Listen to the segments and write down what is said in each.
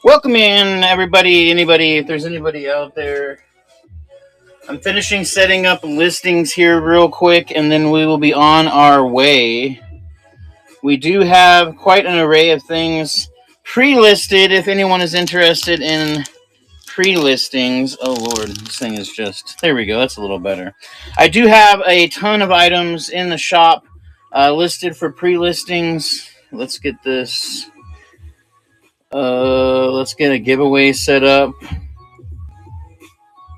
Welcome in, everybody, anybody, if there's anybody out there. I'm finishing setting up listings here real quick, and then we will be on our way. We do have quite an array of things pre-listed if anyone is interested in pre-listings. Oh, Lord, this thing is just... There we go, that's a little better. I do have a ton of items in the shop listed for pre-listings. Let's get this... let's get a giveaway set up.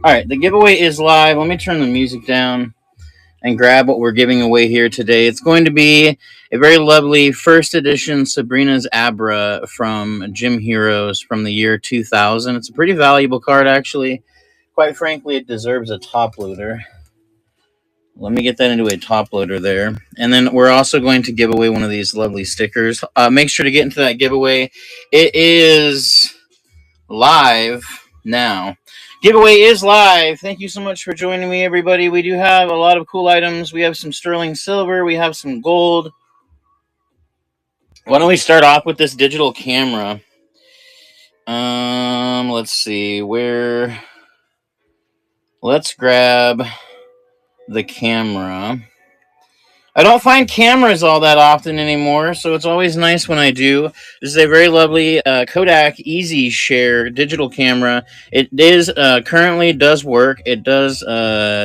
All right, the giveaway is live. Let me turn the music down and grab what we're giving away here today. It's going to be a very lovely first edition Sabrina's Abra from Gym Heroes from the year 2000. It's a pretty valuable card, actually. Quite frankly, it deserves a top loader. Let me get that into a top loader there. And then we're also going to give away one of these lovely stickers. Make sure to get into that giveaway. It is live now. Giveaway is live. Thank you so much for joining me, everybody. We do have a lot of cool items. We have some sterling silver. We have some gold. Why don't we start off with this digital camera? Let's see. Let's grab the camera. I don't find cameras all that often anymore, so it's always nice when I do. This is a very lovely Kodak Easy Share digital camera. It is currently does work. It does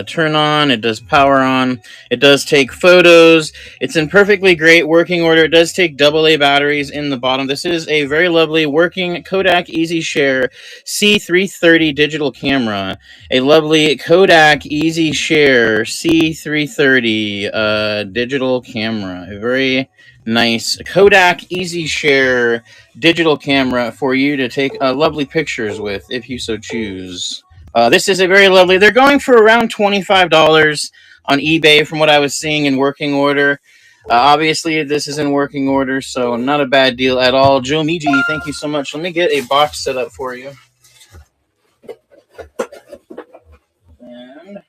turn on. It does power on. It does take photos. It's in perfectly great working order. It does take AA batteries in the bottom. This is a very lovely working Kodak Easy Share C330 digital camera. A lovely Kodak Easy Share C330 digital camera. A very nice Kodak Easy Share digital camera for you to take lovely pictures with if you so choose. This is a very lovely... They're going for around $25 on eBay from what I was seeing in working order. Obviously, this is in working order, so not a bad deal at all. Joe Miji, thank you so much. Let me get a box set up for you. And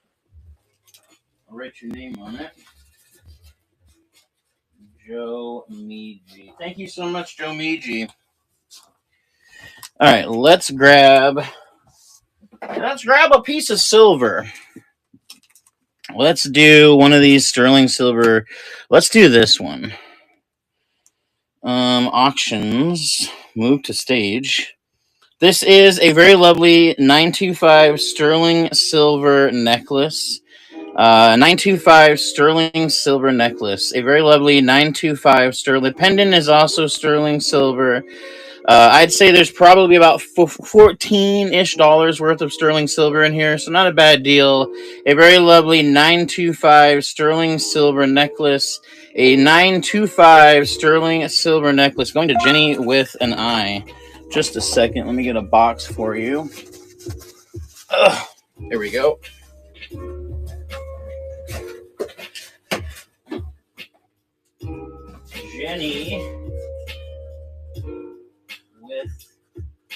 I'll write your name on it. Joe Miji. Thank you so much, Joe Miji. All right, let's grab a piece of silver. Let's do one of these sterling silver. Let's do this one. Auctions. Move to stage. This is a very lovely 925 sterling silver necklace. 925 sterling silver necklace. A very lovely 925 sterling. The pendant is also sterling silver. I'd say there's probably about $14-ish worth of sterling silver in here, so not a bad deal. A very lovely 925 sterling silver necklace. A 925 sterling silver necklace. Going to Jenny with an I. Just a second. Let me get a box for you. There we go. Jenny with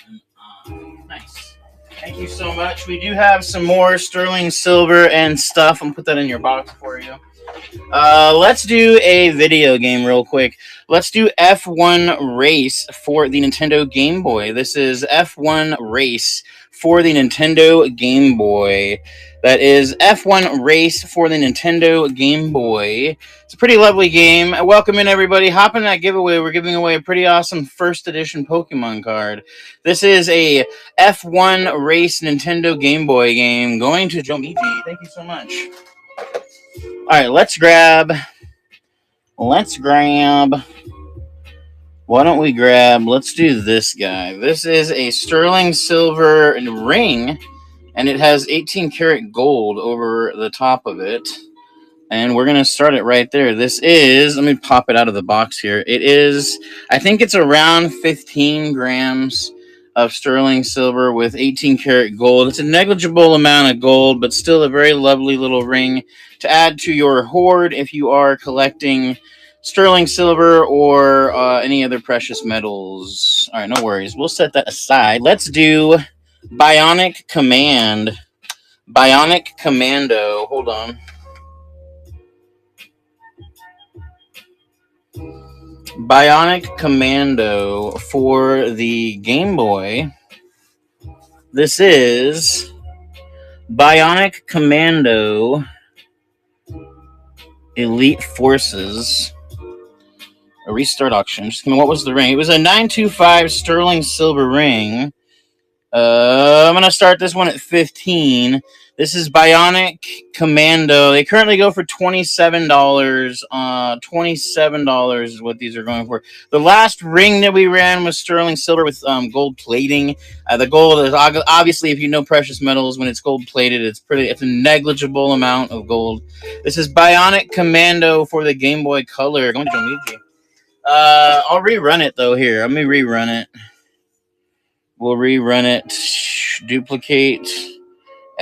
an I. Nice. Thank you so much. We do have some more sterling silver and stuff. I'll put that in your box for you. Let's do a video game real quick. Let's do F1 Race for the Nintendo Game Boy. This is F1 Race for the Nintendo Game Boy. That is F1 Race for the Nintendo Game Boy. It's a pretty lovely game. Welcome in, everybody. Hop in that giveaway. We're giving away a pretty awesome first edition Pokemon card. This is a F1 Race Nintendo Game Boy game. Going to Joe Miji. Thank you so much. All right, let's grab. Why don't we grab? Let's do this guy. This is a sterling silver ring, and it has 18 karat gold over the top of it. And we're going to start it right there. This is, let me pop it out of the box here. It is, I think it's around 15 grams of sterling silver with 18 karat gold. It's a negligible amount of gold, but still a very lovely little ring to add to your hoard if you are collecting sterling silver or any other precious metals. All right, no worries. We'll set that aside. Let's do Bionic Command. Bionic Commando. Hold on. Bionic Commando for the Game Boy. This is Bionic Commando Elite Forces. A restart auction. Just what was the ring? It was a 925 sterling silver ring. I'm gonna start this one at 15. This is Bionic Commando. They currently go for $27. $27 is what these are going for. The last ring that we ran was sterling silver with gold plating. The gold is obviously, if you know precious metals, when it's gold plated, it's a negligible amount of gold. This is Bionic Commando for the Game Boy Color. Going to Jomiji. I'll rerun it though. Here, let me rerun it. We'll rerun it. Duplicate.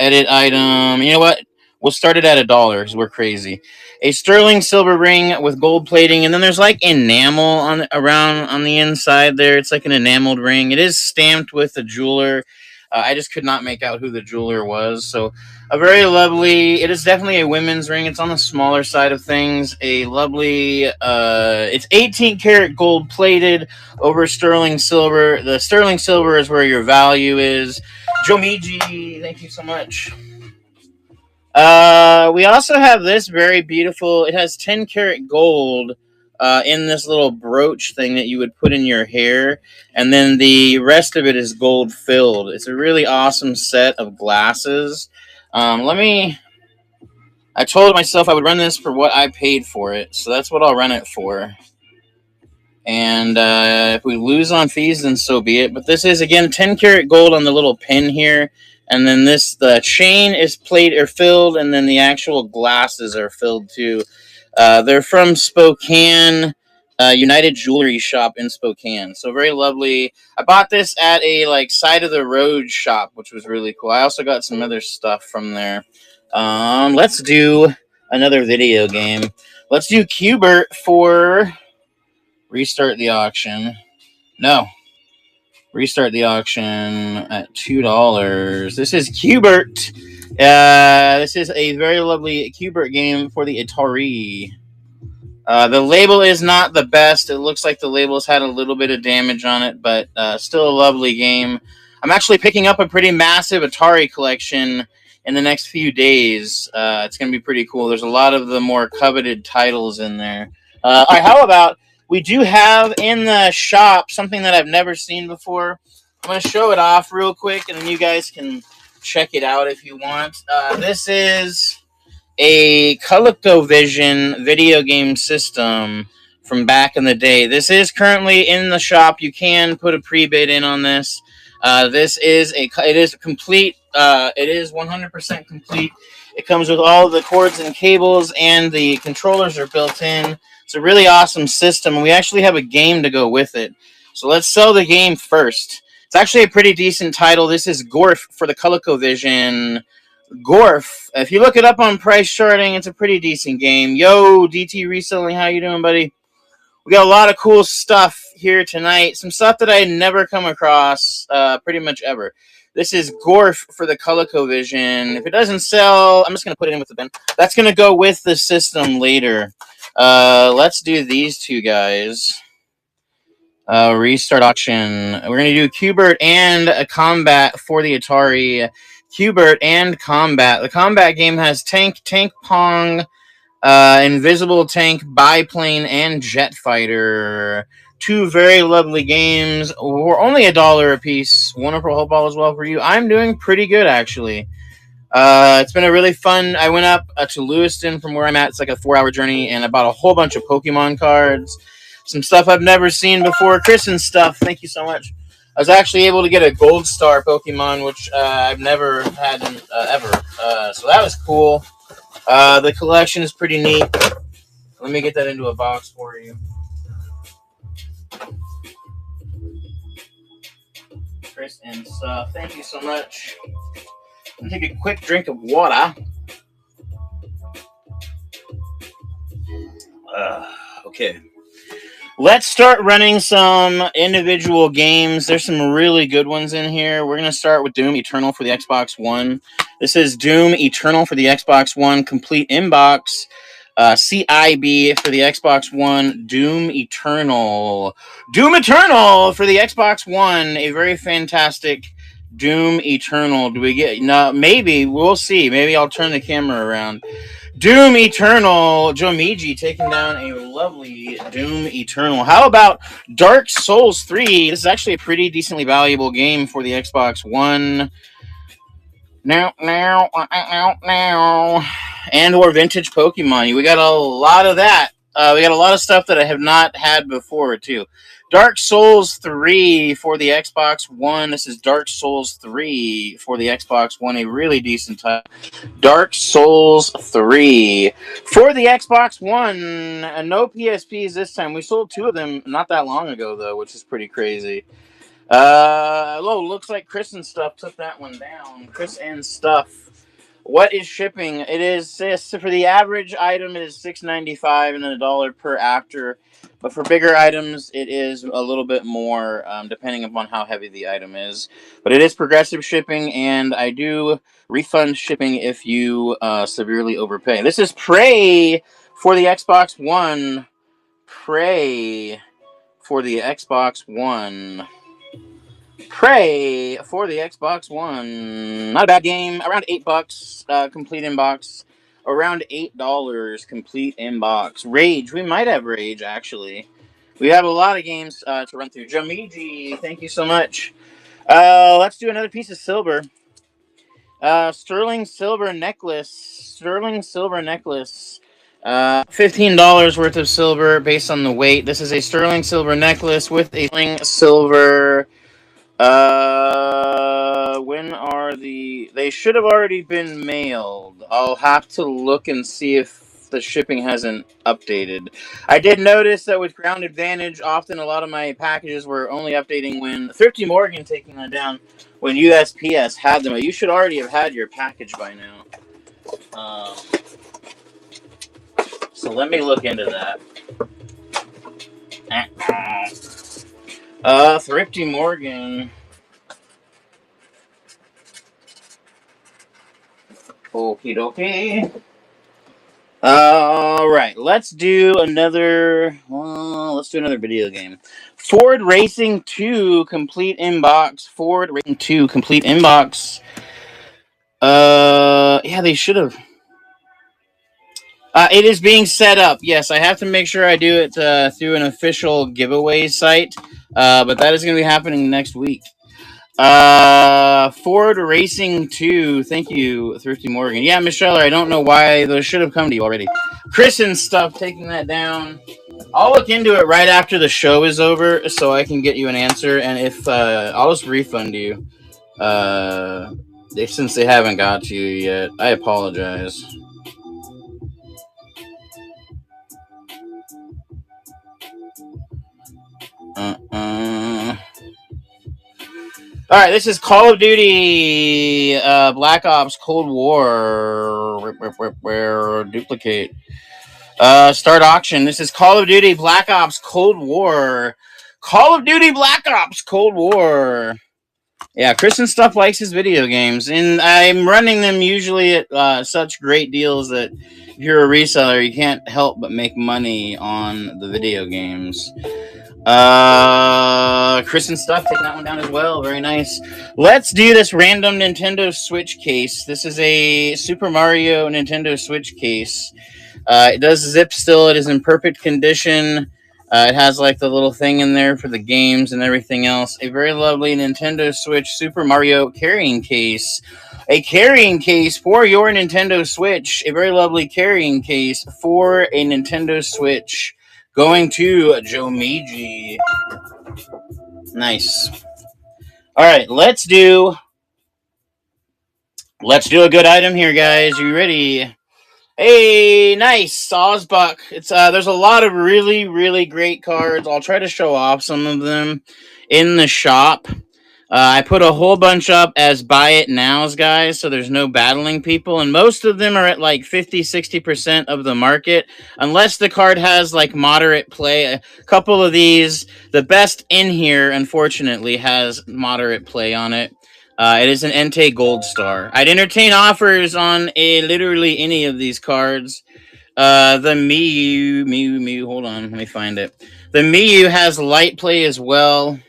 Edit item. You know what? We'll start it at $1 because we're crazy. A sterling silver ring with gold plating, and then there's like enamel around on the inside there. It's like an enameled ring. It is stamped with a jeweler. I just could not make out who the jeweler was. So a very lovely. It is definitely a women's ring. It's on the smaller side of things. A lovely. It's 18 karat gold plated over sterling silver. The sterling silver is where your value is. Jomiji, thank you so much. We also have this very beautiful. It has 10 karat gold in this little brooch thing that you would put in your hair, and then the rest of it is gold filled. It's a really awesome set of glasses. I told myself I would run this for what I paid for it, so that's what I'll run it for. And if we lose on fees, then so be it. But this is, again, 10 karat gold on the little pin here. And then the chain is plated or filled, and then the actual glasses are filled too. They're from Spokane, United Jewelry Shop in Spokane. So very lovely. I bought this at a side of the road shop, which was really cool. I also got some other stuff from there. Let's do another video game. Let's do Cubert for restart the auction. No. Restart the auction at $2. This is Cubert. This is a very lovely Cubert game for the Atari. The label is not the best. It looks like the label's had a little bit of damage on it, but still a lovely game. I'm actually picking up a pretty massive Atari collection in the next few days. It's going to be pretty cool. There's a lot of the more coveted titles in there. All right, how about we do have in the shop something that I've never seen before. I'm going to show it off real quick, and then you guys can check it out if you want. This is a ColecoVision video game system from back in the day. This is currently in the shop. You can put a pre-bid in on this. It is complete. It is 100% complete. It comes with all the cords and cables, and the controllers are built in. It's a really awesome system, and we actually have a game to go with it. So let's sell the game first. It's actually a pretty decent title. This is Gorf for the ColecoVision. Gorf. If you look it up on price charting, it's a pretty decent game. Yo, DT Reselling, how you doing, buddy? We got a lot of cool stuff here tonight. Some stuff that I had never come across pretty much ever. This is Gorf for the ColecoVision. If it doesn't sell, I'm just going to put it in with the bin. That's going to go with the system later. Let's do these two guys. Restart auction. We're going to do Cubert and a Combat for the Atari. Cubert and Combat. The Combat game has Tank Pong, Invisible Tank, Biplane, and Jet Fighter. Two very lovely games. We're only $1 a piece. Wonderful hope all is well for you. I'm doing pretty good, actually. It's been a really fun. I went up to Lewiston from where I'm at. It's like a 4-hour journey, and I bought a whole bunch of Pokemon cards. Some stuff I've never seen before. Chris and stuff. Thank you so much. I was actually able to get a Gold Star Pokemon, which I've never had ever. So that was cool. The collection is pretty neat. Let me get that into a box for you. Chris and stuff. Thank you so much. I'm going to take a quick drink of water. Okay. Let's start running some individual games. There's some really good ones in here. We're going to start with Doom Eternal for the Xbox One. This is Doom Eternal for the Xbox One, complete inbox. CIB for the Xbox One, Doom Eternal. Doom Eternal for the Xbox One, a very fantastic Doom Eternal. Do we get, no, maybe, we'll see. Maybe I'll turn the camera around. Doom Eternal, Jomiji taking down a lovely Doom Eternal. How about Dark Souls 3? This is actually a pretty decently valuable game for the Xbox One. Now. And or vintage Pokemon. We got a lot of that. We got a lot of stuff that I have not had before, too. Dark Souls 3 for the Xbox One. This is Dark Souls 3 for the Xbox One. A really decent title. Dark Souls 3 for the Xbox One. No PSPs this time. We sold 2 of them not that long ago, though, which is pretty crazy. Looks like Chris and Stuff took that one down. Chris and Stuff. What is shipping? It is, for the average item, it is $6.95 and then $1 per after. But for bigger items, it is a little bit more, depending upon how heavy the item is. But it is progressive shipping, and I do refund shipping if you severely overpay. This is Prey for the Xbox One. Prey for the Xbox One. Prey for the Xbox One. Not a bad game. Around $8, complete inbox. Around $8, complete inbox. Rage. We might have Rage, actually. We have a lot of games to run through. Jamiji, thank you so much. Let's do another piece of silver. Sterling silver necklace. Sterling silver necklace. $15 worth of silver based on the weight. This is a sterling silver necklace with a sterling silver. When are they should have already been mailed. I'll have to look and see if the shipping hasn't updated. I did notice that with Ground Advantage, often a lot of my packages were only updating when Thrifty Morgan taking that down when USPS had them. You should already have had your package by now. So let me look into that. Thrifty Morgan. Okie dokie. Alright, let's do another video game. Ford Racing 2 complete inbox. Ford Racing 2 complete inbox. Yeah, they should have. It is being set up. Yes, I have to make sure I do it through an official giveaway site. But that is going to be happening next week. Ford Racing 2. Thank you, Thrifty Morgan. Yeah, Michelle, I don't know why those should have come to you already. Chris and Stuff taking that down. I'll look into it right after the show is over so I can get you an answer. And if I'll just refund you. Since they haven't got to you yet, I apologize. Alright, this is Call of Duty Black Ops Cold War. Where duplicate. Start auction. This is Call of Duty Black Ops Cold War. Call of Duty Black Ops Cold War. Yeah, Chris and Stuff likes his video games, and I'm running them usually at such great deals that if you're a reseller, you can't help but make money on the video games. Chris and Stuff taking that one down as well. Very nice. Let's do this random Nintendo Switch case. This is a Super Mario Nintendo Switch case. It does zip still. It is in perfect condition. It has like the little thing in there for the games and everything else. A very lovely Nintendo Switch Super Mario carrying case. A carrying case for your Nintendo Switch. A very lovely carrying case for a Nintendo Switch. Going to Jomiji. Nice. All right, let's do a good item here, guys. You ready? Hey, nice Sawsbuck. It's there's a lot of really, really great cards. I'll try to show off some of them in the shop. I put a whole bunch up as buy it nows, guys, so there's no battling people, and most of them are at like 50-60% of the market, unless the card has like moderate play. A couple of these, the best in here, unfortunately, has moderate play on it. It is an Entei Gold Star. I'd entertain offers on literally any of these cards. The Miyu, hold on, let me find it. The Miyu has light play as well.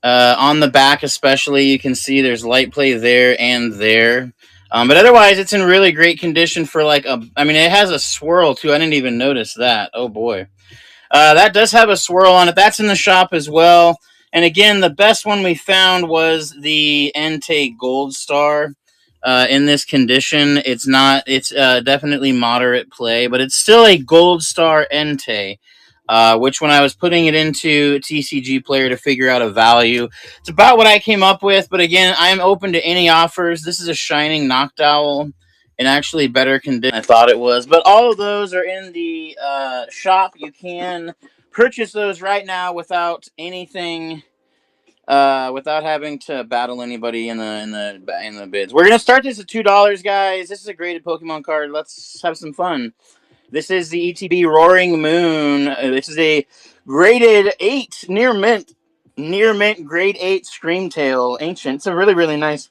On the back, especially, you can see there's light play there and there. But otherwise, it's in really great condition for like a. I mean, it has a swirl too. I didn't even notice that. Oh boy, that does have a swirl on it. That's in the shop as well. And again, the best one we found was the Entei Gold Star. In this condition, it's not. It's definitely moderate play, but it's still a Gold Star Entei. Which when I was putting it into TCG Player to figure out a value, it's about what I came up with. But again, I am open to any offers. This is a Shining Noctowl in actually better condition than I thought it was. But all of those are in the shop. You can purchase those right now without anything. Without having to battle anybody in the bids. We're gonna start this at $2, guys. This is a graded Pokemon card. Let's have some fun. This is the ETB Roaring Moon. This is a graded 8 near mint grade 8 Screamtail Ancient. It's a really nice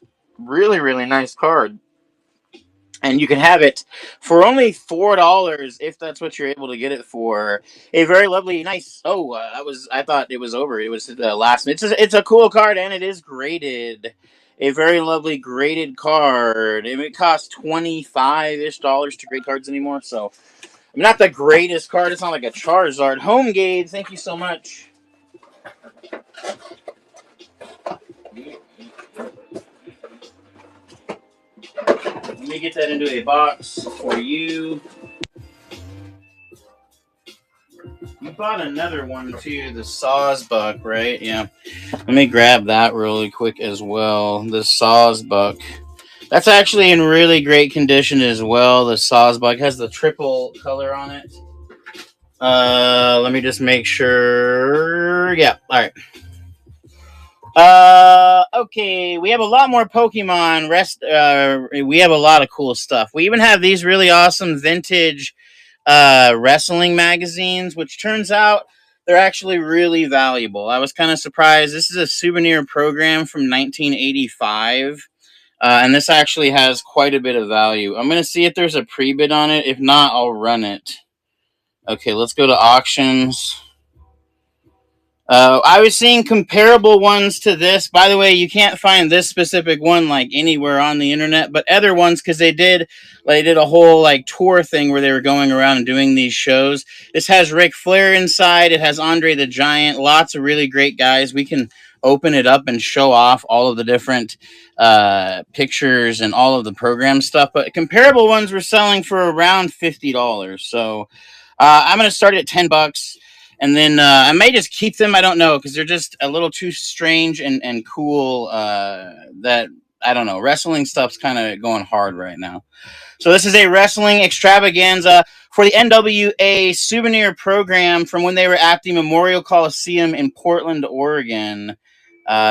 card. And you can have it for only $4 if that's what you're able to get it for. A very lovely, nice. Oh, I thought it was over. It was the last. It's a cool card and it is graded. A very lovely graded card. It costs $25-ish to grade cards anymore. So, not the greatest card. It's not like a Charizard. Home Gabe, thank you so much. Let me get that into a box for you. You bought another one too, the Sawsbuck, right? Yeah. Let me grab that really quick as well. The Sawsbuck. That's actually in really great condition as well. The Sawsbuck has the triple color on it. Let me just make sure. Yeah, all right. Okay, we have a lot more Pokemon. We have a lot of cool stuff. We even have these really awesome vintage wrestling magazines, which turns out they're actually really valuable. I was kind of surprised. This is a souvenir program from 1985. And this actually has quite a bit of value. I'm going to see if there's a pre-bid on it. If not, I'll run it. Okay, let's go to auctions. I was seeing comparable ones to this. By the way, you can't find this specific one like anywhere on the internet, but other ones, because they did a whole like tour thing where they were going around and doing these shows. This has Ric Flair inside. It has Andre the Giant. Lots of really great guys. We can open it up and show off all of the different pictures and all of the program stuff. But comparable ones were selling for around $50. So I'm going to start at $10. And then I may just keep them. I don't know, because they're just a little too strange and cool that, I don't know. Wrestling stuff's kind of going hard right now. So this is a wrestling extravaganza for the NWA souvenir program from when they were at the Memorial Coliseum in Portland, Oregon.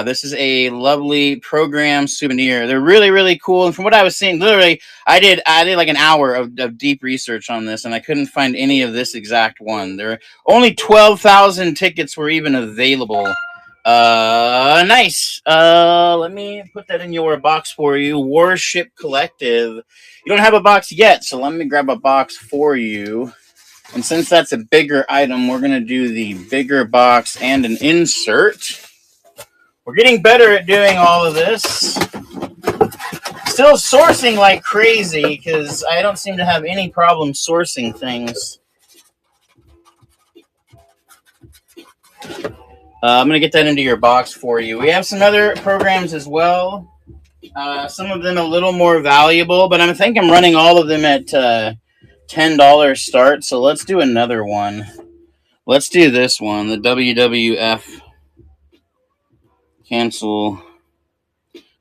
This is a lovely program souvenir. They're really cool. And from what I was seeing, literally, I did like an hour of deep research on this, and I couldn't find any of this exact one. There were only 12,000 tickets were even available. Nice. Let me put that in your box for you. Warship Collective. You don't have a box yet, so let me grab a box for you. And since that's a bigger item, we're going to do the bigger box and an insert. We're getting better at doing all of this. Still sourcing like crazy because I don't seem to have any problem sourcing things. I'm going to get that into your box for you. We have some other programs as well. Some of them a little more valuable, but I think I'm running all of them at $10 start. So let's do another one. Let's do this one, the WWF. Cancel.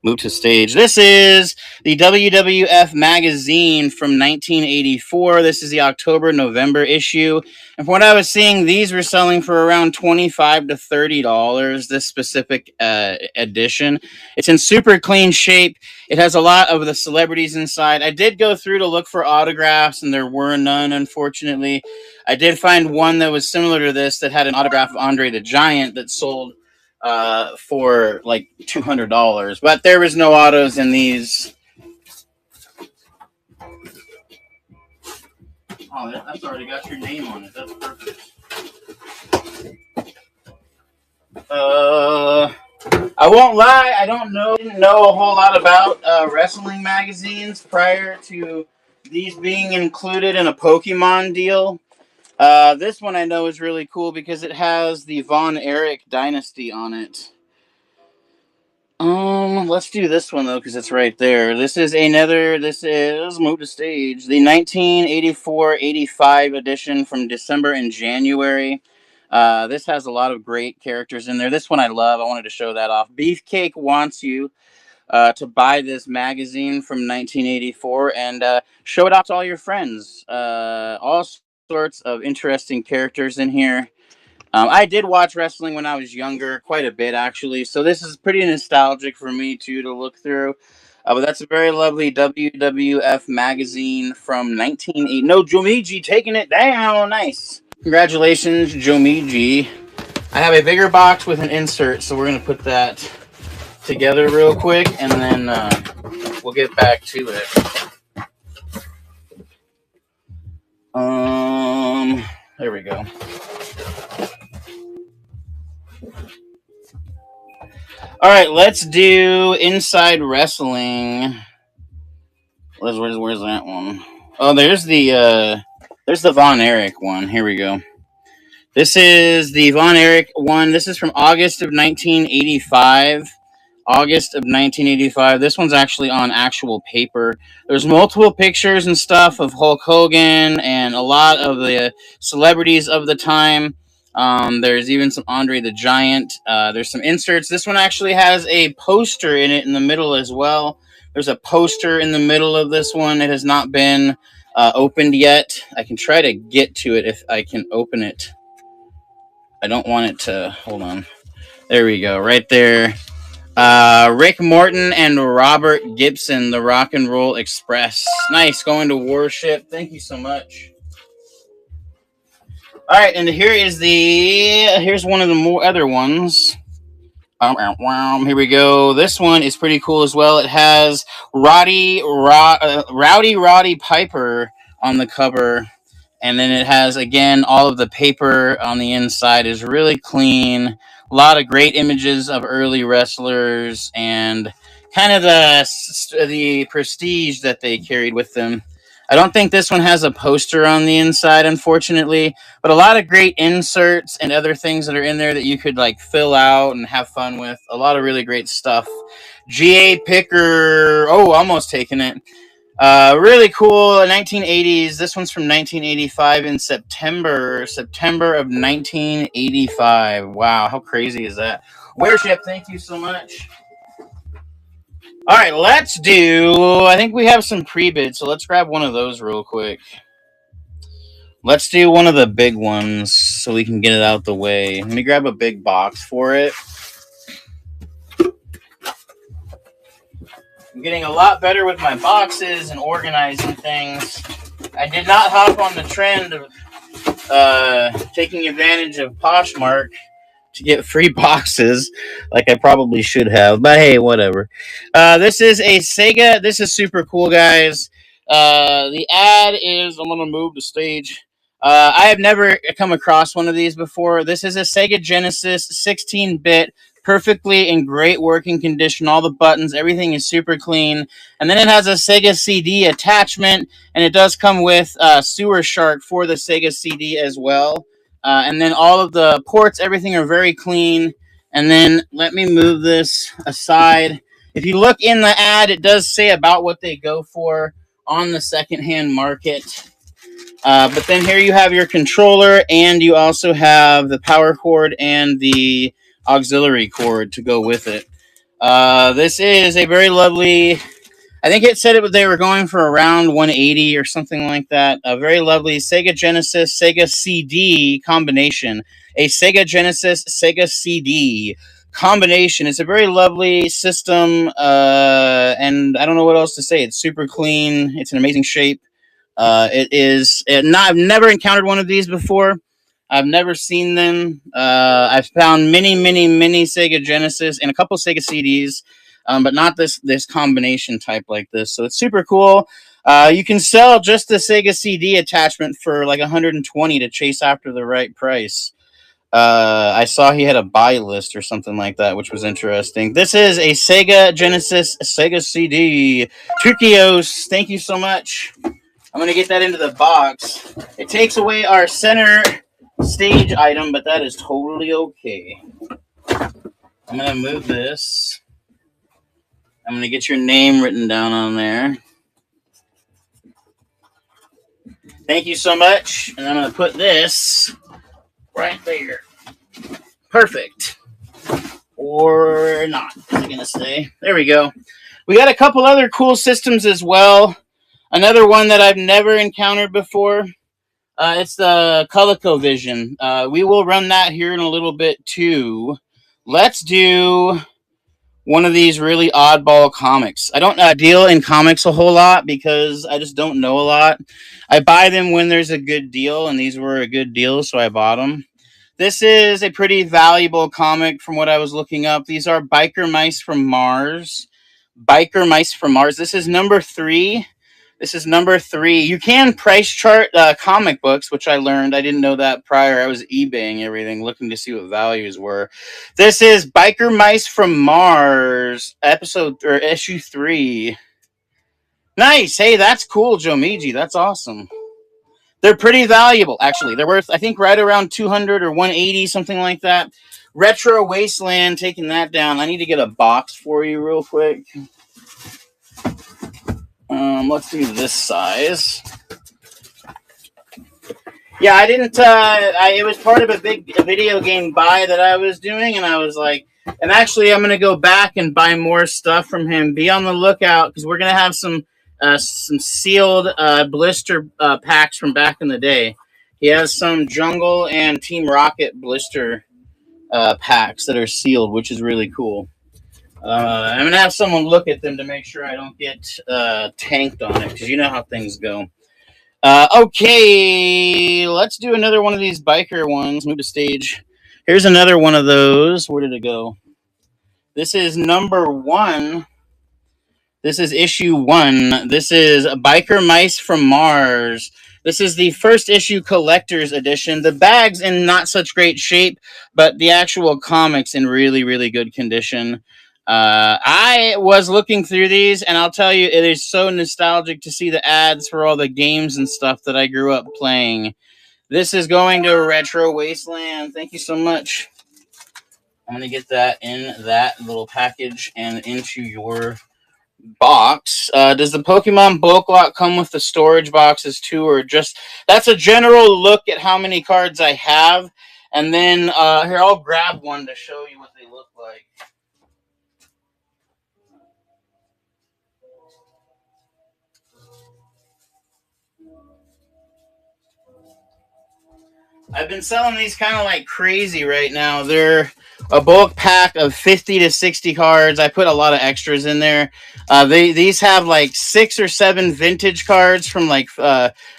Move to stage. This is the WWF magazine from 1984. This is the October-November issue. And from what I was seeing, these were selling for around $25 to $30, this specific edition. It's in super clean shape. It has a lot of the celebrities inside. I did go through to look for autographs, and there were none, unfortunately. I did find one that was similar to this that had an autograph of Andre the Giant that sold for like $200, but there was no autos in these. Oh, that's already got your name on it. That's perfect. I won't lie. I didn't know a whole lot about wrestling magazines prior to these being included in a Pokemon deal. This one I know is really cool because it has the Von Erich dynasty on it. Let's do this one though because it's right there. This is move to stage, the 1984-85 edition from December and January. This has a lot of great characters in there. This one I love. I wanted to show that off. Beefcake wants you to buy this magazine from 1984 and show it off to all your friends. All sorts of interesting characters in here. I did watch wrestling when I was younger, quite a bit actually, so this is pretty nostalgic for me too to look through. But that's a very lovely WWF magazine from 1980. No, Jomiji taking it down. Nice. Congratulations, Jomiji. I have a bigger box with an insert, so we're going to put that together real quick, and then we'll get back to it. There we go. All right, let's do Inside Wrestling. Where's that one? Oh, there's the Von Erich one. Here we go. This is the Von Erich one. This is from August of 1985. August of 1985. This one's actually on actual paper. There's multiple pictures and stuff of Hulk Hogan and a lot of the celebrities of the time. There's even some Andre the Giant. There's some inserts. This one actually has a poster in it in the middle as well. There's a poster in the middle of this one. It has not been opened yet. I can try to get to it if I can open it. I don't want it to... Hold on. There we go. Right there. Rick Morton and Robert Gibson, the Rock and Roll Express. Nice, going to Warship. Thank you so much. All right, and here's one of the more other ones. Here we go. This one is pretty cool as well. It has Rowdy Roddy Piper on the cover. And then it has, again, all of the paper on the inside is really clean. A lot of great images of early wrestlers and kind of the prestige that they carried with them. I don't think this one has a poster on the inside, unfortunately, but a lot of great inserts and other things that are in there that you could like fill out and have fun with. A lot of really great stuff. G.A. Picker, almost taking it. Really cool, 1980s. This one's from 1985 in September of 1985. Wow, how crazy is that? Warship, thank you so much. All right, I think we have some pre-bids, so let's grab one of those real quick. Let's do one of the big ones so we can get it out the way. Let me grab a big box for it. I'm getting a lot better with my boxes and organizing things. I did not hop on the trend of taking advantage of Poshmark to get free boxes like I probably should have, but hey, whatever. This is a Sega. This is super cool, guys. The ad is, I'm going to move the stage. I have never come across one of these before. This is a Sega Genesis 16-bit, perfectly in great working condition. All the buttons, everything is super clean. And then it has a Sega CD attachment, and it does come with Sewer Shark for the Sega CD as well. And then all of the ports, everything are very clean. And then let me move this aside. If you look in the ad, it does say about what they go for on the secondhand market. But then here you have your controller, and you also have the power cord and the auxiliary cord to go with it. This is a very lovely... I think it said they were going for around 180 or something like that. A very lovely Sega Genesis, Sega CD combination. A Sega Genesis, Sega CD combination. It's a very lovely system, and I don't know what else to say. It's super clean. It's in amazing shape. I've never encountered one of these before. I've never seen them. I've found many Sega Genesis and a couple Sega CDs. But not this combination type like this. So it's super cool. You can sell just the Sega CD attachment for like 120 to chase after the right price. I saw he had a buy list or something like that, which was interesting. This is a Sega Genesis Sega CD. Turkios, thank you so much. I'm gonna get that into the box. It takes away our center stage item, but that is totally okay. I'm gonna move this. I'm gonna get your name written down on there. Thank you so much. And I'm gonna put this right there. Perfect. Or not. Is it gonna stay? There we go. We got a couple other cool systems as well. Another one that I've never encountered before. It's the ColecoVision. We will run that here in a little bit too. Let's do one of these really oddball comics. I don't deal in comics a whole lot because I just don't know a lot. I buy them when there's a good deal, and these were a good deal, so I bought them. This is a pretty valuable comic from what I was looking up. These are Biker Mice from Mars. Biker Mice from Mars. This is number 3. This is number 3. You can price chart comic books, which I learned. I didn't know that prior. I was eBaying everything, looking to see what values were. This is Biker Mice from Mars, issue 3. Nice. Hey, that's cool, Jomiji. That's awesome. They're pretty valuable, actually. They're worth, I think, right around 200 or 180, something like that. Retro Wasteland, taking that down. I need to get a box for you real quick. Let's do this size. Yeah, I didn't. It was part of a video game buy that I was doing, and I was like, and actually, I'm gonna go back and buy more stuff from him. Be on the lookout because we're gonna have some sealed blister packs from back in the day. He has some Jungle and Team Rocket blister packs that are sealed, which is really cool. I'm gonna have someone look at them to make sure I don't get tanked on it, because you know how things go. Okay, let's do another one of these biker ones. Move to stage. Here's another one of those. Where did it go? This is number 1. This is issue 1. This is Biker Mice from Mars. This is the first issue collector's edition. The bag's in not such great shape, but the actual comic's in really, really good condition. I was looking through these, and I'll tell you, it is so nostalgic to see the ads for all the games and stuff that I grew up playing. This is going to Retro Wasteland. Thank you so much. I'm going to get that in that little package and into your box. Does the Pokemon bulk lot come with the storage boxes too, or just that's a general look at how many cards I have? And then here, I'll grab one to show you what they look like. I've been selling these kind of like crazy right now. They're a bulk pack of 50 to 60 cards. I put a lot of extras in there. These have like 6 or 7 vintage cards from like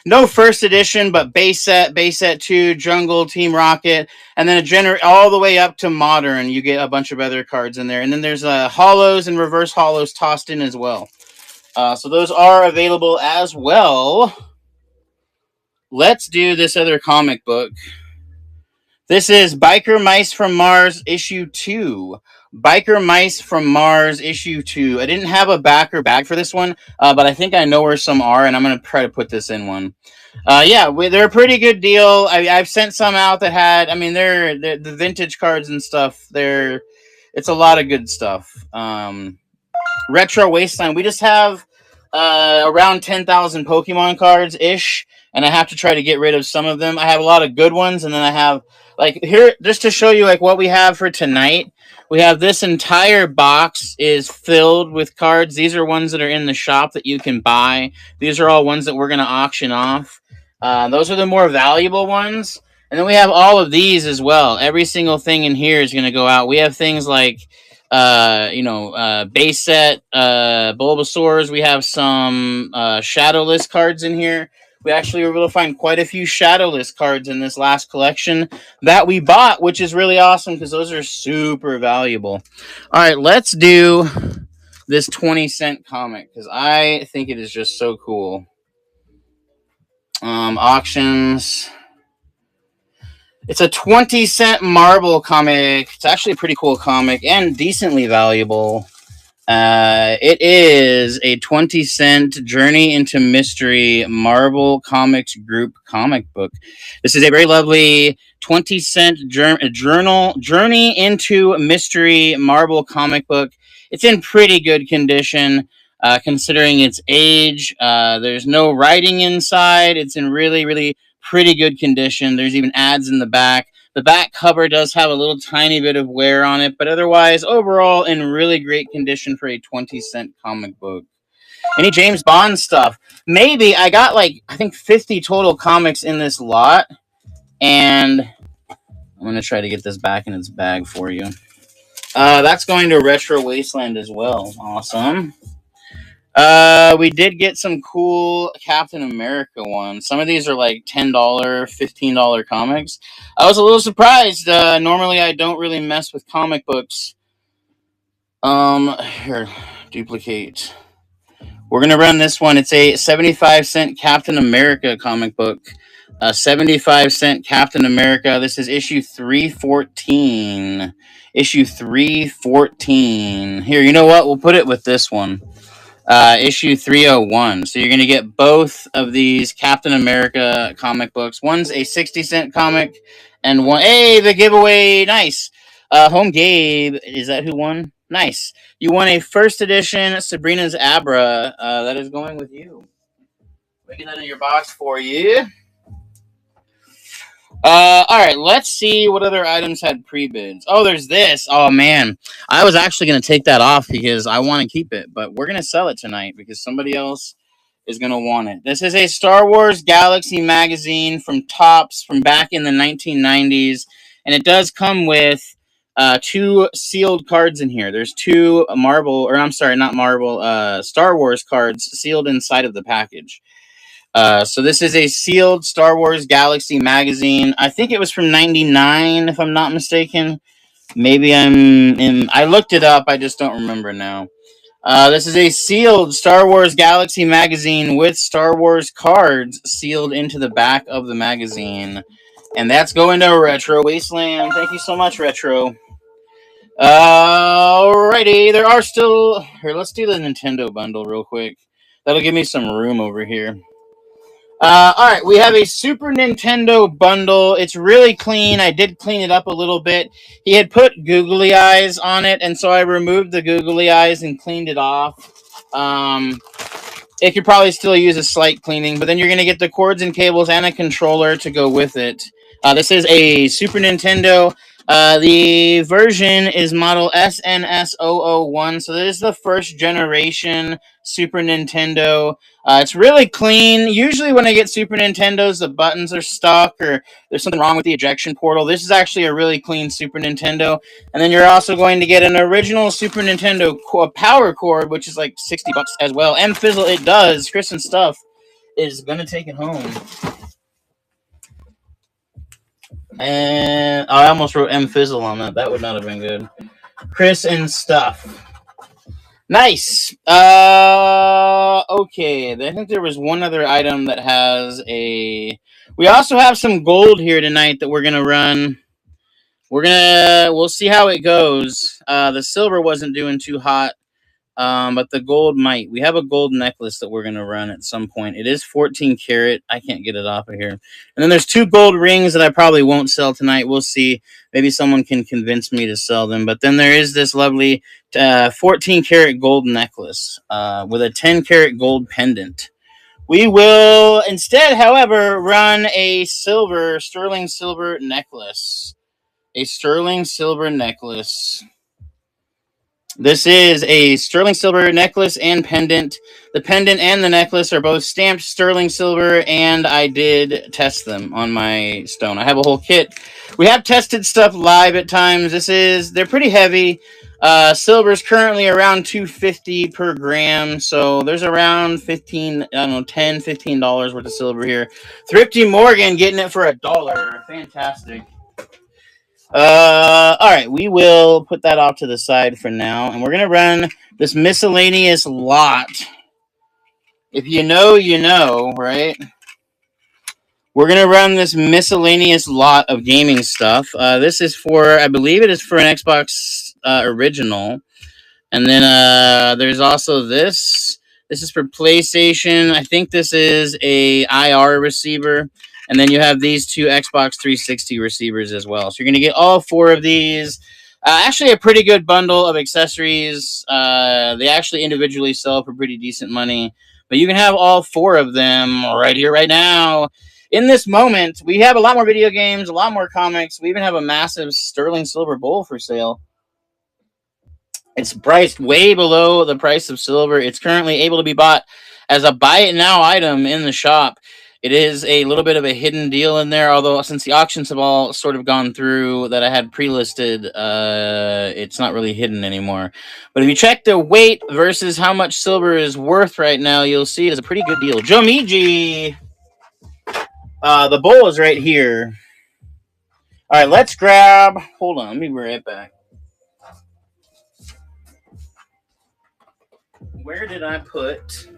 no first edition, but base set 2, Jungle, Team Rocket, and then all the way up to modern. You get a bunch of other cards in there, and then there's hollows and reverse hollows tossed in as well. So those are available as well. Let's do this other comic book. This is Biker Mice from Mars, issue 2. Biker Mice from Mars, issue 2. I didn't have a backer bag for this one, but I think I know where some are, and I'm going to try to put this in one. Yeah, they're a pretty good deal. I've sent some out that had, I mean, they're the vintage cards and stuff. It's a lot of good stuff. Retro Wasteland. We just have around 10,000 Pokemon cards ish, and I have to try to get rid of some of them. I have a lot of good ones, and then I have like here just to show you like what we have for tonight. We have this entire box is filled with cards. These are ones that are in the shop that you can buy. These are all ones that we're going to auction off. Those are the more valuable ones. And then we have all of these as well. Every single thing in here is going to go out. We have things like base set Bulbasaurs. We have some shadowless cards in here. We actually were able to find quite a few shadowless cards in this last collection that we bought, which is really awesome because those are super valuable. All right, let's do this 20-cent comic because I think it is just so cool. Auctions. It's a 20-cent Marvel comic. It's actually a pretty cool comic and decently valuable. It is a 20-cent Journey into Mystery Marvel Comics Group comic book. This is a very lovely 20-cent Journey into Mystery Marvel comic book. It's in pretty good condition, considering its age. There's no writing inside. It's in really, really pretty good condition. There's even ads in the back. The back cover does have a little tiny bit of wear on it, but otherwise, overall, in really great condition for a 20-cent comic book. Any James Bond stuff? Maybe. I got I think 50 total comics in this lot, and I'm going to try to get this back in its bag for you. That's going to Retro Wasteland as well. Awesome. We did get some cool Captain America ones. Some of these are like $10, $15 comics. I was a little surprised. Normally I don't really mess with comic books. Here, duplicate. We're gonna run this one. It's a 75-cent Captain America comic book. 75-cent Captain America. This is issue 314. Issue 314. Here, you know what? We'll put it with this one. Issue 301. So you're going to get both of these Captain America comic books. One's a 60-cent comic, and one... Hey, the giveaway! Nice! Home Gabe, is that who won? Nice. You won a first edition Sabrina's Abra. That is going with you. We get that in your box for you. Alright, let's see what other items had pre-bids. Oh, there's this. Oh, man. I was actually going to take that off because I want to keep it, but we're going to sell it tonight because somebody else is going to want it. This is a Star Wars Galaxy magazine from Topps from back in the 1990s, and it does come with two sealed cards in here. There's two Star Wars cards sealed inside of the package. So this is a sealed Star Wars Galaxy magazine. I think it was from 99, if I'm not mistaken. Maybe I looked it up. I just don't remember now. This is a sealed Star Wars Galaxy magazine with Star Wars cards sealed into the back of the magazine. And that's going to Retro Wasteland. Thank you so much, Retro. Alrighty. There are still... Here, let's do the Nintendo bundle real quick. That'll give me some room over here. Alright, we have a Super Nintendo bundle. It's really clean. I did clean it up a little bit. He had put googly eyes on it, and so I removed the googly eyes and cleaned it off. It could probably still use a slight cleaning, but then you're going to get the cords and cables and a controller to go with it. This is a Super Nintendo. The version is model SNS001, so this is the first generation Super Nintendo. It's really clean. Usually when I get Super Nintendos, the buttons are stuck or there's something wrong with the ejection portal. This is actually a really clean Super Nintendo. And then you're also going to get an original Super Nintendo power cord, which is like $60 as well. And Fizzle, it does. Chris and Stuff is going to take it home. And I almost wrote M Fizzle on that. That would not have been good. Chris and Stuff. Nice. Okay. I think there was one other item that has a... We also have some gold here tonight that we're going to run. We'll see how it goes. The silver wasn't doing too hot, but the gold might. We have a gold necklace that we're going to run at some point. It is 14 karat. I can't get it off of here. And then there's two gold rings that I probably won't sell tonight. We'll see. Maybe someone can convince me to sell them. But then there is this lovely 14 karat gold necklace with a 10 karat gold pendant. We will instead, however, run a sterling silver necklace. A sterling silver necklace. This is a sterling silver necklace and pendant. The pendant and the necklace are both stamped sterling silver, and I did test them on my stone. I have a whole kit. We have tested stuff live at times. They're pretty heavy. Silver is currently around $2.50 per gram, so there's around $10, $15 worth of silver here. Thrifty Morgan getting it for $1. Fantastic. All right, we will put that off to the side for now, and we're gonna run this miscellaneous lot. If you know, you know, right? We're gonna run this miscellaneous lot of gaming stuff. This is for, I believe, it is for an Xbox original, and then there's also this. This is for PlayStation. I think this is a IR receiver. And then you have these two Xbox 360 receivers as well. So you're going to get all four of these. Actually, a pretty good bundle of accessories. They actually individually sell for pretty decent money. But you can have all four of them right here, right now. In this moment, we have a lot more video games, a lot more comics. We even have a massive sterling silver bowl for sale. It's priced way below the price of silver. It's currently able to be bought as a buy it now item in the shop. It is a little bit of a hidden deal in there, although since the auctions have all sort of gone through that I had pre-listed, it's not really hidden anymore. But if you check the weight versus how much silver is worth right now, you'll see it is a pretty good deal. Jomiji! The bowl is right here. All right, let's grab... Hold on, let me be right back. Where did I put...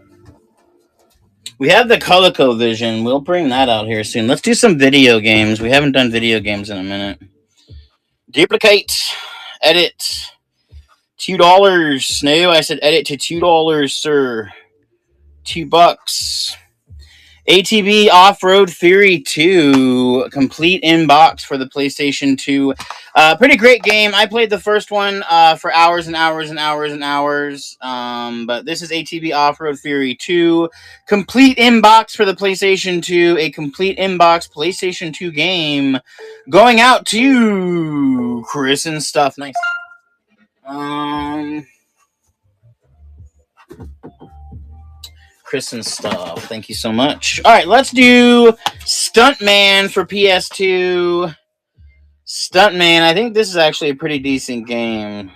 We have the ColecoVision. We'll bring that out here soon. Let's do some video games. We haven't done video games in a minute. Duplicate. Edit. $2. No, I said edit to $2, sir. $2. ATV Off-Road Fury 2, complete inbox for the PlayStation 2. Pretty great game. I played the first one for hours and hours and hours and hours. But this is ATV Off-Road Fury 2, complete inbox for the PlayStation 2. A complete inbox PlayStation 2 game going out to Chris and stuff. Nice. Chris and stuff. Thank you so much. All right, let's do Stuntman for PS2. Stuntman. I think this is actually a pretty decent game.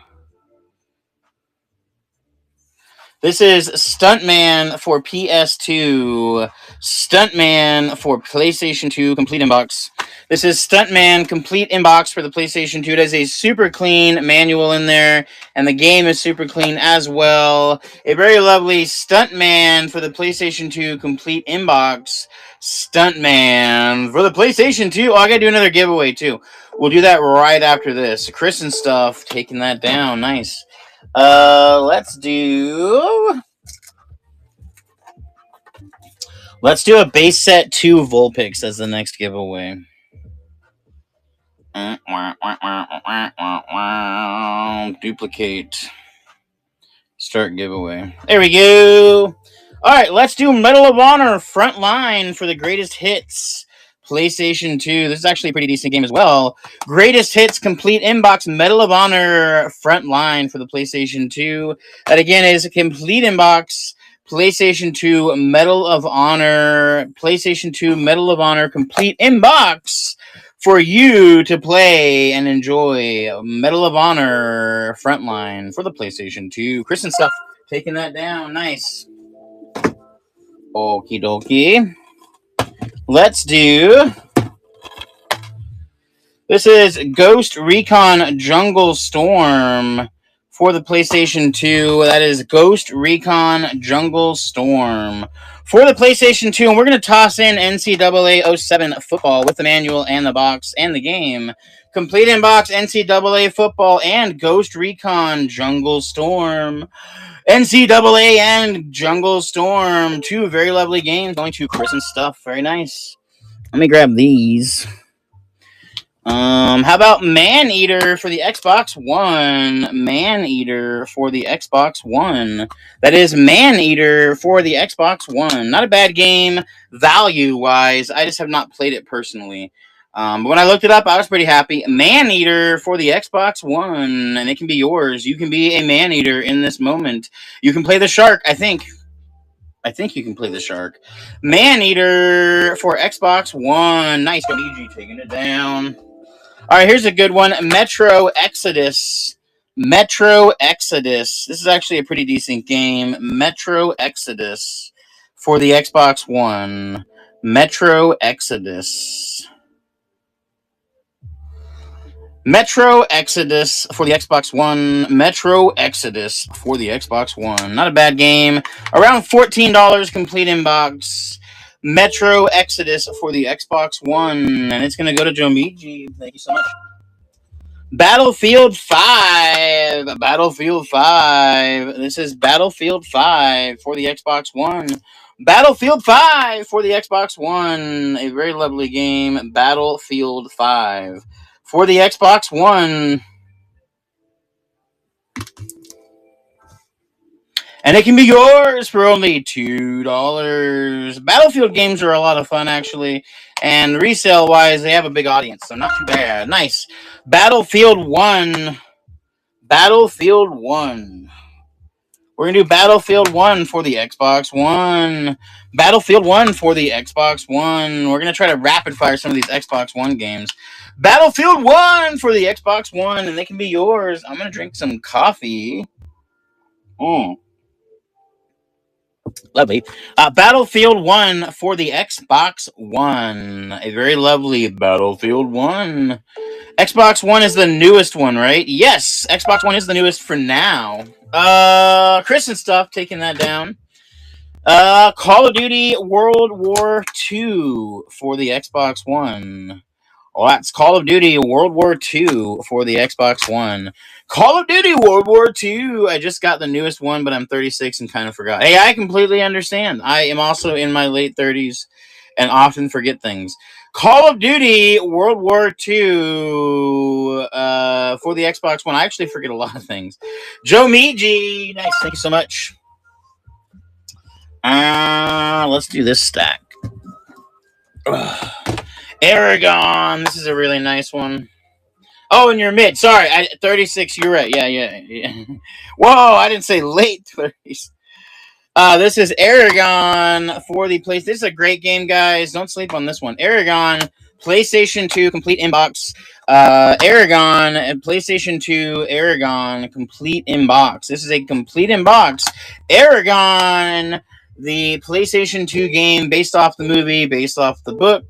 This is Stuntman for PS2. Stuntman for PlayStation 2 complete inbox. This is Stuntman complete inbox for the PlayStation 2. It has a super clean manual in there, and the game is super clean as well. A very lovely Stuntman for the PlayStation 2 complete inbox. Stuntman for the PlayStation 2. Oh, I gotta do another giveaway too. We'll do that right after this. Chris and stuff taking that down. Nice. Let's do a base set 2 Vulpix as the next giveaway. Duplicate. Start giveaway. There we go. All right, let's do Medal of Honor Frontline for the greatest hits. PlayStation 2. This is actually a pretty decent game as well. Greatest hits complete inbox Medal of Honor Frontline for the PlayStation 2. That again is a complete inbox PlayStation 2 Medal of Honor. PlayStation 2 Medal of Honor complete inbox for you to play and enjoy. Medal of Honor Frontline for the PlayStation 2. Chris and stuff taking that down. Nice. Okie dokie. Let's do... This is Ghost Recon Jungle Storm for the PlayStation 2. That is Ghost Recon Jungle Storm for the PlayStation 2. And we're going to toss in NCAA 07 football with the manual and the box and the game. Complete inbox NCAA football and Ghost Recon Jungle Storm. NCAA and Jungle Storm. Two very lovely games going to Chris and stuff. Very nice. Let me grab these. How about Man-Eater for the Xbox One? Man-Eater for the Xbox One. That is Man-Eater for the Xbox One. Not a bad game value-wise. I just have not played it personally. But when I looked it up, I was pretty happy. Man-Eater for the Xbox One. And it can be yours. You can be a Man-Eater in this moment. You can play the shark, I think. I think you can play the shark. Man-Eater for Xbox One. Nice. BG taking it down. All right, here's a good one. Metro Exodus. Metro Exodus. This is actually a pretty decent game. Metro Exodus for the Xbox One. Metro Exodus. Metro Exodus for the Xbox One. Metro Exodus for the Xbox One. Not a bad game. Around $14 complete inbox. Metro Exodus for the Xbox One. And it's going to go to Jomiji. Thank you so much. Battlefield 5. Battlefield 5. This is Battlefield 5 for the Xbox One. Battlefield 5 for the Xbox One. A very lovely game. Battlefield 5 for the Xbox One. And it can be yours for only $2. Battlefield games are a lot of fun, actually. And resale-wise, they have a big audience, so not too bad. Nice. Battlefield 1. Battlefield 1. We're going to do Battlefield 1 for the Xbox One. Battlefield 1 for the Xbox One. We're going to try to rapid-fire some of these Xbox One games. Battlefield 1 for the Xbox One, and they can be yours. I'm going to drink some coffee. Lovely. Battlefield 1 for the Xbox One. A very lovely Battlefield 1. Xbox One is the newest one, right? Yes, Xbox One is the newest for now. Chris and stuff, taking that down. Call of Duty World War II for the Xbox One. Well, that's Call of Duty World War II for the Xbox One. Call of Duty World War II. I just got the newest one, but I'm 36 and kind of forgot. Hey, I completely understand. I am also in my late 30s and often forget things. Call of Duty World War II for the Xbox One. I actually forget a lot of things. Joe Miji. Nice. Thank you so much. Let's do this stack. Aragon. This is a really nice one. Oh, and you're mid. Sorry, 36. You're right. Yeah. Whoa, I didn't say late 30s. This is Aragon for the PlayStation. This is a great game, guys. Don't sleep on this one. Aragon, PlayStation 2, complete inbox. Aragon, PlayStation 2, Aragon, complete inbox. This is a complete inbox. Aragon, the PlayStation 2 game based off the movie, based off the book.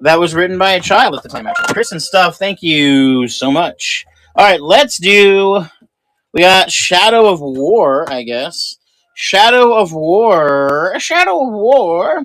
That was written by a child at the time, actually. Chris and stuff, thank you so much. All right, let's do... We got Shadow of War, I guess. Shadow of War. Shadow of War.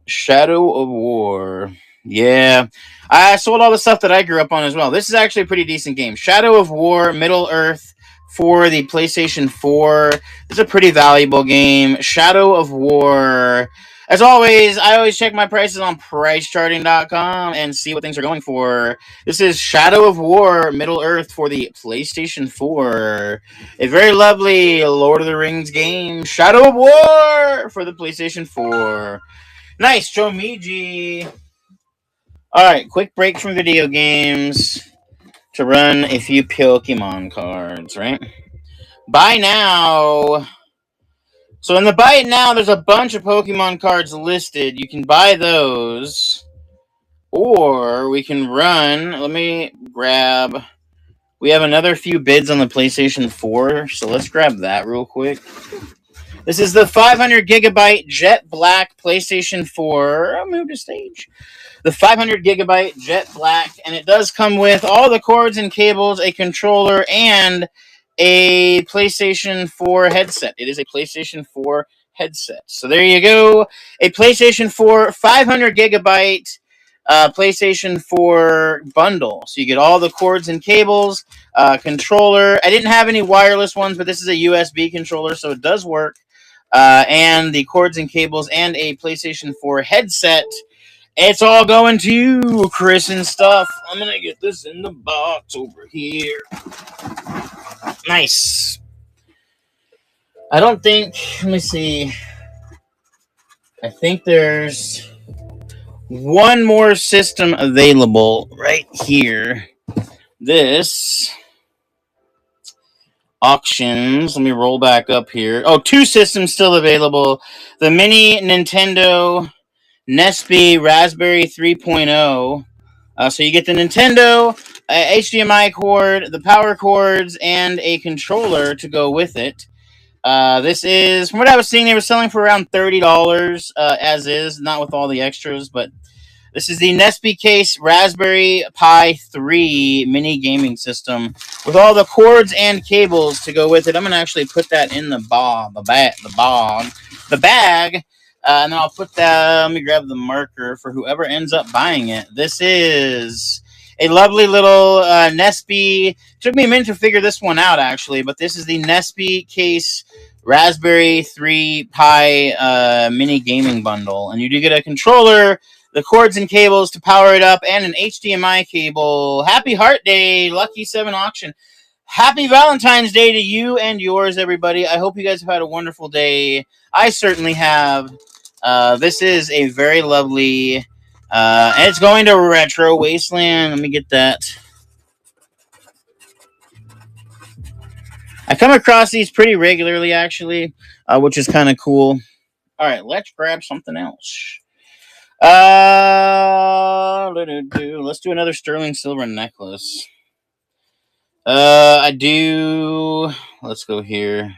Shadow of War. Yeah. I sold all the stuff that I grew up on as well. This is actually a pretty decent game. Shadow of War, Middle-earth for the PlayStation 4. It's a pretty valuable game. Shadow of War... As always, I always check my prices on PriceCharting.com and see what things are going for. This is Shadow of War, Middle-earth for the PlayStation 4. A very lovely Lord of the Rings game. Shadow of War for the PlayStation 4. Nice, Chomiji. Alright, quick break from video games to run a few Pokemon cards, right? Buy now. So in the Buy It Now, there's a bunch of Pokemon cards listed. You can buy those. Or we can run. Let me grab... We have another few bids on the PlayStation 4. So let's grab that real quick. This is the 500 gigabyte Jet Black PlayStation 4. I'll move to stage. The 500 gigabyte Jet Black. And it does come with all the cords and cables, a controller, and a PlayStation 4 headset. It is a PlayStation 4 headset. So there you go. A PlayStation 4 500 gigabyte PlayStation 4 bundle. So you get all the cords and cables, controller. I didn't have any wireless ones, but this is a USB controller, so it does work. And the cords and cables and a PlayStation 4 headset. It's all going to Chris and stuff. I'm going to get this in the box over here. Nice. I don't think... Let me see. I think there's one more system available right here. This... Auctions. Let me roll back up here. Oh, two systems still available. The mini Nintendo Nesby Raspberry 3.0. So you get the Nintendo HDMI cord, the power cords, and a controller to go with it. This is, from what I was seeing, they were selling for around $30 as is, not with all the extras, but This is the Nesby Case Raspberry Pi 3 mini gaming system with all the cords and cables to go with it. I'm going to actually put that in the bag. And then I'll put that, let me grab the marker for whoever ends up buying it. This is a lovely little Nesby. Took me a minute to figure this one out, actually, but this is the Nesby Case Raspberry 3 Pi mini gaming bundle. And you do get a controller, the cords and cables to power it up, and an HDMI cable. Happy Heart Day, Lucky 7 auction. Happy Valentine's Day to you and yours, everybody. I hope you guys have had a wonderful day. I certainly have. This is a very lovely, and it's going to Retro Wasteland. Let me get that. I come across these pretty regularly, actually, which is kind of cool. All right, let's grab something else. Let's do another sterling silver necklace. Let's go here.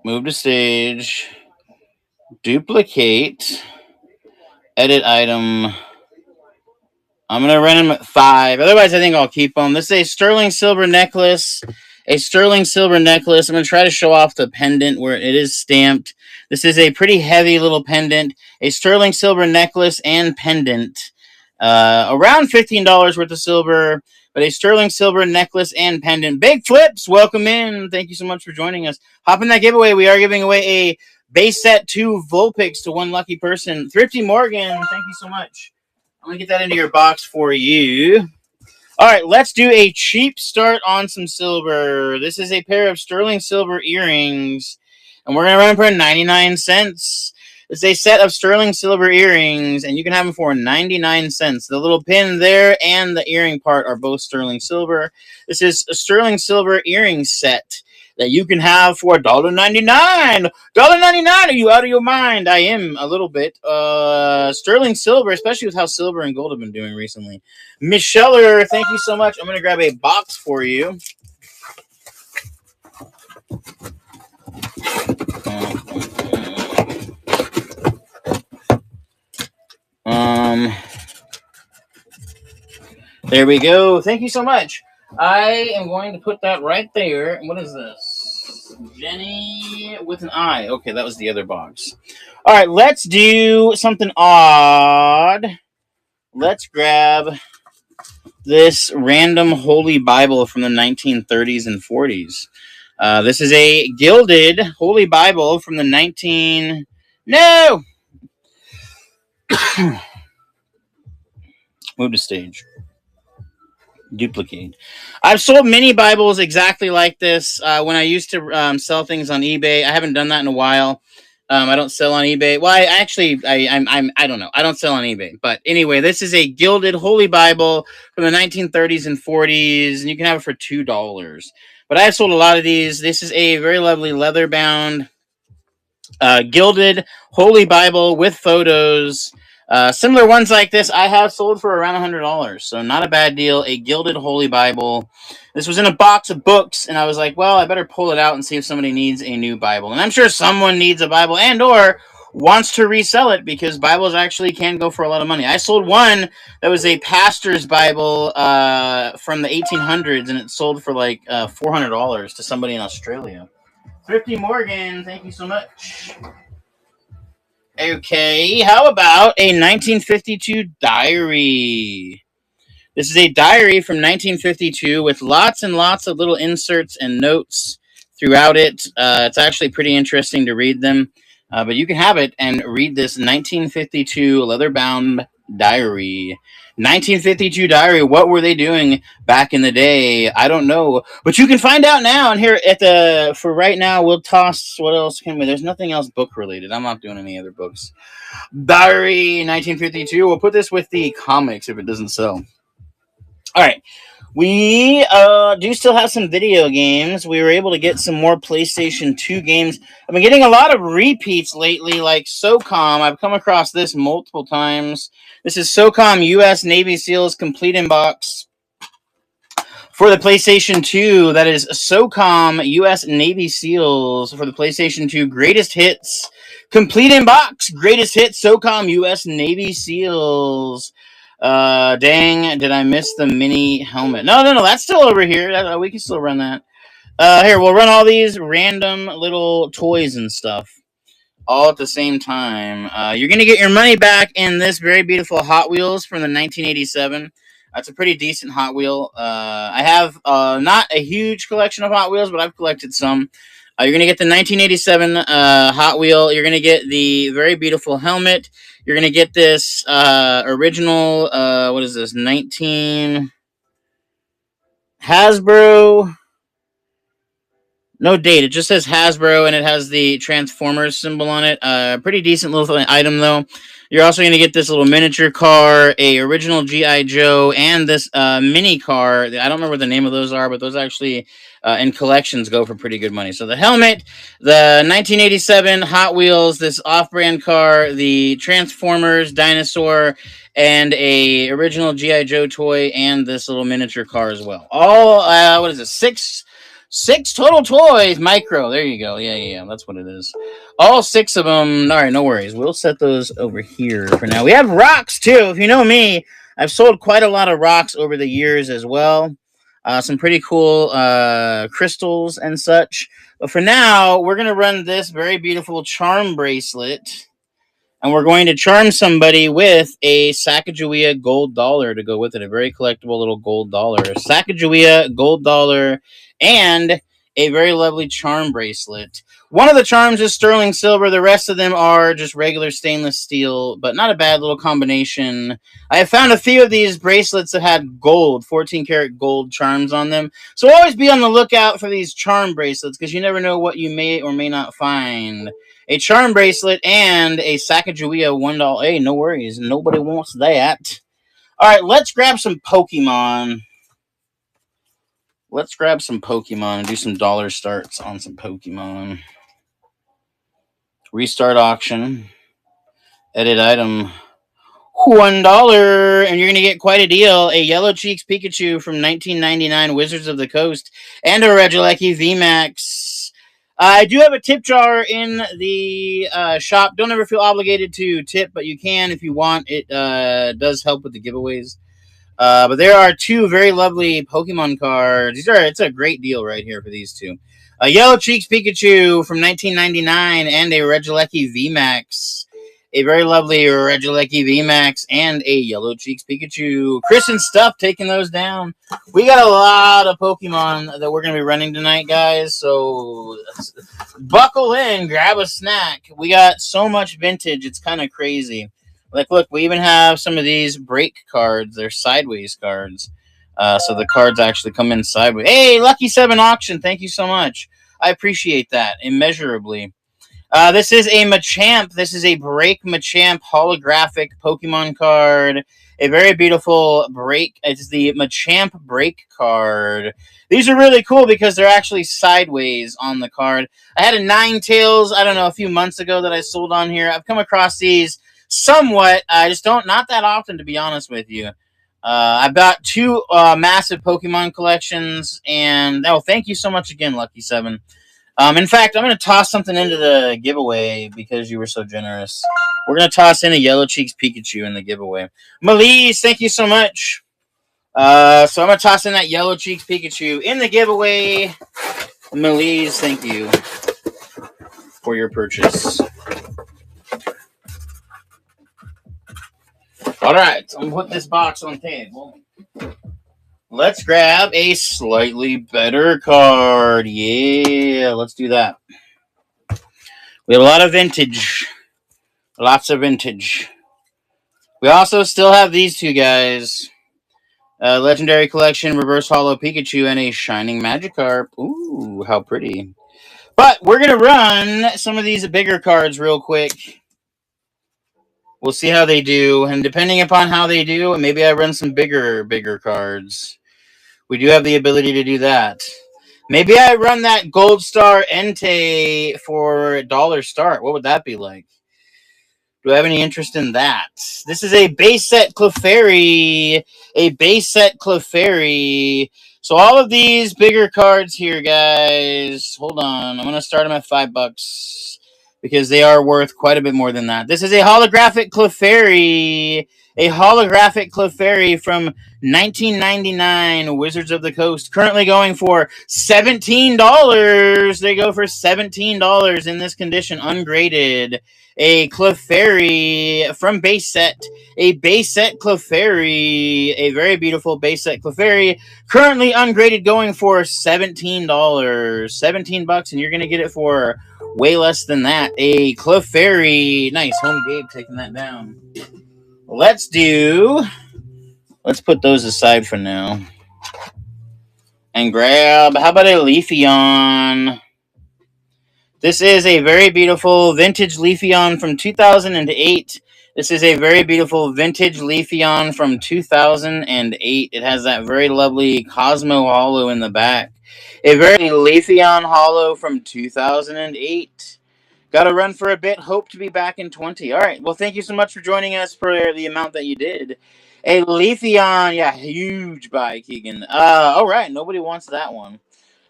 Move to stage. Duplicate. Edit item. I'm going to run them at 5. Otherwise, I think I'll keep them. This is a sterling silver necklace. A sterling silver necklace. I'm going to try to show off the pendant where it is stamped. This is a pretty heavy little pendant. A sterling silver necklace and pendant. Around $15 worth of silver. But a sterling silver necklace and pendant. Big Flips, welcome in. Thank you so much for joining us. Hop in that giveaway. We are giving away a base set 2 Vulpix to one lucky person. Thrifty Morgan, thank you so much. I'm going to get that into your box for you. All right, let's do a cheap start on some silver. This is a pair of sterling silver earrings, and we're going to run them for 99 cents. It's a set of sterling silver earrings, and you can have them for 99 cents. The little pin there and the earring part are both sterling silver. This is a sterling silver earring set that you can have for $1.99. $1.99, are you out of your mind? I am a little bit. Sterling silver, especially with how silver and gold have been doing recently. Miss Scheller, thank you so much. I'm going to grab a box for you. There we go. Thank you so much. I am going to put that right there. What is this? Jenny with an I. Okay, that was the other box. All right, let's do something odd. Let's grab this random Holy Bible from the 1930s and 40s. This is a gilded Holy Bible from the No! Move to stage. Duplicate. I've sold mini Bibles exactly like this when I used to sell things on eBay. I haven't done that in a while. I don't sell on eBay. Well, I don't know. I don't sell on eBay. But anyway, this is a gilded Holy Bible from the 1930s and 40s, and you can have it for $2. But I've sold a lot of these. This is a very lovely leather-bound gilded Holy Bible with photos. Similar ones like this I have sold for around $100, so not a bad deal. A gilded Holy Bible. This was in a box of books, and I was like, well, I better pull it out and see if somebody needs a new Bible. And I'm sure someone needs a Bible and or wants to resell it, because Bibles actually can go for a lot of money. I sold one that was a pastor's Bible from the 1800s, and it sold for like $400 to somebody in Australia. Thrifty Morgan, thank you so much. Okay, how about a 1952 diary? This is a diary from 1952 with lots and lots of little inserts and notes throughout it. It's actually pretty interesting to read them, but you can have it and read this 1952 leather-bound diary. 1952 diary. What were they doing back in the day? I don't know, but you can find out now. And here for right now, we'll toss. What else can we? There's nothing else book related. I'm not doing any other books. Diary 1952. We'll put this with the comics if it doesn't sell. All right. We do still have some video games. We were able to get some more PlayStation 2 games. I've been getting a lot of repeats lately, like SOCOM. I've come across this multiple times. This is SOCOM U.S. Navy SEALs Complete Inbox for the PlayStation 2. That is SOCOM U.S. Navy SEALs for the PlayStation 2 Greatest Hits Complete in box. Greatest hit, SOCOM U.S. Navy SEALs. Dang, did I miss the mini helmet? No, that's still over here. We can still run that. Here, we'll run all these random little toys and stuff all at the same time. You're going to get your money back in this very beautiful Hot Wheels from the 1987. That's a pretty decent Hot Wheel. I have not a huge collection of Hot Wheels, but I've collected some. You're going to get the 1987 Hot Wheel. You're going to get the very beautiful helmet. You're going to get this original, what is this, 19 Hasbro. No date. It just says Hasbro, and it has the Transformers symbol on it. Pretty decent little item, though. You're also going to get this little miniature car, a original G.I. Joe, and this mini car. I don't remember what the name of those are, but those actually in collections go for pretty good money. So the helmet, the 1987 Hot Wheels, this off-brand car, the Transformers dinosaur, and a original G.I. Joe toy, and this little miniature car as well. All, what is it, Six total toys, micro. There you go. Yeah. That's what it is. All 6 of them. All right, no worries. We'll set those over here for now. We have rocks, too. If you know me, I've sold quite a lot of rocks over the years as well. Some pretty cool crystals and such. But for now, we're going to run this very beautiful charm bracelet. And we're going to charm somebody with a Sacagawea gold dollar to go with it. A very collectible little gold dollar. A Sacagawea gold dollar and a very lovely charm bracelet. One of the charms is sterling silver. The rest of them are just regular stainless steel, but not a bad little combination. I have found a few of these bracelets that had gold, 14 karat gold charms on them. So always be on the lookout for these charm bracelets because you never know what you may or may not find. A charm bracelet and a Sacagawea $1. Hey, no worries. Nobody wants that. All right, let's grab some Pokemon. Let's grab some Pokemon and do some dollar starts on some Pokemon. Restart auction. Edit item. $1. And you're going to get quite a deal. A Yellow Cheeks Pikachu from 1999 Wizards of the Coast and a Regieleki VMAX. I do have a tip jar in the shop. Don't ever feel obligated to tip, but you can if you want. It does help with the giveaways. But there are 2 very lovely Pokemon cards. It's a great deal right here for these 2. A Yellow Cheeks Pikachu from 1999 and a Regieleki VMAX. A very lovely Regieleki VMAX and a Yellow Cheeks Pikachu. Chris and Stuff taking those down. We got a lot of Pokemon that we're going to be running tonight, guys. So buckle in, grab a snack. We got so much vintage, it's kind of crazy. Like, look, we even have some of these break cards. They're sideways cards. So the cards actually come in sideways. Hey, Lucky 7 Auction, thank you so much. I appreciate that immeasurably. This is a Machamp. This is a Break Machamp holographic Pokemon card. A very beautiful break. It's the Machamp Break card. These are really cool because they're actually sideways on the card. I had a Ninetales, I don't know, a few months ago that I sold on here. I've come across these somewhat. I just not that often, to be honest with you. I've got 2 massive Pokemon collections. And, thank you so much again, Lucky 7. In fact, I'm going to toss something into the giveaway because you were so generous. We're going to toss in a Yellow Cheeks Pikachu in the giveaway. Melise, thank you so much. So I'm going to toss in that Yellow Cheeks Pikachu in the giveaway. Melise, thank you for your purchase. All right, I'm going to put this box on the table. Let's grab a slightly better card. Yeah, let's do that. We have a lot of vintage. Lots of vintage. We also still have these 2 guys. Legendary Collection, Reverse Holo Pikachu, and a Shining Magikarp. Ooh, how pretty. But we're going to run some of these bigger cards real quick. We'll see how they do. And depending upon how they do, maybe I run some bigger cards. We do have the ability to do that. Maybe I run that Gold Star Entei for $1 start. What would that be like? Do I have any interest in that? This is a base set Clefairy. A base set Clefairy. So all of these bigger cards here, guys. Hold on. I'm going to start them at $5. because they are worth quite a bit more than that. This is a holographic Clefairy. A holographic Clefairy from 1999, Wizards of the Coast. Currently going for $17. They go for $17 in this condition, ungraded. A Clefairy from base set. A base set Clefairy. A very beautiful base set Clefairy. Currently ungraded, going for $17. $17, and you're going to get it for way less than that. A Clefairy. Nice. Home Gabe taking that down. Let's put those aside for now. And grab, how about a Leafeon? This is a very beautiful vintage Leafeon from 2008. This is a very beautiful vintage Leafeon from 2008. It has that very lovely Cosmo Holo in the back. A very Leafeon Holo from 2008. Got to run for a bit. Hope to be back in 20. All right. Well, thank you so much for joining us for the amount that you did. A Leafeon. Yeah, huge buy, Keegan. All right. Nobody wants that one.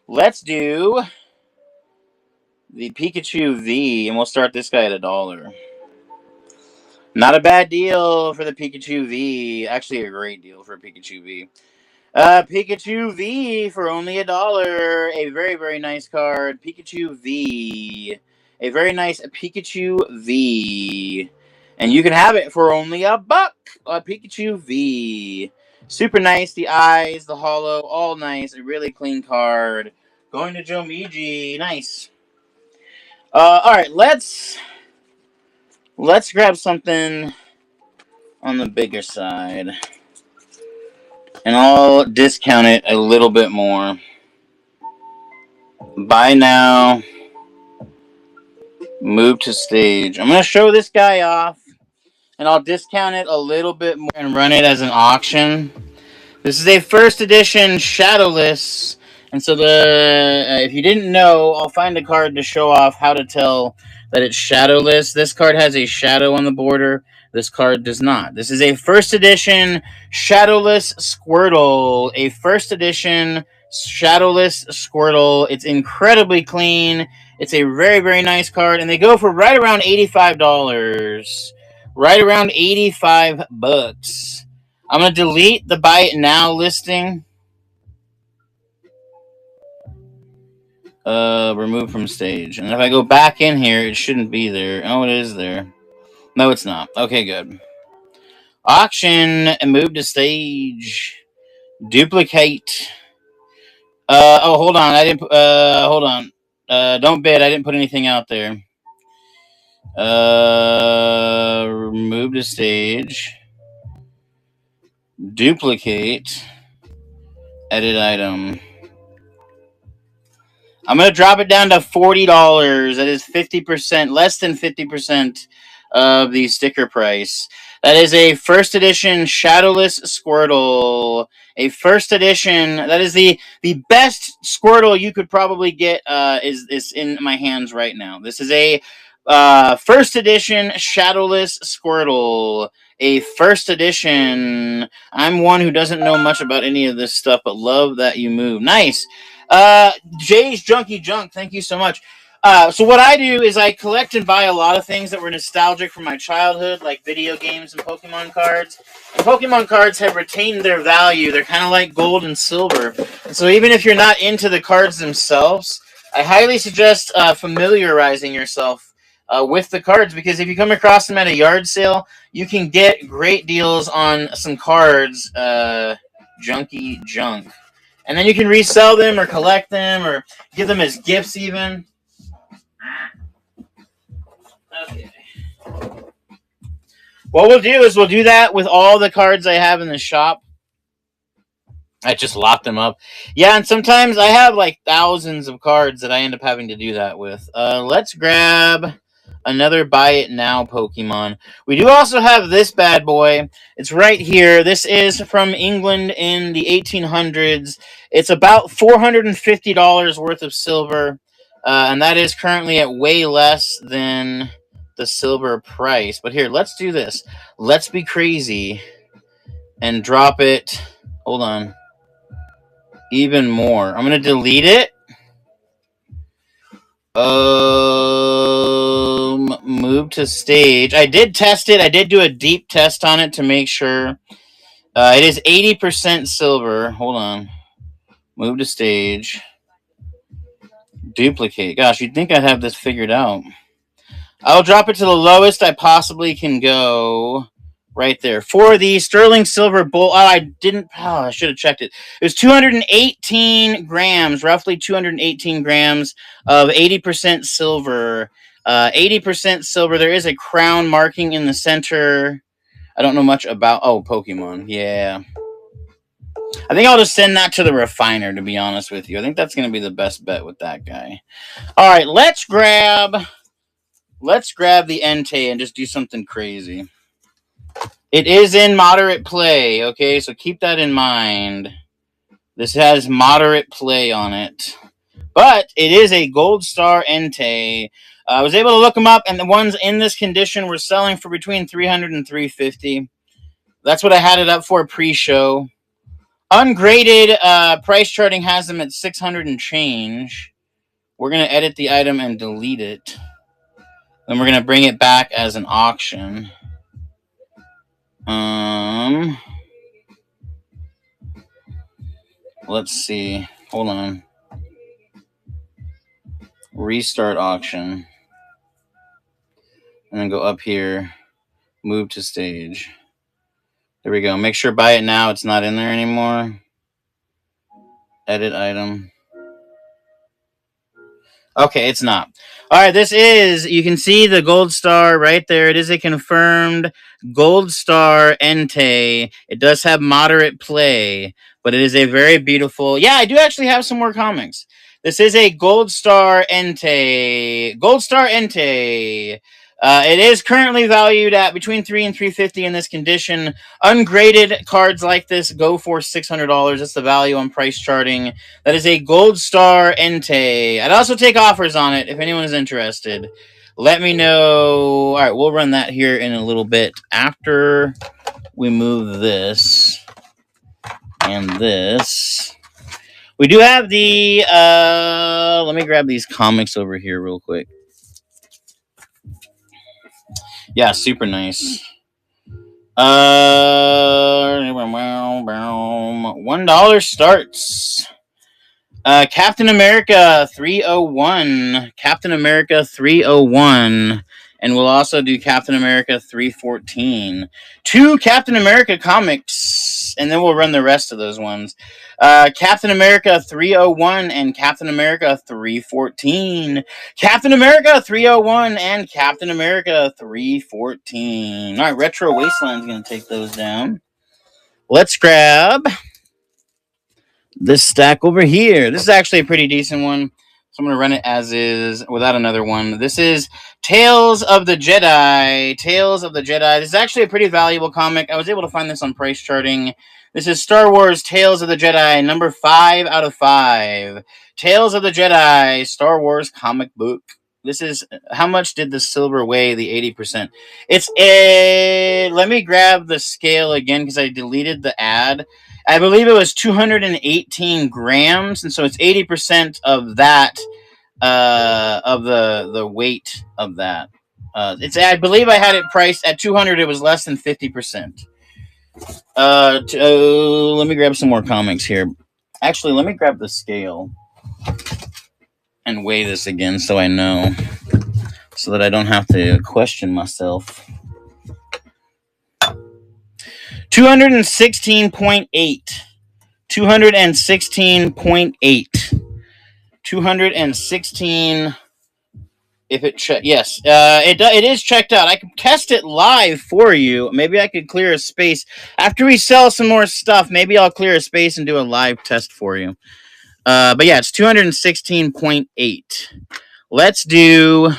Let's do the Pikachu V, and we'll start this guy at $1. Not a bad deal for the Pikachu V. Actually, a great deal for Pikachu V. Pikachu V for only $1. A very, very nice card. Pikachu V. A very nice Pikachu V. And you can have it for only $1. A Pikachu V. Super nice. The eyes, the holo, all nice. A really clean card. Going to Joe Miji. Nice. Alright, let's grab something on the bigger side. And I'll discount it a little bit more. Buy now. Move to stage. I'm going to show this guy off. And I'll discount it a little bit more and run it as an auction. This is a first edition Shadowless. And so if you didn't know, I'll find a card to show off how to tell that it's Shadowless. This card has a shadow on the border. This card does not. This is a first edition Shadowless Squirtle. A first edition Shadowless Squirtle. It's incredibly clean. It's a very, very nice card. And they go for right around $85. Right around $85. I'm going to delete the buy it now listing. Remove from stage. And if I go back in here, it shouldn't be there. Oh, it is there. No, it's not. Okay, good. Auction and move to stage. Duplicate. Oh, hold on. I didn't. Hold on. Don't bid. I didn't put anything out there. Move to stage. Duplicate. Edit item. I'm going to drop it down to $40. That is 50%, less than 50% of the sticker price. That is a first edition Shadowless Squirtle. A first edition. That is the best Squirtle you could probably get is in my hands right now. This is a first edition Shadowless Squirtle. A first edition. I'm one who doesn't know much about any of this stuff, but love that you move. Nice. Jay's Junkie Junk, thank you so much. So what I do is I collect and buy a lot of things that were nostalgic from my childhood, like video games and Pokemon cards. And Pokemon cards have retained their value. They're kind of like gold and silver. And so even if you're not into the cards themselves, I highly suggest familiarizing yourself with the cards, because if you come across them at a yard sale, you can get great deals on some cards. Junkie Junk. And then you can resell them or collect them or give them as gifts even. Okay. What we'll do is we'll do that with all the cards I have in the shop. I just locked them up. Yeah, and sometimes I have like thousands of cards that I end up having to do that with. Let's grab another buy it now Pokemon. We do also have this bad boy. It's right here. This is from England in the 1800s. It's about $450 worth of silver, and that is currently at way less than the silver price. But here, let's do this. Let's be crazy and drop it. Hold on. Even more. I'm going to delete it. move to stage. I did test it. I did do a deep test on it to make sure. It is 80% silver. Hold on. Move to stage. Duplicate. Gosh, you'd think I'd have this figured out. I'll drop it to the lowest I possibly can go. Right there. For the sterling silver bowl. I should have checked it. It was 218 grams, roughly 218 grams of 80% silver. 80% silver. There is a crown marking in the center. I don't know much about. Oh, Pokemon. Yeah. I think I'll just send that to the refiner, to be honest with you. I think that's going to be the best bet with that guy. All right, let's grab the Entei and just do something crazy. It is in moderate play, okay? So keep that in mind. This has moderate play on it. But it is a Gold Star Entei. I was able to look them up, and the ones in this condition were selling for between $300 and $350. That's what I had it up for pre-show. Ungraded price charting has them at 600 and change. We're going to edit the item and delete it. Then we're going to bring it back as an auction. Let's see. Hold on. Restart auction. And then go up here. Move to stage. There we go. Make sure buy it now. It's not in there anymore. Edit item. Okay, it's not. All right, this is, you can see the gold star right there. It is a confirmed Gold Star Entei. It does have moderate play, but it is a very beautiful... Yeah, I do actually have some more comics. This is a Gold Star Entei. Gold Star Entei. It is currently valued at between $300 and $350 in this condition. Ungraded cards like this go for $600. That's the value on price charting. That is a Gold Star Entei. I'd also take offers on it if anyone is interested. Let me know. All right, we'll run that here in a little bit after we move this and this. We do have the... let me grab these comics over here real quick. Yeah, super nice. $1 starts. Captain America 301. Captain America 301. And we'll also do Captain America 314. 2 Captain America comics. And then we'll run the rest of those ones. Captain America 301 and Captain America 314. Captain America 301 and Captain America 314. All right, Retro Wasteland's going to take those down. Let's grab this stack over here. This is actually a pretty decent one. So I'm going to run it as is without another one. This is Tales of the Jedi. Tales of the Jedi. This is actually a pretty valuable comic. I was able to find this on price charting. This is Star Wars Tales of the Jedi, number 5 out of 5. Tales of the Jedi, Star Wars comic book. This is, how much did the silver weigh, the 80%? It's a, let me grab the scale again because I deleted the ad. I believe it was 218 grams, and so it's 80% of that, of the weight of that. I believe I had it priced at 200. It was less than 50%. Let me grab some more comics here. Actually, let me grab the scale and weigh this again so I know, so that I don't have to question myself. 216.8. 216.8. 216. If it yes, it is checked out. I can test it live for you. Maybe I could clear a space after we sell some more stuff. Maybe I'll clear a space and do a live test for you. But yeah, it's 216.8. Let's do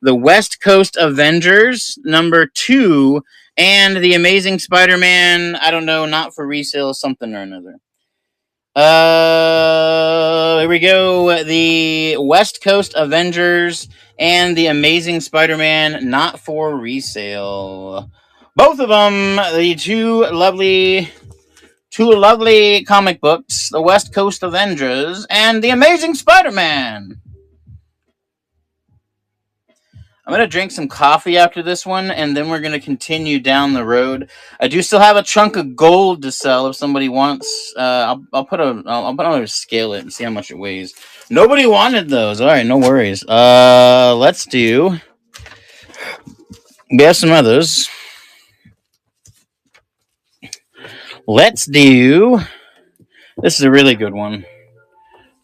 the West Coast Avengers number 2 and the Amazing Spider-Man. I don't know, not for resale, something or another. Here we go. The West Coast Avengers and the Amazing Spider-Man, not for resale. Both of them, the two lovely comic books, the West Coast Avengers and the Amazing Spider-Man. I'm going to drink some coffee after this one, and then we're going to continue down the road. I do still have a chunk of gold to sell if somebody wants. I'll put on scale it and see how much it weighs. Nobody wanted those. All right, no worries. Let's do. We have some others. Let's do. This is a really good one.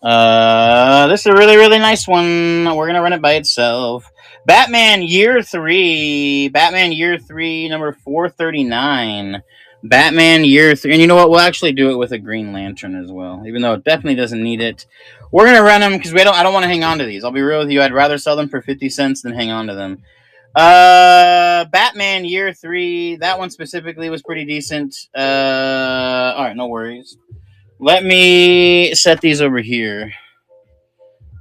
This is a really, really nice one. We're gonna run it by itself. Batman Year 3. Batman Year 3, number 439. Batman Year 3. And you know what? We'll actually do it with a Green Lantern as well. Even though it definitely doesn't need it. We're gonna run them because I don't want to hang on to these. I'll be real with you. I'd rather sell them for 50 cents than hang on to them. Batman Year 3. That one specifically was pretty decent. Alright, no worries. Let me set these over here.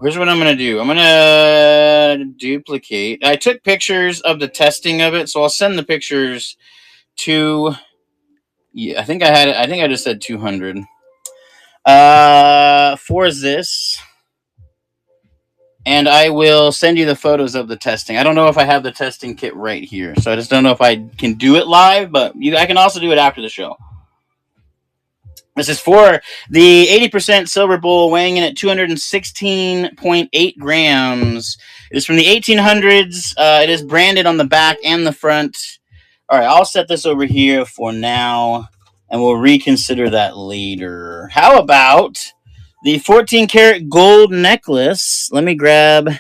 Here's what I'm going to do. I'm going to duplicate. I took pictures of the testing of it, so I'll send the pictures to... Yeah, I think I just said 200. For this. And I will send you the photos of the testing. I don't know if I have the testing kit right here, so I just don't know if I can do it live, but I can also do it after the show. This is for the 80% silver bowl, weighing in at 216.8 grams. It is from the 1800s. It is branded on the back and the front. All right, I'll set this over here for now, and we'll reconsider that later. How about the 14-karat gold necklace? Let me grab...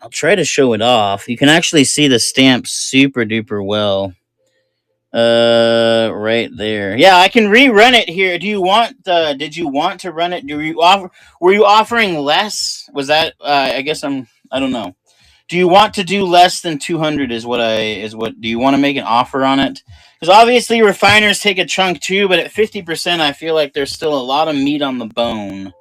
I'll try to show it off. You can actually see the stamp super duper well. Right there. Yeah, I can rerun it here. Did you want to run it? Were you offering less? Was that, I don't know. Do you want to do less than 200 do you want to make an offer on it? Because obviously refiners take a chunk too, but at 50%, I feel like there's still a lot of meat on the bone.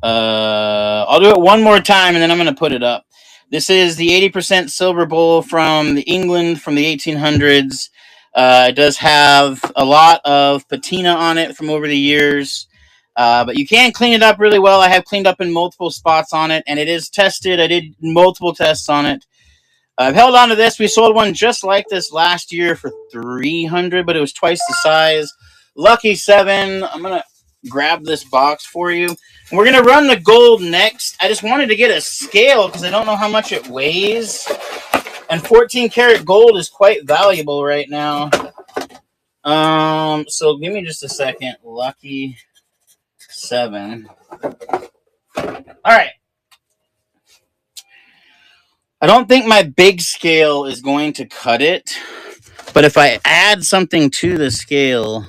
I'll do it one more time and then I'm going to put it up. This is the 80% silver bowl from England from the 1800s. It does have a lot of patina on it from over the years, but you can clean it up really well. I have cleaned up in multiple spots on it, and it is tested. I did multiple tests on it. I've held on to this. We sold one just like this last year for 300, but it was twice the size. Lucky 7. I'm going to grab this box for you. And we're going to run the gold next. I just wanted to get a scale because I don't know how much it weighs. And 14-karat gold is quite valuable right now. So give me just a second. Lucky 7. All right. I don't think my big scale is going to cut it. But if I add something to the scale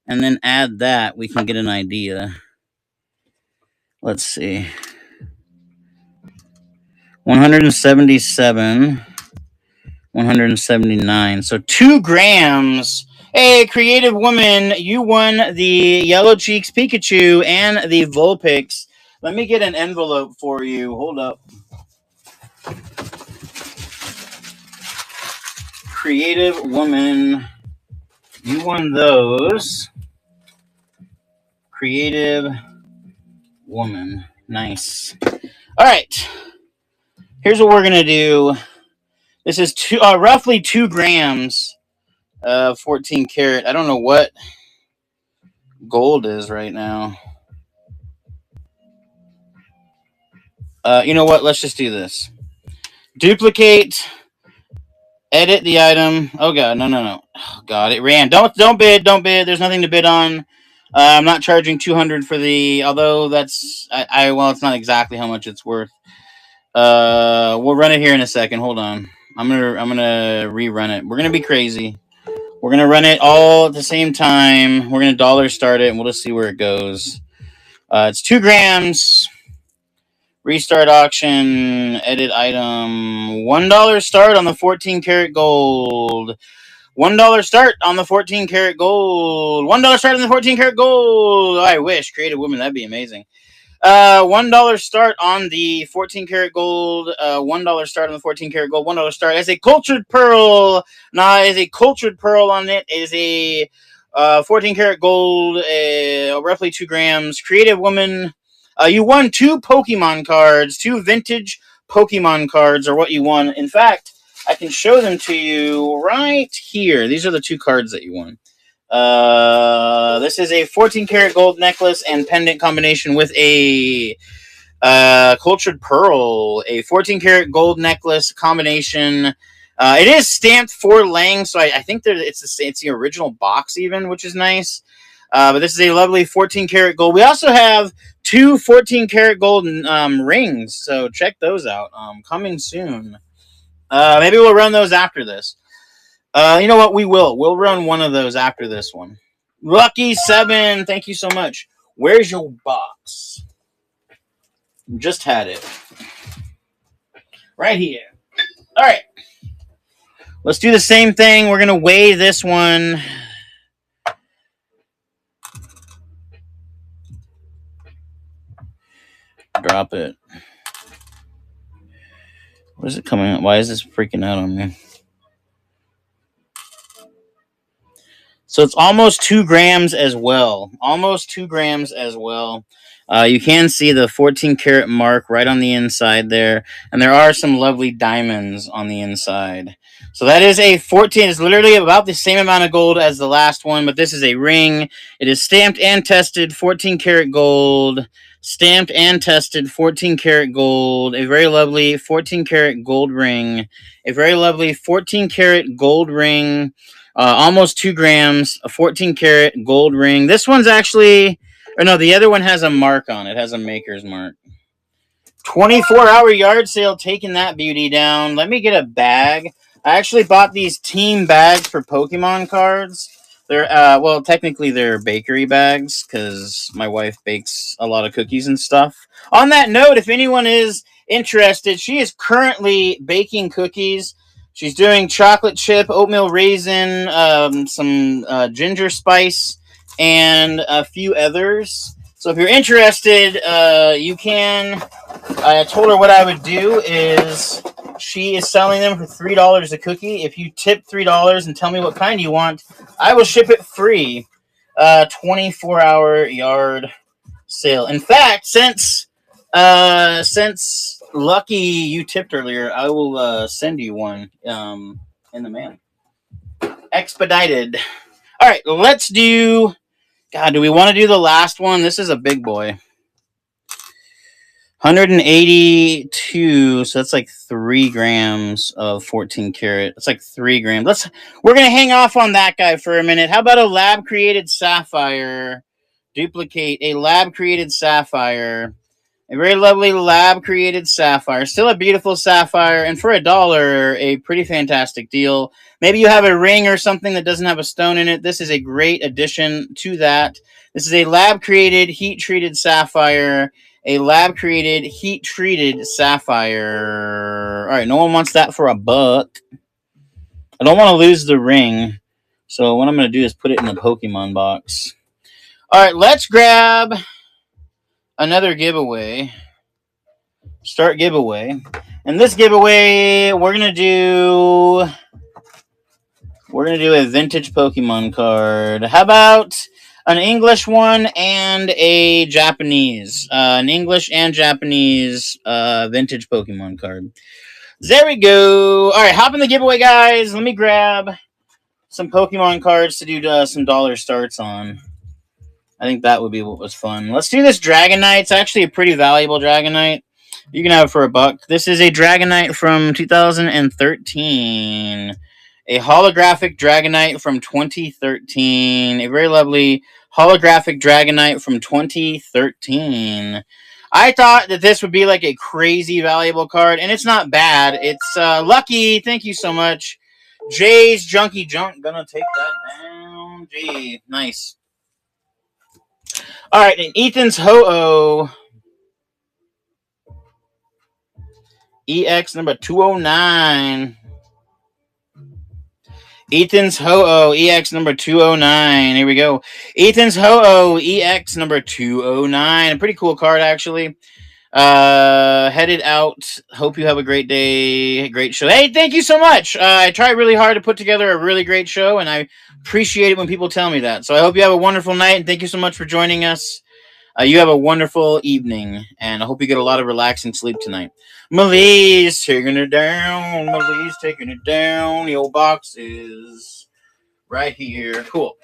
and then add that, we can get an idea. Let's see. 177. 179. So 2 grams. Hey, creative woman, you won the Yellow Cheeks Pikachu and the Vulpix. Let me get an envelope for you. Hold up. Creative woman, you won those. Creative woman. Nice. All right. Here's what we're going to do. This is roughly 2 grams of 14 karat. I don't know what gold is right now. You know what? Let's just do this. Duplicate. Edit the item. Oh, God. No. Oh, God, it ran. Don't bid. Don't bid. There's nothing to bid on. I'm not charging 200 for although that's, well, it's not exactly how much it's worth. We'll run it here in a second. Hold on. I'm gonna rerun it. We're gonna be crazy. We're gonna run it all at the same time. We're gonna dollar start it, and we'll just see where it goes. It's 2 grams. Restart auction. Edit item. $1 start on the 14 karat gold. $1 start on the 14 karat gold. $1 start on the 14 karat gold. I wish. Creative woman, that'd be amazing. $1 start on the 14 karat gold. $1 start on the 14 karat gold. $1 start as a cultured pearl. Now, as a cultured pearl on it is a 14 karat gold, roughly 2 grams. Creative woman, you won 2 Pokemon cards, 2 vintage Pokemon cards are what you won. In fact, I can show them to you right here. These are the 2 cards that you won. This is a 14 karat gold necklace and pendant combination with a cultured pearl, a 14 karat gold necklace combination. It is stamped for Lang, so I think it's the original box even, which is nice. But this is a lovely 14 karat gold. We also have 2 14 karat gold rings, so check those out. Coming soon. Maybe we'll run those after this. You know what? We will. We'll run one of those after this one. Lucky7, thank you so much. Where's your box? Just had it. Right here. All right. Let's do the same thing. We're going to weigh this one. Drop it. What is it coming out? Why is this freaking out on me? So it's almost 2 grams as well. Almost 2 grams as well. You can see the 14 karat mark right on the inside there. And there are some lovely diamonds on the inside. So that is a 14. It's literally about the same amount of gold as the last one. But this is a ring. It is stamped and tested 14 karat gold. Stamped and tested 14 karat gold. A very lovely 14 karat gold ring. A very lovely 14 karat gold ring. Almost 2 grams, a 14 karat gold ring. This one's actually, or no, the other one has a mark on it. It has a maker's mark. 24-hour yard sale, taking that beauty down. Let me get a bag. I actually bought these team bags for Pokemon cards. They're, well, technically they're bakery bags because my wife bakes a lot of cookies and stuff. On that note, if anyone is interested, she is currently baking cookies. She's doing chocolate chip, oatmeal raisin, some ginger spice, and a few others. So if you're interested, you can. I told her what I would do is she is selling them for $3 a cookie. If you tip $3 and tell me what kind you want, I will ship it free. 24-hour yard sale. In fact, since Lucky you tipped earlier, I will send you one in the mail. Expedited. All right, let's do. God, do we want to do the last one? This is a big boy. 182, so that's like 3 grams of 14 karat. It's like 3 grams. We're gonna hang off on that guy for a minute. How about a lab created sapphire? Duplicate a lab created sapphire. A very lovely lab-created sapphire. Still a beautiful sapphire, and for $1, a pretty fantastic deal. Maybe you have a ring or something that doesn't have a stone in it. This is a great addition to that. This is a lab-created, heat-treated sapphire. A lab-created, heat-treated sapphire. All right, no one wants that for $1. I don't want to lose the ring, so what I'm going to do is put it in the Pokemon box. All right, let's grab another giveaway. Start giveaway. And this giveaway, we're gonna do a vintage Pokemon card. How about an English one and a Japanese? An English and Japanese vintage Pokemon card. There we go. All right, hop in the giveaway, guys. Let me grab some Pokemon cards to do some dollar starts on. I think that would be what was fun. Let's do this Dragonite. It's actually a pretty valuable Dragonite. You can have it for $1. This is a Dragonite from 2013. A holographic Dragonite from 2013. A very lovely holographic Dragonite from 2013. I thought that this would be like a crazy valuable card, and it's not bad. It's Lucky. Thank you so much. Jay's Junkie Junk. Gonna take that down. Jay, nice. All right, and Ethan's Ho-Oh. EX number 209. Ethan's Ho-Oh, EX number 209. Here we go. Ethan's Ho-Oh, EX number 209. A pretty cool card, actually. Headed out. Hope you have a great day. Great show. Hey, thank you so much. I try really hard to put together a really great show, and I appreciate it when people tell me that. So I hope you have a wonderful night, and thank you so much for joining us. You have a wonderful evening, and I hope you get a lot of relaxing sleep tonight. Malie's taking it down. Malie's taking it down. The old boxes right here. Cool.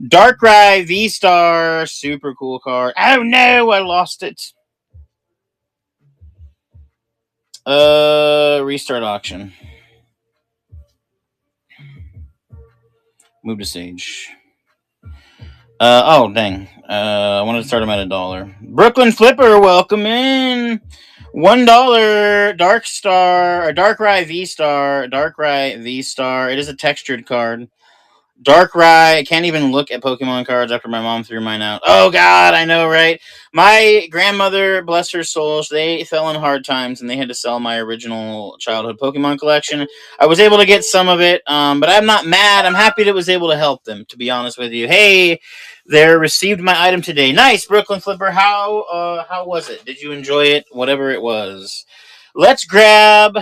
Darkrai V-Star. Super cool card. Oh no, I lost it. Restart auction. Move to stage. Oh, dang. I wanted to start them at $1. Brooklyn Flipper, welcome in. $1 Dark Star, or Darkrai V-Star. Darkrai V-Star. It is a textured card. Darkrai. I can't even look at Pokemon cards after my mom threw mine out. Oh, God, I know, right? My grandmother, bless her soul, they fell in hard times, and they had to sell my original childhood Pokemon collection. I was able to get some of it, but I'm not mad. I'm happy that it was able to help them, to be honest with you. Hey, they received my item today. Nice, Brooklyn Flipper. How was it? Did you enjoy it? Whatever it was. Let's grab...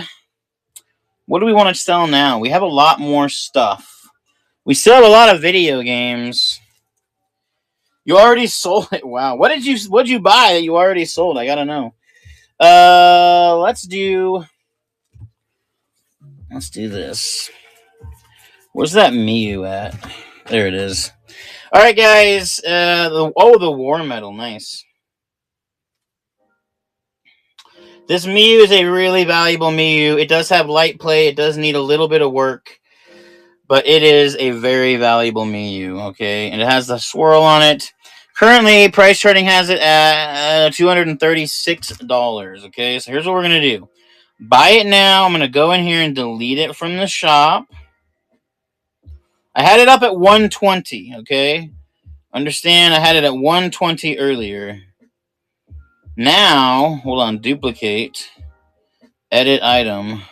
What do we want to sell now? We have a lot more stuff. We still have a lot of video games. You already sold it. Wow. What'd you buy that you already sold? I gotta know. Let's do this. Where's that Mew at? There it is. All right, guys. The War Medal. Nice. This Mew is a really valuable Mew. It does have light play. It does need a little bit of work. But it is a very valuable Mew, okay? And it has the swirl on it. Currently, price charting has it at $236, okay? So here's what we're going to do. Buy it now. I'm going to go in here and delete it from the shop. I had it up at 120, okay? Understand, I had it at 120 earlier. Now, hold on, duplicate, edit item.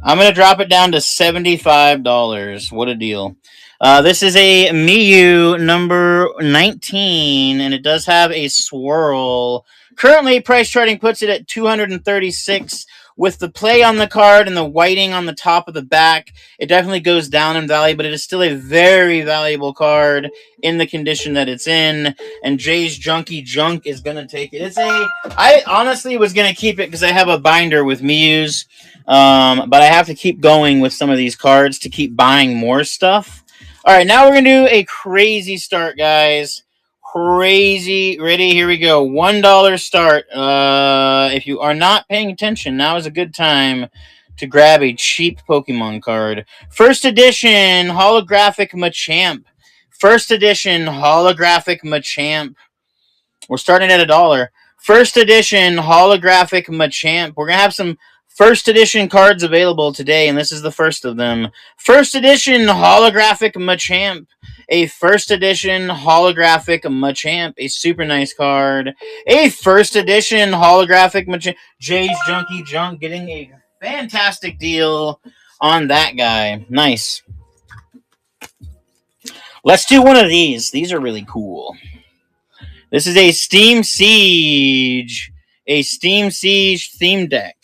I'm going to drop it down to $75. What a deal. This is a Mew number 19, and it does have a swirl. Currently, price charting puts it at $236. With the play on the card and the whiting on the top of the back, it definitely goes down in value, but it is still a very valuable card in the condition that it's in. And Jay's Junky Junk is going to take it. I honestly was going to keep it because I have a binder with Mews. But I have to keep going with some of these cards to keep buying more stuff. All right, now we're going to do a crazy start, guys. Crazy. Ready? Here we go. $1 start. If you are not paying attention, now is a good time to grab a cheap Pokemon card. First edition holographic Machamp. First edition holographic Machamp. We're starting at $1. First edition holographic Machamp. We're going to have some first edition cards available today, and this is the first of them. First edition holographic Machamp. A first edition holographic Machamp. A super nice card. A first edition holographic Machamp. Jay's Junky Junk getting a fantastic deal on that guy. Nice. Let's do one of these. These are really cool. This is a Steam Siege. A Steam Siege theme deck.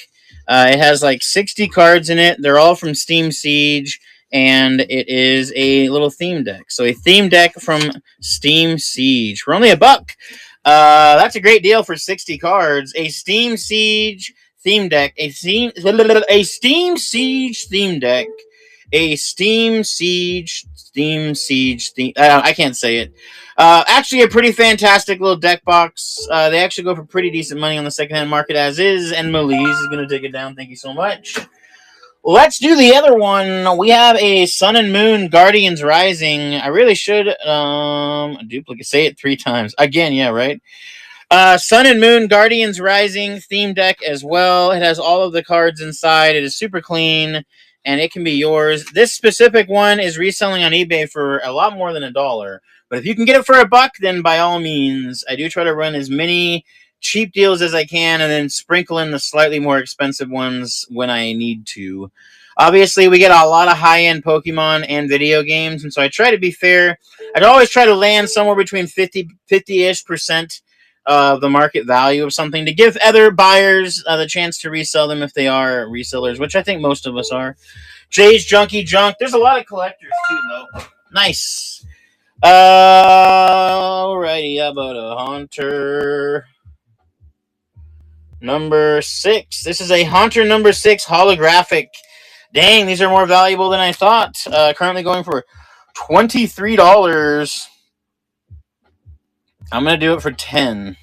It has like 60 cards in it. They're all from Steam Siege, and it is a little theme deck. So a theme deck from Steam Siege for only $1. That's a great deal for 60 cards. A Steam Siege theme deck. A Steam Siege theme deck. A Steam Siege theme. I can't say it. Actually, a pretty fantastic little deck box. They actually go for pretty decent money on the secondhand market as is, and Malise is going to take it down. Thank you so much. Let's do the other one. We have a Sun and Moon Guardians Rising. I really should duplicate. Say it 3 times. Again, yeah, right? Sun and Moon Guardians Rising theme deck as well. It has all of the cards inside. It is super clean, and it can be yours. This specific one is reselling on eBay for a lot more than $1. But if you can get it for $1, then by all means, I do try to run as many cheap deals as I can and then sprinkle in the slightly more expensive ones when I need to. Obviously, we get a lot of high-end Pokemon and video games, and so I try to be fair. I'd always try to land somewhere between 50-ish% of the market value of something to give other buyers the chance to resell them if they are resellers, which I think most of us are. Jay's Junky Junk. There's a lot of collectors, too, though. Nice. Alrighty, how about a Haunter number 6? This is a Haunter number 6 holographic. Dang, these are more valuable than I thought. Currently going for $23. I'm gonna do it for 10.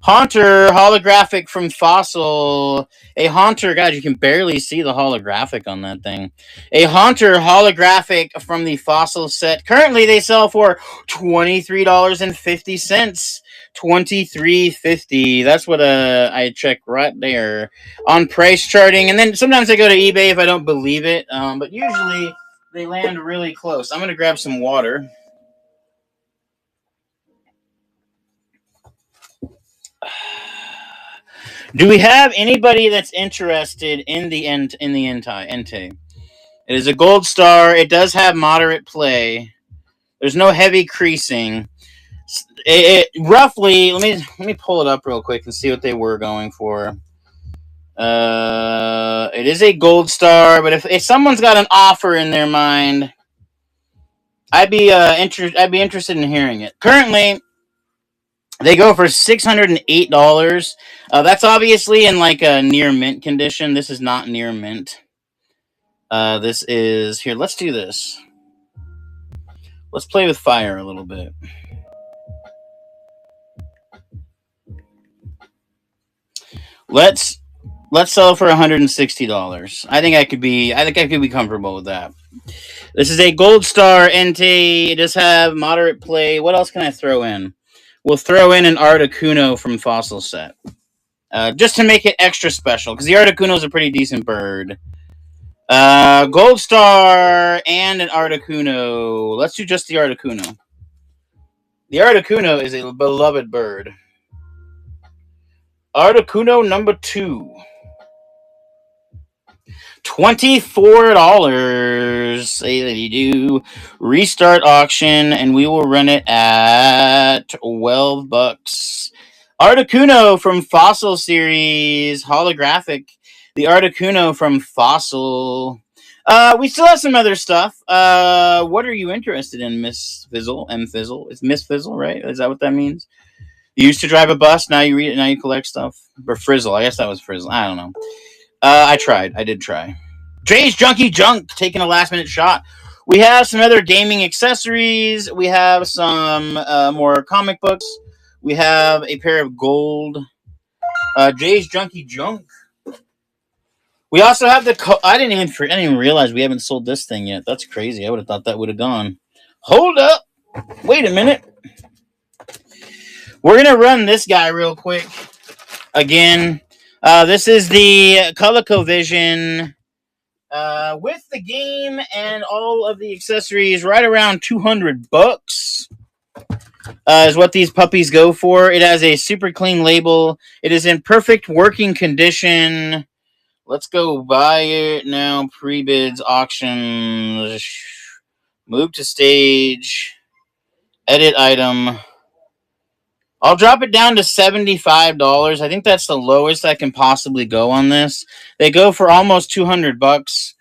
Haunter holographic from Fossil. A Haunter, God, you can barely see the holographic on that thing. A Haunter holographic from the Fossil set. Currently, they sell for $23.50. $23.50. That's what I check right there on price charting, and then sometimes I go to eBay if I don't believe it. But usually they land really close. I'm gonna grab some water. Do we have anybody that's interested in the Entei? It is a gold star. It does have moderate play. There's no heavy creasing. Roughly, let me pull it up real quick and see what they were going for. It is a gold star, but if someone's got an offer in their mind, I'd be interested in hearing it. Currently, they go for $608. That's obviously in like a near mint condition. This is not near mint. This is here. Let's do this. Let's play with fire a little bit. Let's sell for $160. I think I could be comfortable with that. This is a gold star Entei. It does have moderate play. What else can I throw in? We'll throw in an Articuno from Fossil set. Just to make it extra special, because the Articuno is a pretty decent bird. Gold star and an Articuno. Let's do just the Articuno. The Articuno is a beloved bird. Articuno number 2. $24. Say that you do. Restart auction, and we will run it at $12. Articuno from Fossil series holographic. The Articuno from Fossil. We still have some other stuff. What are you interested in, Miss Fizzle? M Fizzle. It's Miss Fizzle, right? Is that what that means? You used to drive a bus. Now you read it. Now you collect stuff. Or Frizzle. I guess that was Frizzle. I don't know. I tried. I did try. Jay's Junkie Junk taking a last minute shot. We have some other gaming accessories. We have some more comic books. We have a pair of gold Jay's Junkie Junk. We also have the. I didn't even realize we haven't sold this thing yet. That's crazy. I would have thought that would have gone. Hold up. Wait a minute. We're gonna run this guy real quick. Again, this is the ColecoVision with the game and all of the accessories, right around $200. Is what these puppies go for. It has a super clean label. It is in perfect working condition. Let's go buy it now. Pre-bids, auctions, move to stage, edit item. I'll drop it down to $75. I think that's the lowest I can possibly go on this. They go for almost $200.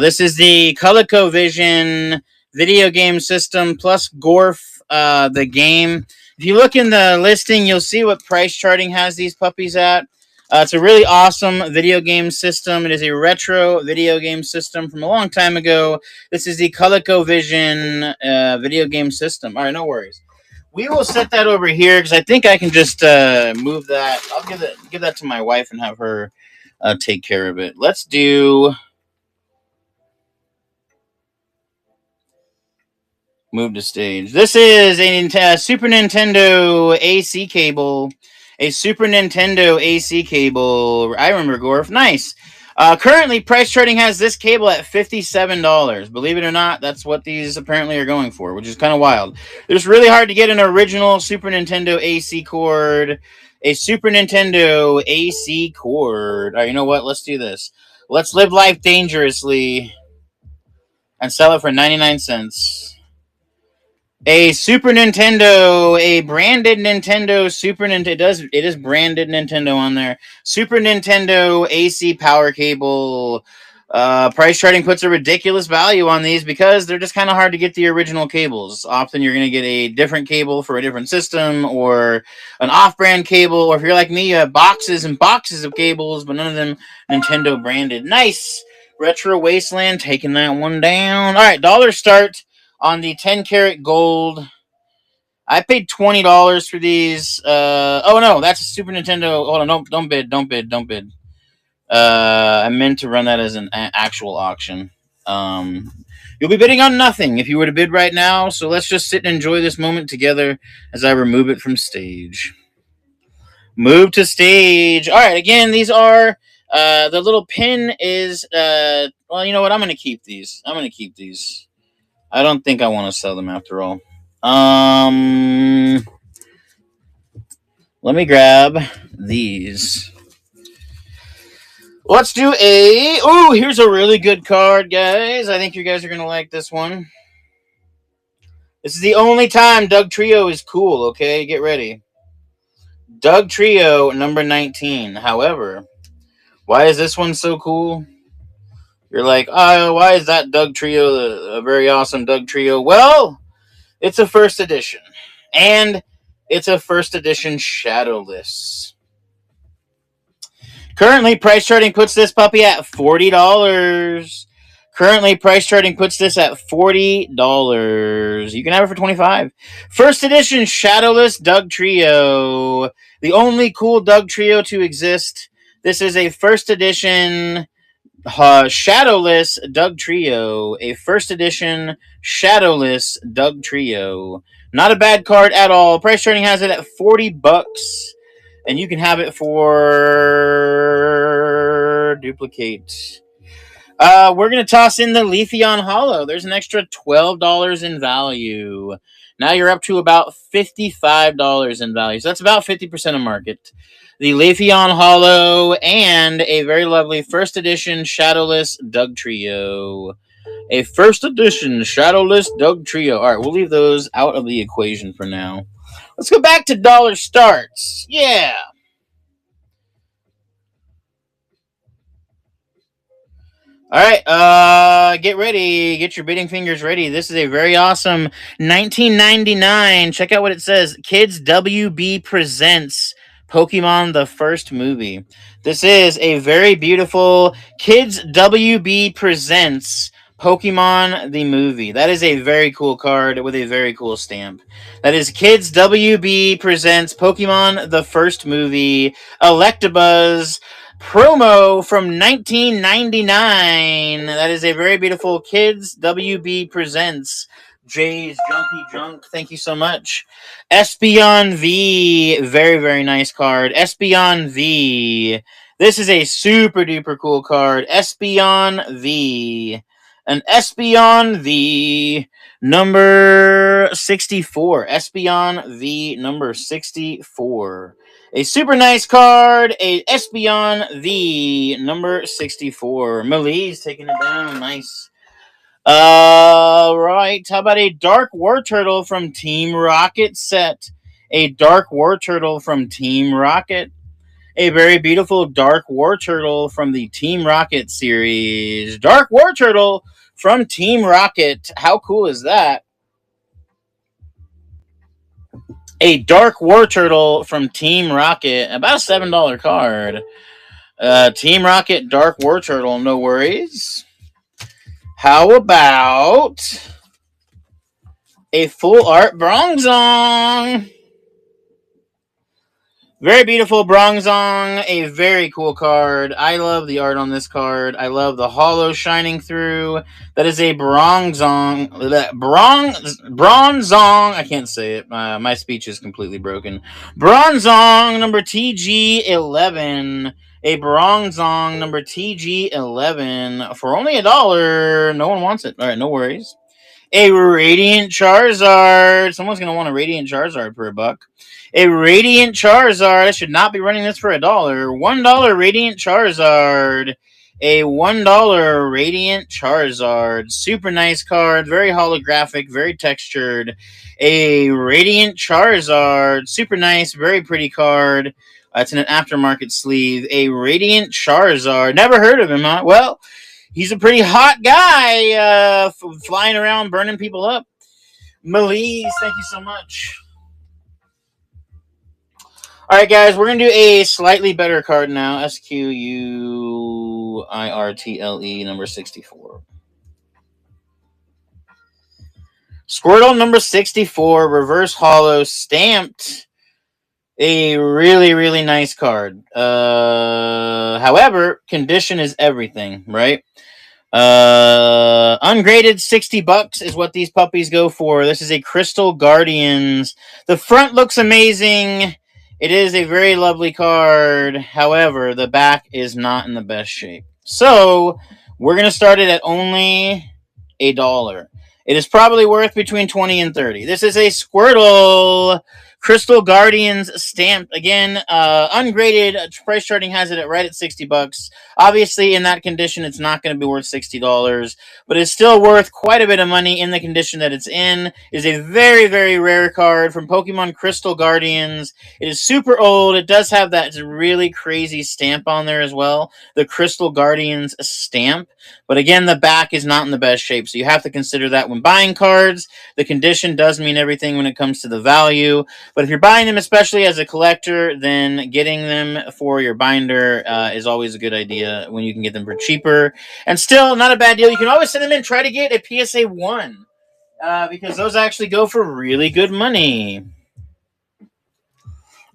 This is the ColecoVision video game system plus Gorf, the game. If you look in the listing, you'll see what price charting has these puppies at. It's a really awesome video game system. It is a retro video game system from a long time ago. This is the ColecoVision video game system. All right, no worries. We will set that over here because I think I can just move that. I'll give that to my wife and have her take care of it. Let's do move to stage. This is a Super Nintendo AC cable. A Super Nintendo AC cable. I remember Gorf. Nice. Currently, price charting has this cable at $57. Believe it or not, that's what these apparently are going for, which is kind of wild. It's really hard to get an original Super Nintendo AC cord. A Super Nintendo AC cord. All right, you know what? Let's do this. Let's live life dangerously and sell it for 99 cents. A Super Nintendo, a branded Nintendo Super Nintendo. It is branded Nintendo on there. Super Nintendo AC power cable. Price Charting puts a ridiculous value on these because they're just kind of hard to get the original cables. Often you're going to get a different cable for a different system or an off-brand cable, or if you're like me, you have boxes and boxes of cables, but none of them Nintendo branded. Nice! Retro Wasteland, taking that one down. All right, dollar start on the 10 karat gold. I paid $20 for these. Oh no, that's a Super Nintendo. Hold on, no, don't bid. I meant to run that as an actual auction. You'll be bidding on nothing if you were to bid right now, so let's just sit and enjoy this moment together as I remove it from stage. Move to stage. All right, again, these are the little pin is well, you know what? I'm going to keep these. I don't think I want to sell them after all. Let me grab these. Let's do a... Ooh, here's a really good card, guys. I think you guys are going to like this one. This is the only time Doug Trio is cool, okay? Get ready. Doug Trio, number 19. However, why is this one so cool? You're like, oh, why is that Doug Trio a very awesome Doug Trio? Well, it's a first edition. And it's a first edition shadowless. Currently, Price Charting puts this puppy at $40. Currently, Price Charting puts this at $40. You can have it for $25. First edition Shadowless Doug Trio. The only cool Doug Trio to exist. This is a first edition Shadowless Doug Trio. A first edition Shadowless Doug Trio. Not a bad card at all. Price Charting has it at $40. And you can have it for duplicate. We're going to toss in the Leafeon Hollow. There's an extra $12 in value. Now you're up to about $55 in value. So that's about 50% of market. The Leafeon Hollow and a very lovely first edition Shadowless Doug Trio. A first edition Shadowless Doug Trio. All right, we'll leave those out of the equation for now. Let's go back to dollar starts. Yeah. All right, get ready. Get your bidding fingers ready. This is a very awesome 1999. Check out what it says. Kids WB presents Pokemon the first movie. This is a very beautiful Kids WB presents Pokemon the movie. That is a very cool card with a very cool stamp. That is Kids WB presents Pokemon the first movie. Electabuzz promo from 1999. That is a very beautiful Kids WB presents. Jay's Junkie Junk, thank you so much. Espeon V, very, very nice card. Espeon V. This is a super duper cool card. Espeon V. An Espeon V number 64. Espeon V number 64. A super nice card, a Espeon V number 64. Malise taking it down, nice. Right. How about a Dark War Turtle from Team Rocket set? A Dark War Turtle from Team Rocket. A very beautiful Dark War Turtle from the Team Rocket series. Dark War Turtle from Team Rocket. How cool is that? A Dark War Turtle from Team Rocket. About a $7 card. Team Rocket Dark War Turtle, no worries. How about a full art Bronzong? Very beautiful Bronzong, a very cool card. I love the art on this card. I love the hollow shining through. That is a Bronzong. Bronzong. I can't say it. My speech is completely broken. Bronzong number TG11. A Bronzong number TG11 for only $1. No one wants it. All right, no worries. A Radiant Charizard. Someone's going to want a Radiant Charizard for $1. A Radiant Charizard. I should not be running this for $1. $1 Radiant Charizard. A $1 Radiant Charizard. Super nice card. Very holographic. Very textured. A Radiant Charizard. Super nice. Very pretty card. It's in an aftermarket sleeve. A Radiant Charizard. Never heard of him, huh? Well, He's a pretty hot guy, flying around, burning people up. Melise, thank you so much. All right, guys, we're gonna do a slightly better card now. SQUIRTLE number 64. Squirtle number 64, reverse hollow, stamped. A really, really nice card. However, condition is everything, right? Ungraded $60 is what these puppies go for. This is a Crystal Guardians. The front looks amazing. It is a very lovely card. However, the back is not in the best shape. So, we're going to start it at only $1. It is probably worth between 20 and 30. This is a Squirtle Crystal Guardians stamped. Again, ungraded. Price charting has it right at $60. Obviously, in that condition, it's not going to be worth $60, but it's still worth quite a bit of money in the condition that it's in. It is a very, very rare card from Pokemon Crystal Guardians. It is super old. It does have that really crazy stamp on there as well, the Crystal Guardians stamp. But again, the back is not in the best shape, so you have to consider that when buying cards. The condition does mean everything when it comes to the value. But if you're buying them, especially as a collector, then getting them for your binder is always a good idea when you can get them for cheaper. And still, not a bad deal. You can always send them in, try to get a PSA 1, because those actually go for really good money.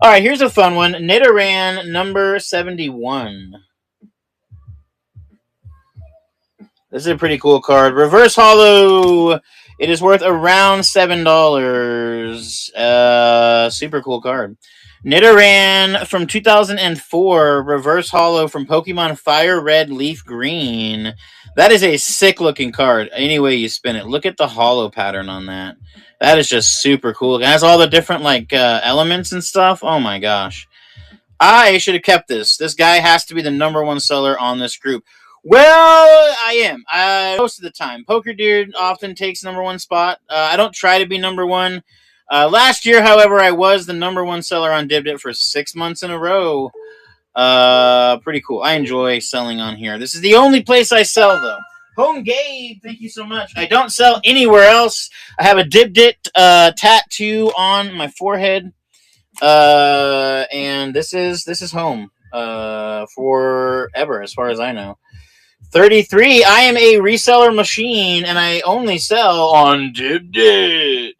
All right, here's a fun one. Nidoran number 71. This is a pretty cool card. Reverse Hollow. It is worth around $7. Super cool card. Nidoran from 2004. Reverse Hollow from Pokemon Fire Red Leaf Green. That is a sick looking card. Any way you spin it. Look at the hollow pattern on that. That is just super cool. It has all the different elements and stuff. Oh my gosh. I should have kept this. This guy has to be the #1 seller on this group. Well, I am. Most of the time. Poker Dude often takes #1 spot. I don't try to be #1. Last year, however, I was the #1 seller on Dibdit for 6 months in a row. Pretty cool. I enjoy selling on here. This is the only place I sell, though. Home Gabe, thank you so much. I don't sell anywhere else. I have a Dibdit tattoo on my forehead. And this is home forever, as far as I know. 33. I am a reseller machine, and I only sell on Dibdit.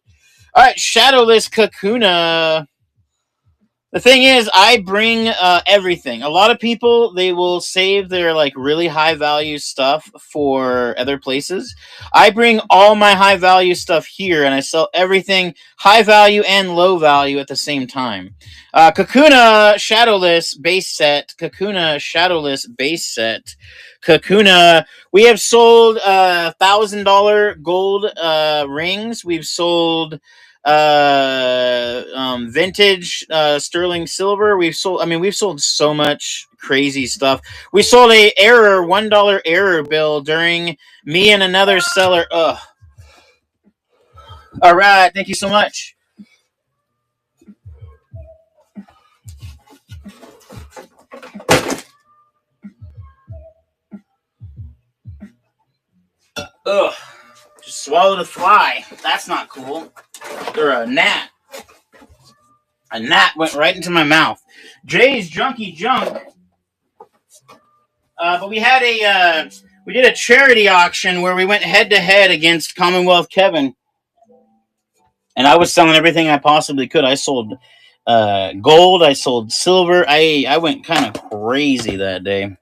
All right, Shadowless Kakuna. The thing is, I bring everything. A lot of people, they will save their really high value stuff for other places. I bring all my high value stuff here, and I sell everything high value and low value at the same time. Kakuna Shadowless base set. Kakuna Shadowless base set. Kakuna. We have sold $1,000 gold rings. We've sold vintage sterling silver. We've sold so much crazy stuff. We sold a $1 error bill during me and another seller. All right, thank you so much. Ugh, just swallowed a fly. That's not cool. Or a gnat. A gnat went right into my mouth. Jay's Junky Junk. But we had we did a charity auction where we went head to head against Commonwealth Kevin, and I was selling everything I possibly could. I sold gold. I sold silver. I went kind of crazy that day.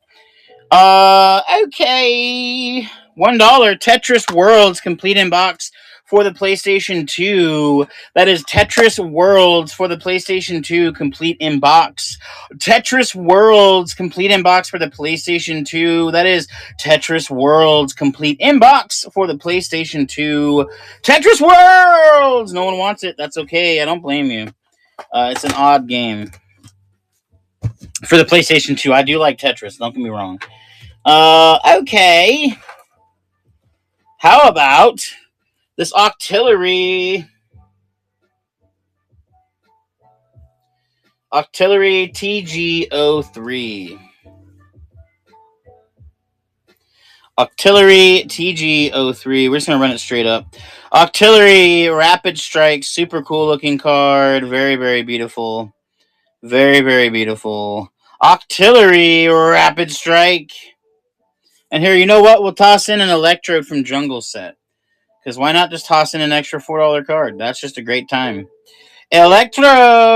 Okay. $1 Tetris Worlds complete in box for the PlayStation 2. That is Tetris Worlds for the PlayStation 2 complete in box. Tetris Worlds complete in box for the PlayStation 2. That is Tetris Worlds complete in box for the PlayStation 2. Tetris Worlds! No one wants it. That's okay. I don't blame you. It's an odd game. For the PlayStation 2, I do like Tetris. Don't get me wrong. Okay. How about this Octillery TG03? Octillery TG03. We're just going to run it straight up. Octillery Rapid Strike. Super cool looking card. Very, very beautiful. Very, very beautiful. Octillery Rapid Strike. And here, you know what? We'll toss in an Electrode from Jungle Set. Because why not just toss in an extra $4 card? That's just a great time. Electrode!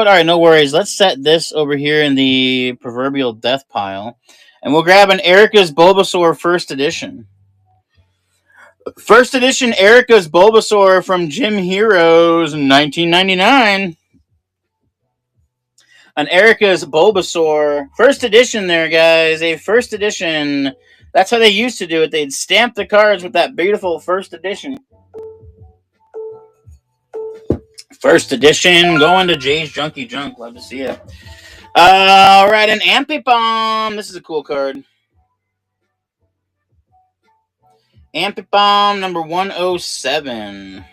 Alright, no worries. Let's set this over here in the proverbial death pile. And we'll grab an Erica's Bulbasaur First Edition. First Edition Erica's Bulbasaur from Gym Heroes 1999. An Erica's Bulbasaur. First Edition there, guys. A First Edition. That's how they used to do it. They'd stamp the cards with that beautiful First Edition. First Edition. Going to Jay's Junkie Junk. Love to see it. Alright, an Ambipom. This is a cool card. Ambipom number 107.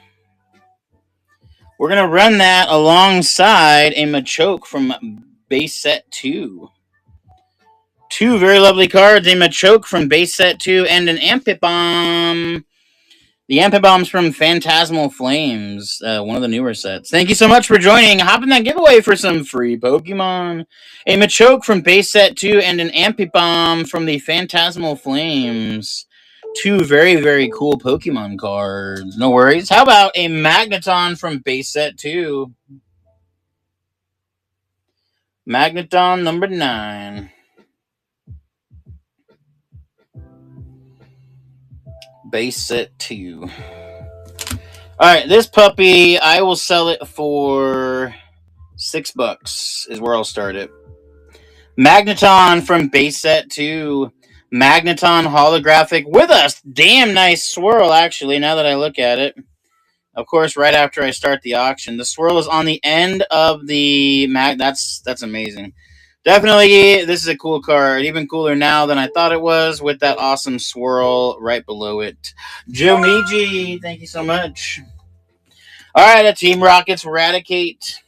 We're going to run that alongside a Machoke from base set 2. Two very lovely cards. A Machoke from base set 2 and an Ambipom. The Ampibomb's from Phantasmal Flames, one of the newer sets. Thank you so much for joining. Hop in that giveaway for some free Pokemon. A Machoke from base set 2 and an Ambipom from the Phantasmal Flames. Two very, very cool Pokemon cards. No worries. How about a Magneton from base set 2? Magneton number 9. Base set 2. Alright, this puppy, I will sell it for $6 is where I'll start it. Magneton from base set 2. Magneton holographic with a damn nice swirl, actually, now that I look at it. Of course, right after I start the auction. The swirl is on the end of the That's amazing. Definitely, this is a cool card. Even cooler now than I thought it was with that awesome swirl right below it. Jomiji, thank you so much. All right, a Team Rockets Eradicate.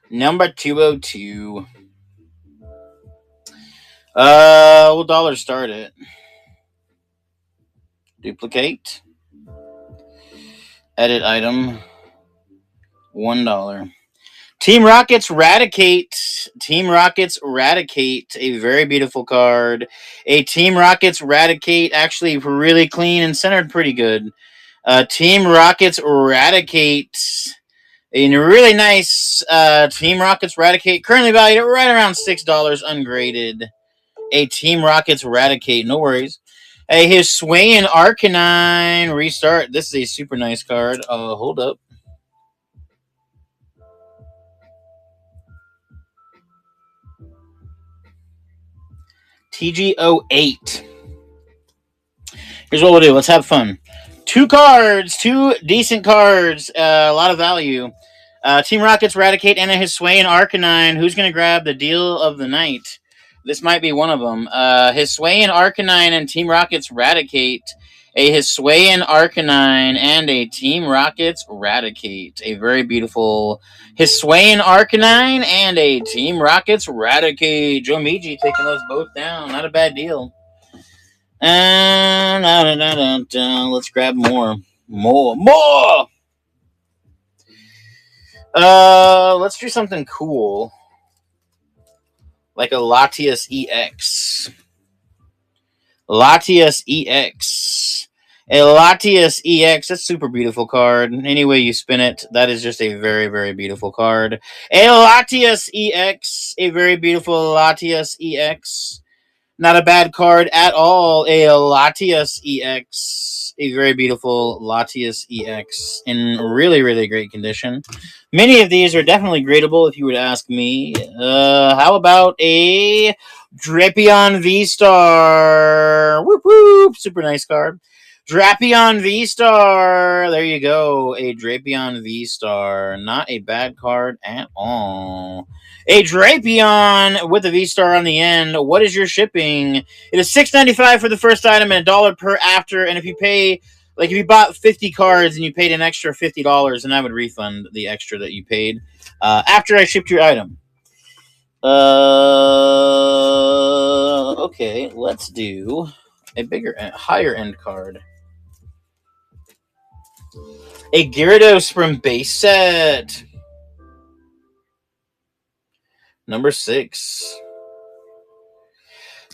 Number 202. We'll dollar start it. Duplicate. Edit item. $1. Team Rockets Eradicate. Team Rockets Eradicate. A very beautiful card. A Team Rockets Eradicate. Actually really clean and centered pretty good. Team Rockets Eradicate. A really nice Team Rockets Eradicate. Currently valued at right around $6 ungraded. A Team Rockets Eradicate. No worries. A Hisuian Arcanine Restart. This is a super nice card. Hold up. TG08. Here's what we'll do. Let's have fun. 2 cards. 2 decent cards. A lot of value. Team Rockets Eradicate and a Hisuian Arcanine. Who's going to grab the deal of the night? This might be one of them. Hisuian Arcanine and Team Rockets Eradicate. A Hisuian Arcanine and a Team Rockets Eradicate. A very beautiful Hisuian Arcanine and a Team Rockets Eradicate. Jomiji taking those both down. Not a bad deal. Let's grab more. More! Let's do something cool. Like a Latias EX. Latias EX. A Latias EX. That's a super beautiful card. Any way you spin it, that is just a very, very beautiful card. A Latias EX. A very beautiful Latias EX. Not a bad card at all. A Latias EX. A very beautiful Latias EX. In really, really great condition. Many of these are definitely gradable if you were to ask me. How about a Drapion V-Star? Whoop whoop. Super nice card. Drapion V-Star. There you go. A Drapion V-Star. Not a bad card at all. A Drapion with a V-Star on the end. What is your shipping? It is $6.95 for the first item and $1 per after. And if you pay, like if you bought 50 cards and you paid an extra $50, then I would refund the extra that you paid after I shipped your item. Okay, let's do a bigger, higher end card. A Gyarados from base set. Number 6.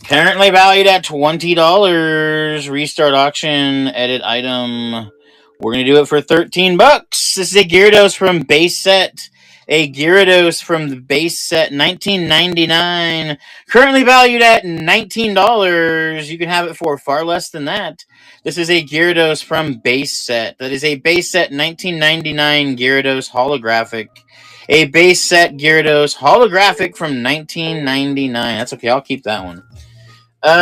Currently valued at $20. Restart auction, edit item. We're going to do it for $13. This is a Gyarados from base set. A Gyarados from the base set, 1999. Currently valued at $19. You can have it for far less than that. This is a Gyarados from base set. That is a base set 1999 Gyarados holographic. A base set Gyarados holographic from 1999. That's okay. I'll keep that one. How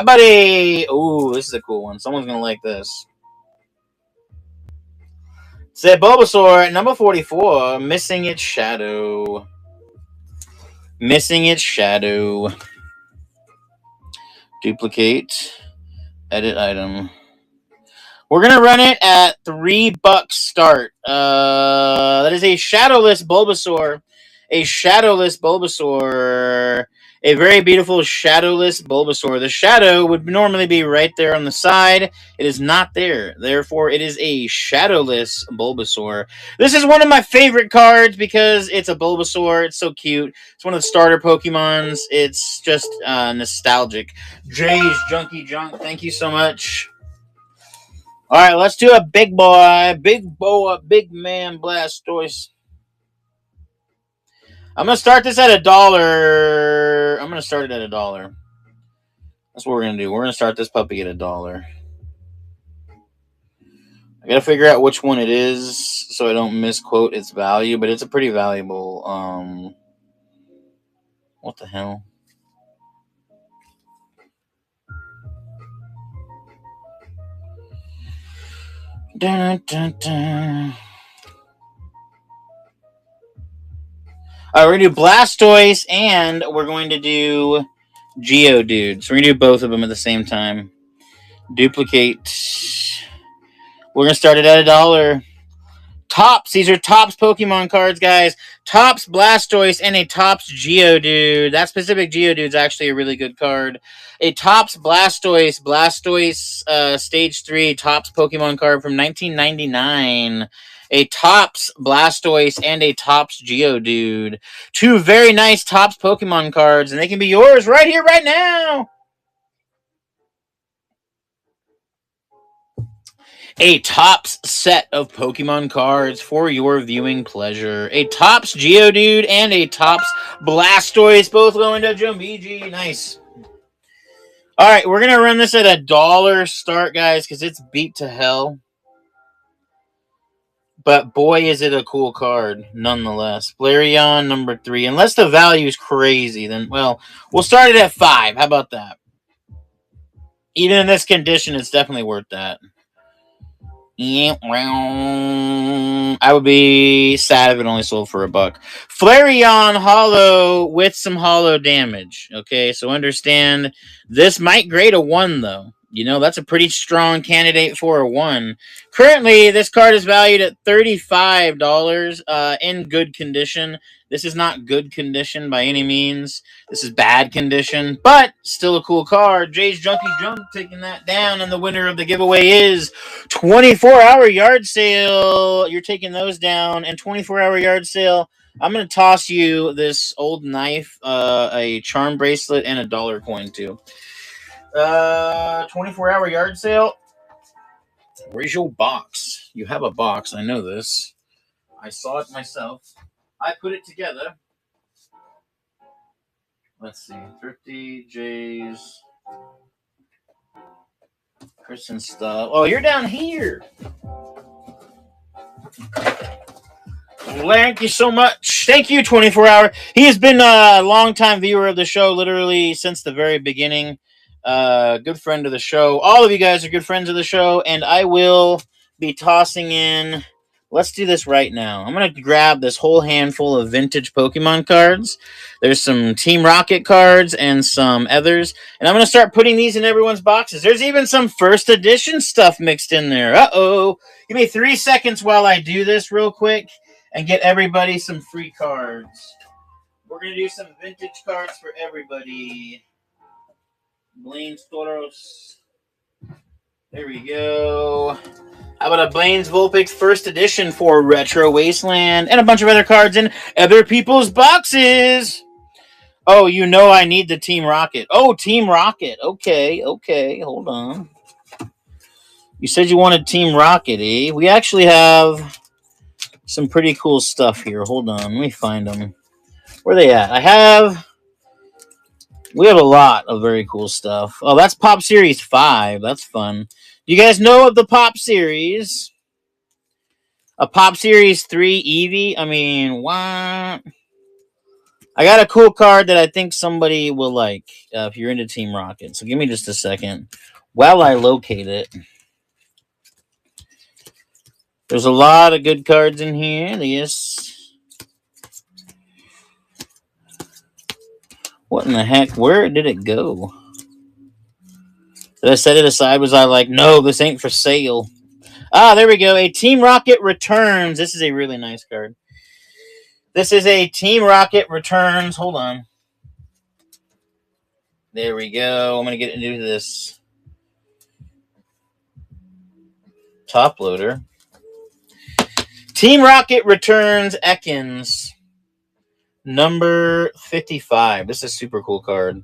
about a... Ooh, this is a cool one. Someone's going to like this. It's a Bulbasaur, number 44, missing its shadow. Missing its shadow. Duplicate. Edit item. We're going to run it at $3 start. That is a shadowless Bulbasaur. A shadowless Bulbasaur. A very beautiful shadowless Bulbasaur. The shadow would normally be right there on the side. It is not there. Therefore, it is a shadowless Bulbasaur. This is one of my favorite cards because it's a Bulbasaur. It's so cute. It's one of the starter Pokemons. It's just nostalgic. Jay's Junkie Junk, thank you so much. All right, let's do a big boy, big man Blastoise. I'm going to start this at $1. I'm going to start it at $1. That's what we're going to do. We're going to start this puppy at $1. I got to figure out which one it is so I don't misquote its value, but it's a pretty valuable, what the hell? Dun, dun, dun. All right, we're going to do Blastoise, and we're going to do Geodude. So we're going to do both of them at the same time. Duplicate. We're going to start it at $1. Tops. These are Tops Pokemon cards, guys. Tops Blastoise and a Tops Geodude. That specific Geodude is actually a really good card. A Tops Blastoise. Blastoise Stage 3 Tops Pokemon card from 1999. A Tops Blastoise and a Tops Geodude. Two very nice Tops Pokemon cards, and they can be yours right here, right now. A Topps set of Pokemon cards for your viewing pleasure. A Topps Geodude and a Topps Blastoise, both going to Jumbiji. Nice. All right, we're going to run this at $1 start, guys, because it's beat to hell. But boy, is it a cool card, nonetheless. Flareon, number 3. Unless the value is crazy, then, well, we'll start it at $5. How about that? Even in this condition, it's definitely worth that. I would be sad if it only sold for $1. Flareon Hollow with some Hollow damage. Okay, so understand this might grade a 1, though. You know, that's a pretty strong candidate for a 1. Currently, this card is valued at $35 in good condition. This is not good condition by any means. This is bad condition, but still a cool card. Jay's Junkie Junk taking that down, and the winner of the giveaway is 24-hour yard sale. You're taking those down, and 24-hour yard sale. I'm going to toss you this old knife, a charm bracelet, and a $1 coin, too. 24-hour yard sale. Where's your box? You have a box. I know this. I saw it myself. I put it together. Let's see. Thrifty, Jay's, Chris and stuff. Oh, you're down here. Thank you so much. Thank you, 24-hour. He has been a long-time viewer of the show, literally since the very beginning. Good friend of the show. All of you guys are good friends of the show, and I will be tossing in... Let's do this right now. I'm going to grab this whole handful of vintage Pokemon cards. There's some Team Rocket cards and some others. And I'm going to start putting these in everyone's boxes. There's even some first edition stuff mixed in there. Uh-oh. Give me 3 seconds while I do this real quick and get everybody some free cards. We're going to do some vintage cards for everybody. Blaine's Toros. There we go. How about a Blaine's Vulpix first edition for Retro Wasteland and a bunch of other cards in other people's boxes. Oh, you know I need the Team Rocket. Oh, Team Rocket. Okay, hold on. You said you wanted Team Rocket, eh? We actually have some pretty cool stuff here. Hold on, let me find them. Where are they at? We have a lot of very cool stuff. Oh, that's Pop Series 5. That's fun. You guys know of the Pop Series? A Pop Series 3 Eevee? I mean, what? I got a cool card that I think somebody will like if you're into Team Rocket. So give me just a second while I locate it. There's a lot of good cards in here. Yes. What in the heck? Where did it go? Did I set it aside? Was I like, no, this ain't for sale? Ah, there we go. A Team Rocket Returns. This is a really nice card. This is a Team Rocket Returns. Hold on. There we go. I'm going to get into this top loader. Team Rocket Returns Ekans. Number 55. This is a super cool card.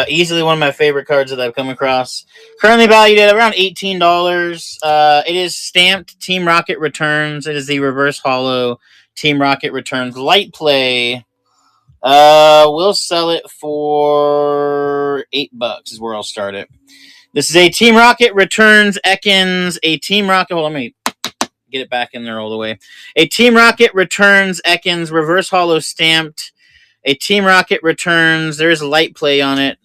Easily one of my favorite cards that I've come across. Currently valued at around $18. It is stamped Team Rocket Returns. It is the reverse holo Team Rocket Returns light play. We'll sell it for $8 is where I'll start it. This is a Team Rocket Returns Ekans. A Team Rocket. Hold on, let me get it back in there all the way. A Team Rocket Returns Ekans reverse holo stamped. A Team Rocket Returns. There's light play on it.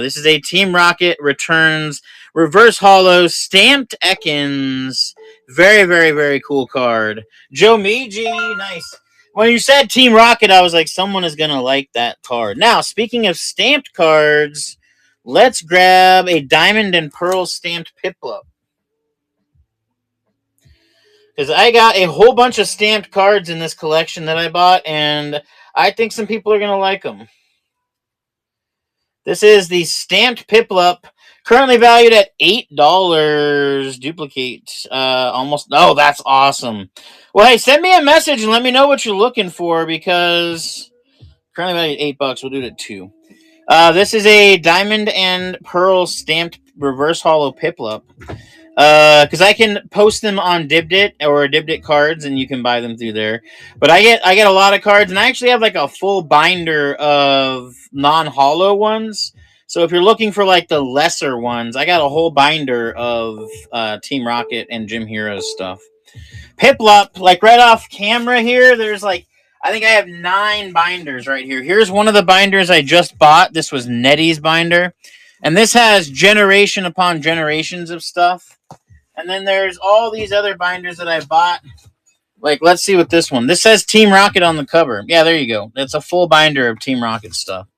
This is a Team Rocket Returns reverse holo stamped Ekans. Very, very, very cool card. Joe Meiji, nice. When you said Team Rocket, I was like, someone is going to like that card. Now, speaking of stamped cards, let's grab a Diamond and Pearl stamped Piplup. Because I got a whole bunch of stamped cards in this collection that I bought, and I think some people are going to like them. This is the stamped Piplup, currently valued at $8. Duplicate. Almost. Oh, that's awesome. Well, hey, send me a message and let me know what you're looking for, because currently valued at $8. We'll do it at $2. This is a Diamond and Pearl stamped reverse holo Piplup. Because I can post them on Dibdit or Dibdit cards, and you can buy them through there. But I get a lot of cards, and I actually have like a full binder of non-holo ones. So if you're looking for like the lesser ones, I got a whole binder of Team Rocket and Jim Heroes stuff. Piplup, like right off camera here, there's like, I think I have 9 binders right here. Here's one of the binders I just bought. This was Nettie's binder. And this has generation upon generations of stuff. And then there's all these other binders that I bought. Like, let's see what this one. This says Team Rocket on the cover. Yeah, there you go. That's a full binder of Team Rocket stuff.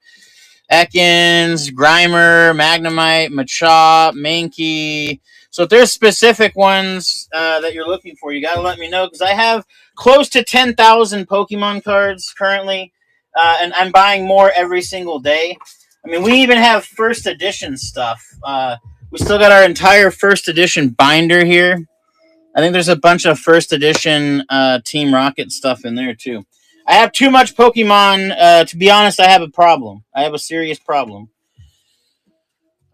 Ekans, Grimer, Magnemite, Machop, Mankey. So if there's specific ones that you're looking for, you got to let me know, because I have close to 10,000 Pokemon cards currently, and I'm buying more every single day. I mean, we even have first edition stuff. We still got our entire first edition binder here. I think there's a bunch of first edition Team Rocket stuff in there, too. I have too much Pokemon. To be honest, I have a problem. I have a serious problem.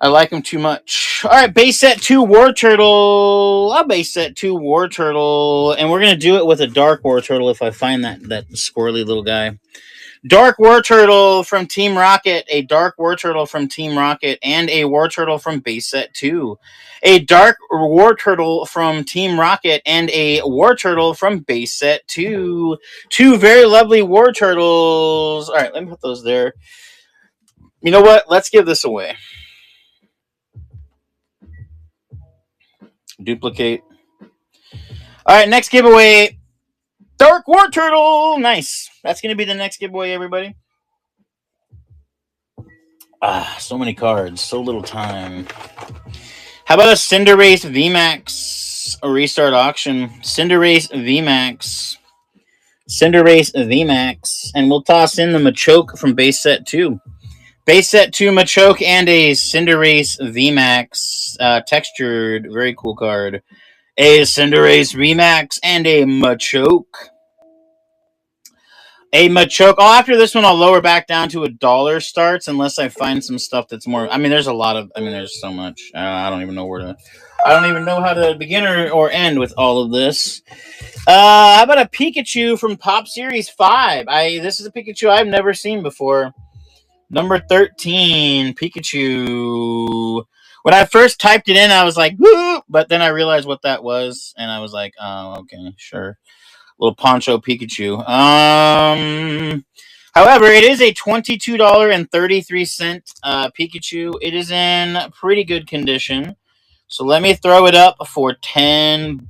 I like them too much. All right, base set 2 War Turtle. I'll base set 2 War Turtle. And we're going to do it with a Dark War Turtle if I find that squirrely little guy. Dark War Turtle from Team Rocket, a Dark War Turtle from Team Rocket, and a War Turtle from base set 2. A Dark War Turtle from Team Rocket, and a War Turtle from base set 2. 2 very lovely War Turtles. All right, let me put those there. You know what? Let's give this away. Duplicate. All right, next giveaway. Dark War Turtle. Nice. That's going to be the next giveaway, everybody. So many cards. So little time. How about a Cinderace VMAX? A restart auction. Cinderace VMAX. Cinderace VMAX. And we'll toss in the Machoke from base set 2. Base set 2 Machoke and a Cinderace VMAX. Textured. Very cool card. A Cinderace VMAX and a Machoke. A Machoke. Oh, after this one, I'll lower back down to $1 starts unless I find some stuff that's more. I mean, there's a lot of. I mean, there's so much. I don't even know where to. I don't even know how to begin or end with all of this. How about a Pikachu from Pop Series 5? This is a Pikachu I've never seen before. Number 13, Pikachu. When I first typed it in, I was like, woo! But then I realized what that was, and I was like, oh, okay, sure. Little Poncho Pikachu. However, it is a $22.33 Pikachu. It is in pretty good condition. So let me throw it up for $10.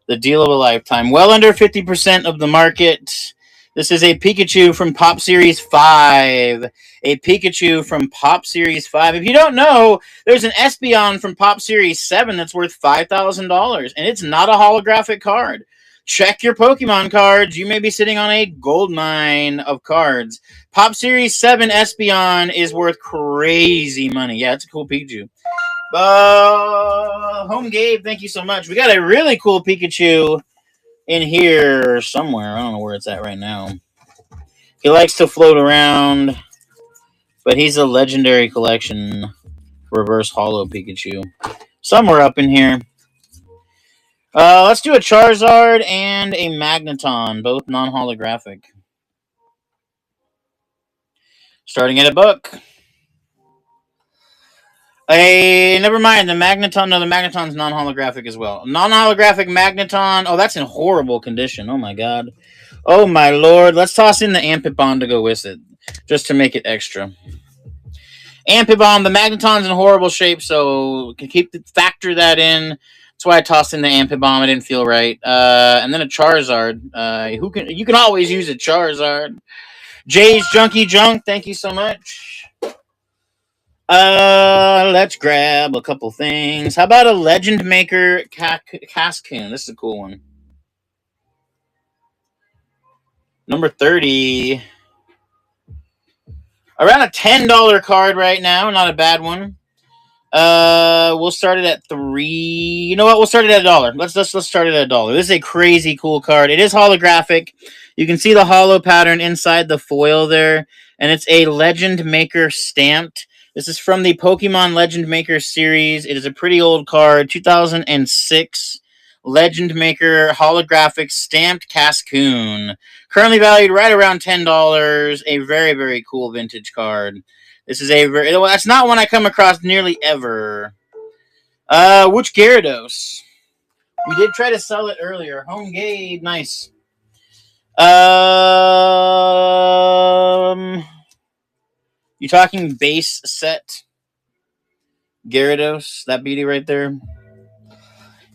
The deal of a lifetime. Well under 50% of the market. This is a Pikachu from Pop Series 5. A Pikachu from Pop Series 5. If you don't know, there's an Espeon from Pop Series 7 that's worth $5,000. And it's not a holographic card. Check your Pokemon cards. You may be sitting on a gold mine of cards. Pop Series 7 Espeon is worth crazy money. Yeah, it's a cool Pikachu. Home Gabe, thank you so much. We got a really cool Pikachu in here somewhere. I don't know where it's at right now. He likes to float around, but he's a legendary collection reverse holo Pikachu. Somewhere up in here. Let's do a Charizard and a Magneton, both non-holographic. Starting at $1. Never mind, the Magneton. No, the Magneton's non-holographic as well. Non-holographic Magneton. Oh, that's in horrible condition. Oh, my God. Oh, my Lord. Let's toss in the Amphibian to go with it, just to make it extra. Amphibian, the Magneton's in horrible shape, so factor that in. That's why I tossed in the Amphibian. It didn't feel right. And then a Charizard. You can always use a Charizard. Jay's Junkie Junk, thank you so much. Let's grab a couple things. How about a Legend Maker Cascoon? This is a cool one. Number 30. Around a $10 card right now. Not a bad one. We'll start it at $3. You know what? We'll start it at $1. Let's start it at $1. This is a crazy cool card. It is holographic. You can see the holo pattern inside the foil there, and it's a Legend Maker stamped. This is from the Pokemon Legend Maker series. It is a pretty old card, 2006 Legend Maker holographic stamped Cascoon. Currently valued right around $10. A very, very cool vintage card. This is that's not one I come across nearly ever. Which Gyarados? We did try to sell it earlier. Home Gabe, nice. You talking base set Gyarados? That beauty right there.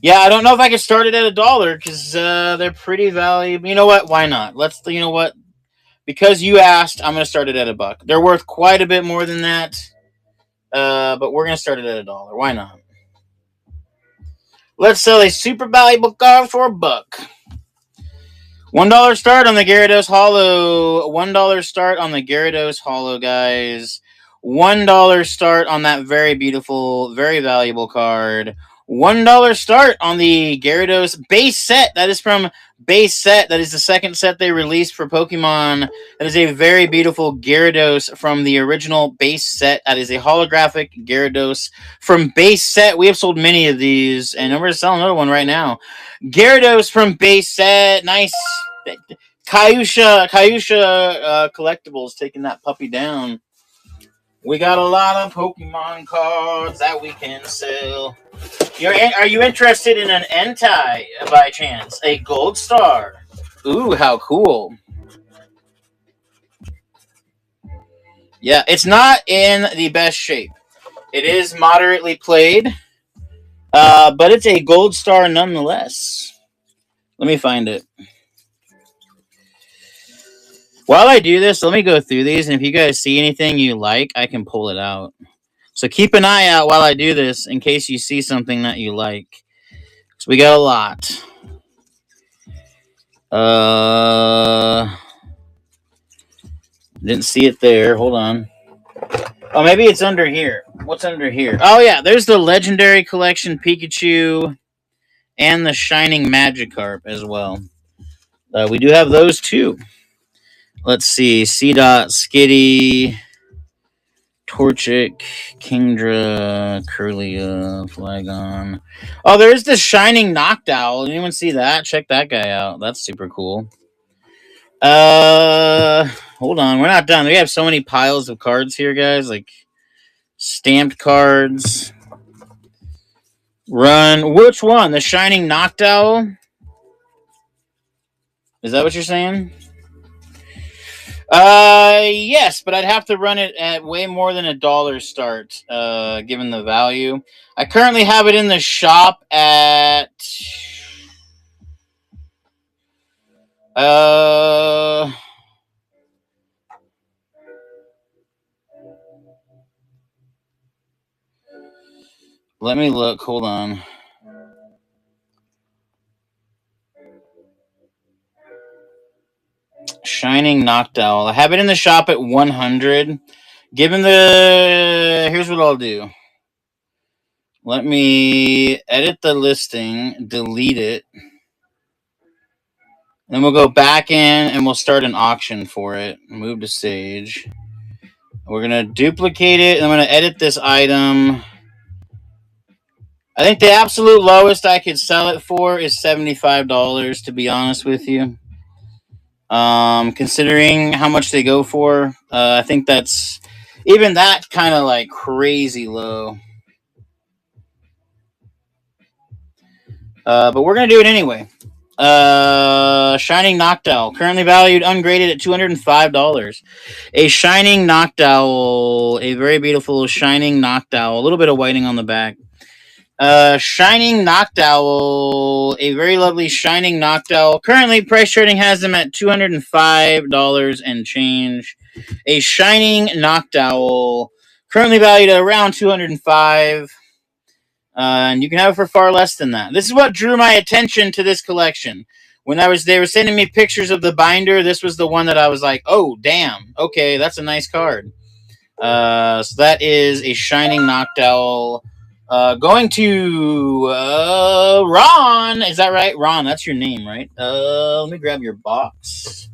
Yeah, I don't know if I can start it at $1 because they're pretty valuable. You know what? Why not? You know what? Because you asked, I'm going to start it at $1. They're worth quite a bit more than that, but we're going to start it at $1. Why not? Let's sell a super valuable card for $1. $1 start on the Gyarados Holo. $1 start on the Gyarados Holo, guys. $1 start on that very beautiful, very valuable card. $1 start on the Gyarados base set. That is from base set. That is the second set they released for Pokemon. That is a very beautiful Gyarados from the original base set. That is a holographic Gyarados from base set. We have sold many of these, and we're selling another one right now. Gyarados from base set. Nice. Kayusha Collectables taking that puppy down. We got a lot of Pokemon cards that we can sell. Are you interested in an Entei by chance? A Gold Star. Ooh, how cool. Yeah, it's not in the best shape. It is moderately played, but it's a Gold Star nonetheless. Let me find it. While I do this, let me go through these, and if you guys see anything you like, I can pull it out. So keep an eye out while I do this in case you see something that you like. So we got a lot. Didn't see it there. Hold on. Oh, maybe it's under here. What's under here? Oh, yeah. There's the Legendary Collection Pikachu and the Shining Magikarp as well. We do have those too. Let's see. C-Dot, Skitty, Torchic, Kingdra, Curlia, Flagon. Oh, there's the Shining Noctowl. Anyone see that? Check that guy out. That's super cool. Hold on. We're not done. We have so many piles of cards here, guys. Like stamped cards. Run. Which one? The Shining Noctowl? Is that what you're saying? Yes, but I'd have to run it at way more than $1 start, given the value. I currently have it in the shop at, let me look. Hold on. Shining Noctowl. I have it in the shop at 100. Given the... Here's what I'll do. Let me edit the listing, delete it. Then we'll go back in and we'll start an auction for it. Move to Sage. We're going to duplicate it. And I'm going to edit this item. I think the absolute lowest I could sell it for is $75, to be honest with you. Considering how much they go for, I think that's even that kind of like crazy low. But we're going to do it anyway. Shining Noctowl, currently valued ungraded at $205. A Shining Noctowl, a very beautiful Shining Noctowl, a little bit of whiting on the back. Shining Noctowl, a very lovely Shining Noctowl. Currently, price trading has them at $205 and change. A Shining Noctowl, currently valued at around $205. And you can have it for far less than that. This is what drew my attention to this collection. When they were sending me pictures of the binder, this was the one that I was like, oh, damn. Okay, that's a nice card. So that is a Shining Noctowl. Going to Ron. Is that right? Ron, that's your name, right? Let me grab your box.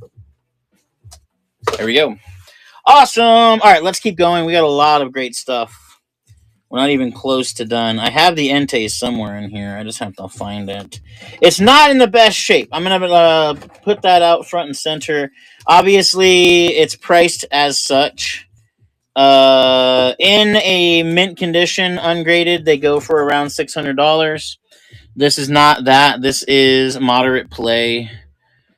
There we go. Awesome. All right, let's keep going. We got a lot of great stuff. We're not even close to done. I have the Entei somewhere in here. I just have to find it. It's not in the best shape. I'm going to put that out front and center. Obviously, it's priced as such. In a mint condition, ungraded, they go for around $600. This is not that. This is moderate play.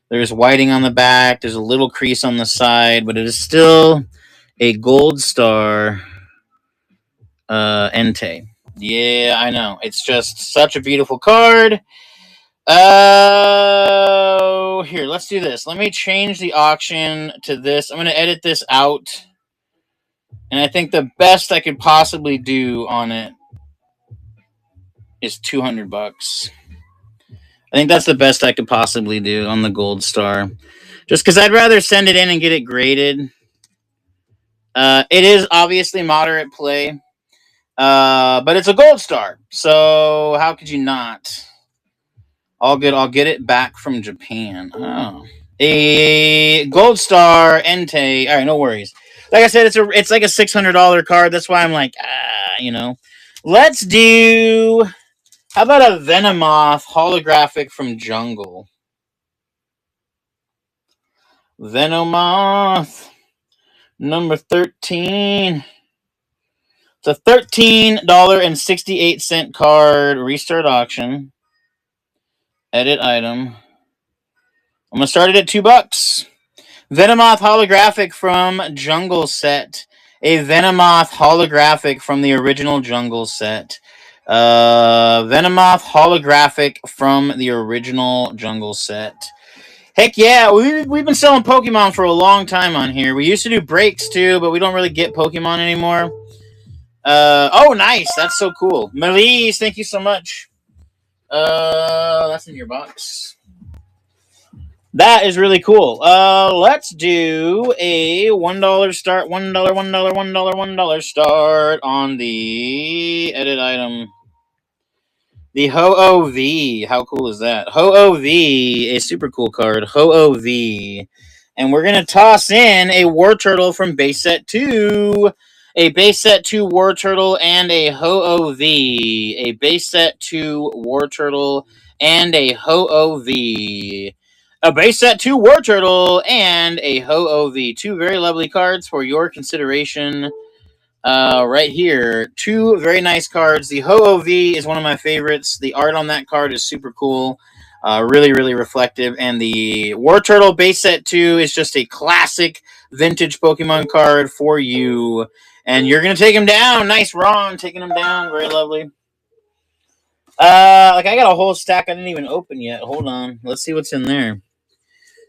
There's whiting on the back. There's a little crease on the side, but it is still a gold star Entei. Yeah, I know. It's just such a beautiful card. Here, let's do this. Let me change the auction to this. I'm going to edit this out. And I think the best I could possibly do on it is $200. I think that's the best I could possibly do on the gold star. Just because I'd rather send it in and get it graded. It is obviously moderate play. But it's a gold star. So how could you not? All good. I'll get it back from Japan. Oh. A gold star Entei. All right, no worries. Like I said, it's like a $600 card. That's why I'm like, Let's do. How about a Venomoth holographic from Jungle? Venomoth number 13. It's a $13.68 card. Restart auction. Edit item. I'm gonna start it at $2. Venomoth holographic from Jungle set. A Venomoth holographic from the original Jungle set. Venomoth holographic from the original Jungle set. Heck yeah, we've been selling Pokemon for a long time on here. We used to do breaks too, but we don't really get Pokemon anymore. Oh, nice. That's so cool. Melise, thank you so much. That's in your box. That is really cool. Let's do a $1 start, $1, $1, $1, $1 start on the edit item. The Ho-Oh-V. How cool is that? Ho-Oh-V, a super cool card. Ho-Oh-V. And we're going to toss in a War Turtle from base set 2. A base set 2 War Turtle and a Ho-Oh-V. A base set 2 War Turtle and a Ho-Oh-V. A base set 2 War Turtle and a Ho-Oh-V. Two very lovely cards for your consideration. Right here, two very nice cards. The Ho-Oh-V is one of my favorites. The art on that card is super cool. Really, really reflective. And the War Turtle base set 2 is just a classic vintage Pokemon card for you. And you're going to take him down. Nice, Ron, taking him down. Very lovely. Like I got a whole stack I didn't even open yet. Hold on. Let's see what's in there.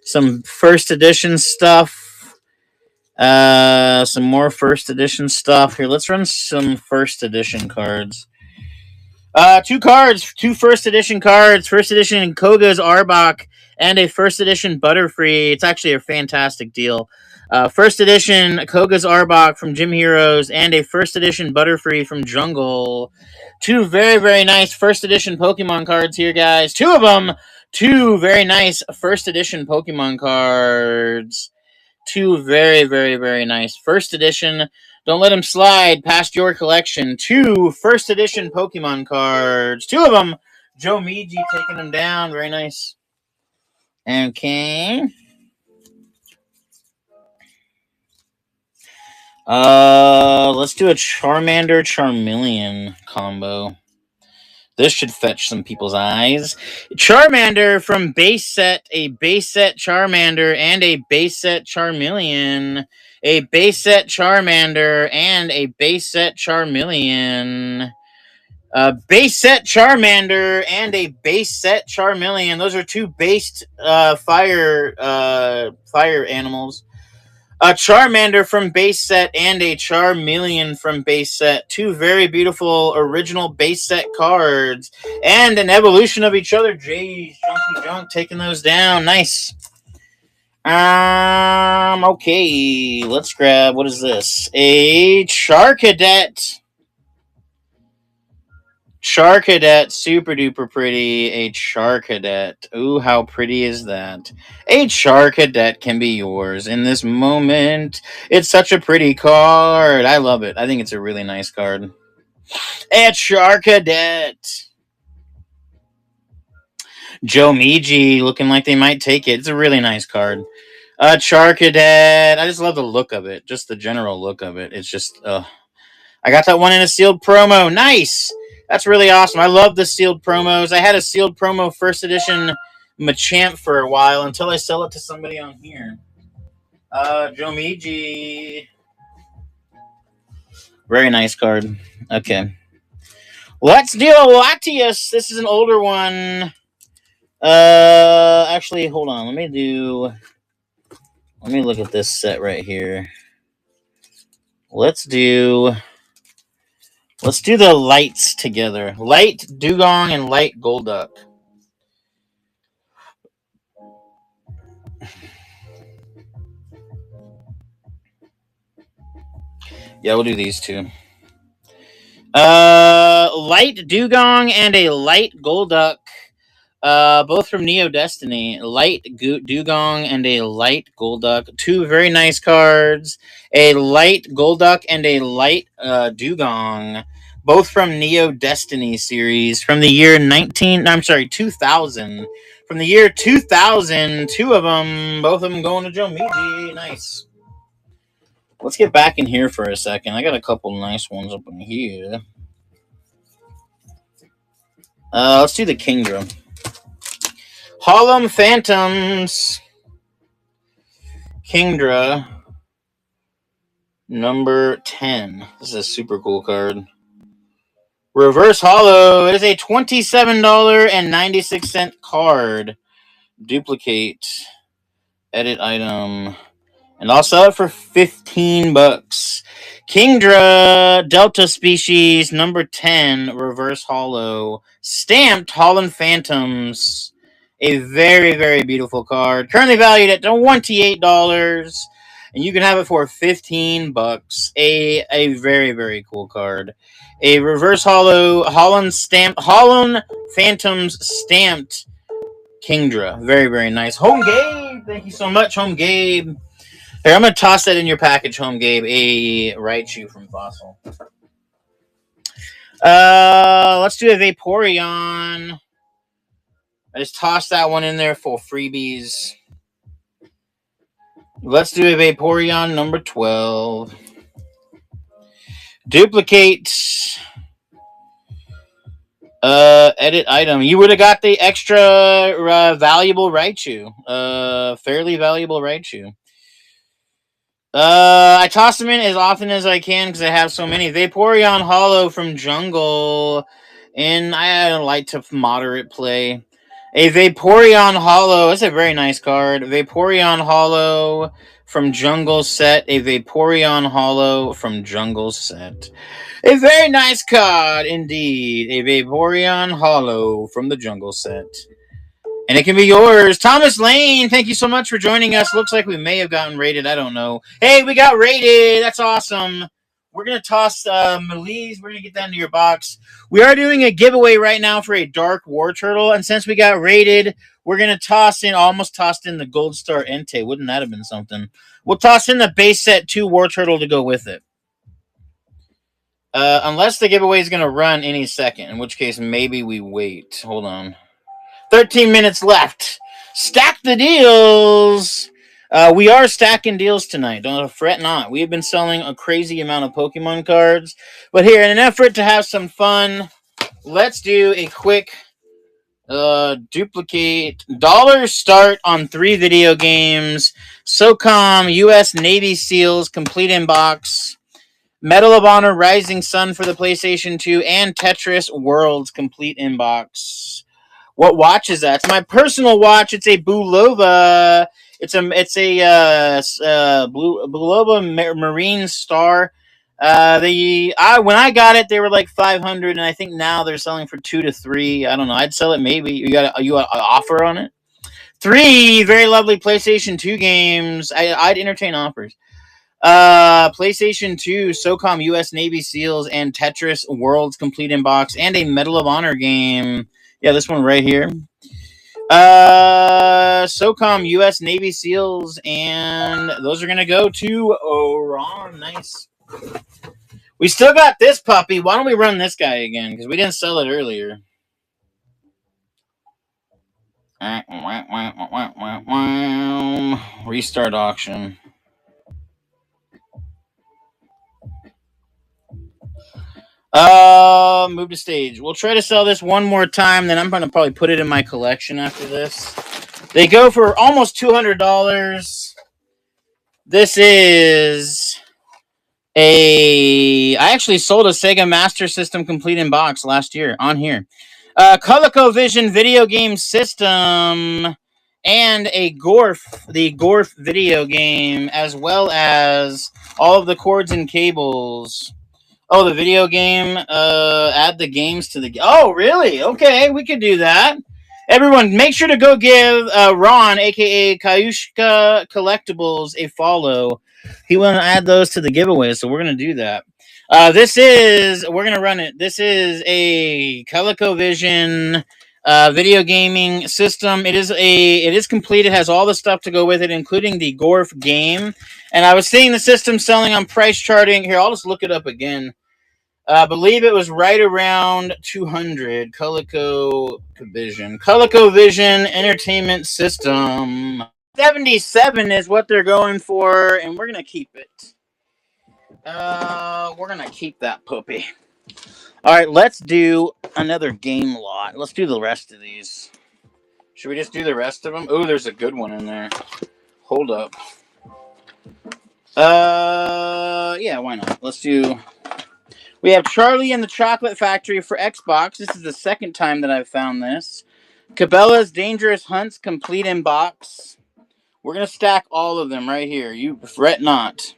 Some first edition stuff. Some more first edition stuff. Here, let's run some first edition cards. Two cards, two first edition cards. First edition Koga's Arbok and a first edition Butterfree. It's actually a fantastic deal. First edition Koga's Arbok from Gym Heroes and a first edition Butterfree from Jungle. Two very, very nice first edition Pokemon cards here, guys. Two of them. Two very nice first edition Pokemon cards. Two very, very, very nice first edition. Don't let him slide past your collection. Two first edition Pokemon cards. Two of them. Joe Miji taking them down. Very nice. Okay. Let's do a Charmander Charmeleon combo. This should fetch some people's eyes. Charmander from base set, a base set Charmander and a base set Charmeleon. A base set Charmander and a base set Charmeleon. Base set Charmander and a base set Charmeleon. Those are two based fire animals. A Charmander from base set and a Charmeleon from base set. Two very beautiful original base set cards. And an evolution of each other. Jay's Junky Junk taking those down. Nice. Okay. Let's grab, what is this? A Charcadet. Charcadet, super duper pretty. A Charcadet. Ooh, how pretty is that? A Charcadet can be yours in this moment. It's such a pretty card. I love it. I think it's a really nice card. A Charcadet. Joe Miji looking like they might take it. It's a really nice card. A Charcadet. I just love the look of it. Just the general look of it. It's just, I got that one in a sealed promo. Nice. That's really awesome. I love the sealed promos. I had a sealed promo first edition Machamp for a while until I sell it to somebody on here. Jomiji. Very nice card. Okay. Let's do a Latias. This is an older one. Actually, hold on. Let me look at this set right here. Let's do the lights together. Light Dugong and Light Golduck. Yeah, we'll do these two. Light Dugong and a Light Golduck. Both from Neo Destiny. Light Dugong and a Light Golduck. Two very nice cards. A Light Golduck and a Light Dugong. Both from Neo Destiny series from the year 2000. From the year 2000, two of them, both of them going to Joe Miji. Nice. Let's get back in here for a second. I got a couple nice ones up in here. Let's do the Kingdra. Harlem Phantoms. Kingdra. Number 10. This is a super cool card. Reverse Hollow. It is a $27.96 card. Duplicate. Edit item. And I'll sell it for $15. Kingdra, Delta Species, number 10, Reverse Hollow. Stamped Holland Phantoms. A very, very beautiful card. Currently valued at $28. And you can have it for $15. A very, very cool card. A reverse hollow Holland Phantoms stamped Kingdra. Very, very nice. Home Gabe, thank you so much, Home Gabe. Here, I'm gonna toss that in your package, Home Gabe. A Raichu from Fossil. Let's do a Vaporeon. I just tossed that one in there for freebies. Let's do a Vaporeon number 12. Duplicate. Edit item. You would have got the extra valuable Raichu. Fairly valuable Raichu. I toss them in as often as I can because I have so many. Vaporeon Hollow from Jungle. And I like to moderate play. A Vaporeon Hollow. That's a very nice card. Vaporeon Hollow from Jungle set. A Vaporeon Hollow from Jungle set. A very nice card indeed. A Vaporeon Hollow from the Jungle set. And it can be yours. Thomas Lane, thank you so much for joining us. Looks like we may have gotten rated. I don't know. Hey, we got rated. That's awesome. We're going to toss Melise. We're going to get that into your box. We are doing a giveaway right now for a Dark War Turtle. And since we got rated, we're going to almost tossed in the Gold Star Entei. Wouldn't that have been something? We'll toss in the base set 2 War Turtle to go with it. Unless the giveaway is going to run any second, in which case maybe we wait. Hold on. 13 minutes left. Stack the deals. We are stacking deals tonight. Don't fret not. We have been selling a crazy amount of Pokemon cards. But here, in an effort to have some fun, let's do a quick duplicate. Dollar start on 3 video games. SOCOM, U.S. Navy SEALs, complete inbox. Medal of Honor Rising Sun for the PlayStation 2, and Tetris Worlds complete inbox. What watch is that? It's my personal watch. It's a Bulova. It's a Bulova Marine Star. When I got it, they were like 500, and I think now they're selling for 2 to 3. I don't know. I'd sell it maybe. You got an offer on it? 3 very lovely PlayStation 2 games. I'd entertain offers. PlayStation 2, SOCOM U.S. Navy SEALs, and Tetris Worlds complete inbox, and a Medal of Honor game. Yeah, this one right here. SOCOM U.S. Navy SEALs, and those are going to go to Ron. Nice. We still got this puppy. Why don't we run this guy again? Because we didn't sell it earlier. Restart auction. Move to stage. We'll try to sell this one more time, then I'm going to probably put it in my collection after this. They go for almost $200. This is I actually sold a Sega Master System complete in box last year on here. ColecoVision video game system and a the Gorf video game, as well as all of the cords and cables. Oh, the video game. Add the games to the. Oh, really? Okay, we could do that. Everyone, make sure to go give Ron, aka Kayushka Collectables, a follow. He will add those to the giveaway, so we're gonna do that. We're gonna run it. This is a ColecoVision video gaming system. It is complete. It has all the stuff to go with it, including the Gorf game. And I was seeing the system selling on price charting. Here, I'll just look it up again. I believe it was right around 200. ColecoVision Entertainment System. 77 is what they're going for, and we're gonna keep it. We're gonna keep that puppy. All right, let's do another game lot. Let's do the rest of these. Should we just do the rest of them? Oh, there's a good one in there. Hold up. Yeah, why not? Let's do. We have Charlie and the Chocolate Factory for Xbox. This is the second time that I've found this. Cabela's Dangerous Hunts complete in box. We're going to stack all of them right here. You fret not.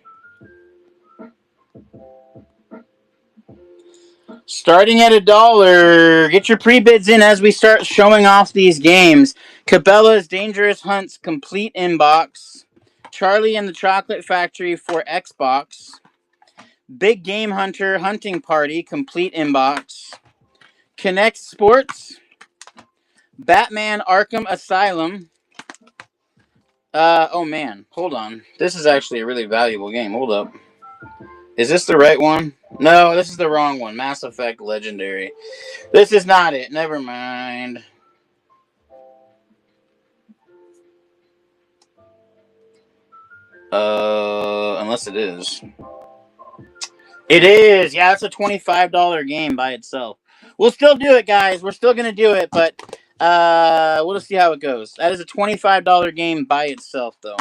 Starting at $1. Get your pre-bids in as we start showing off these games. Cabela's Dangerous Hunts Complete Inbox. Charlie and the Chocolate Factory for Xbox. Big Game Hunter Hunting Party Complete Inbox. Connect Sports. Batman Arkham Asylum. Oh man, hold on. This is actually a really valuable game. Hold up. Is this the right one? No, this is the wrong one. Mass Effect Legendary. This is not it. Never mind. Unless it is. It is. Yeah, it's a $25 game by itself. We'll still do it, guys. We're still going to do it, but we'll just see how it goes. That is a $25 game by itself, though.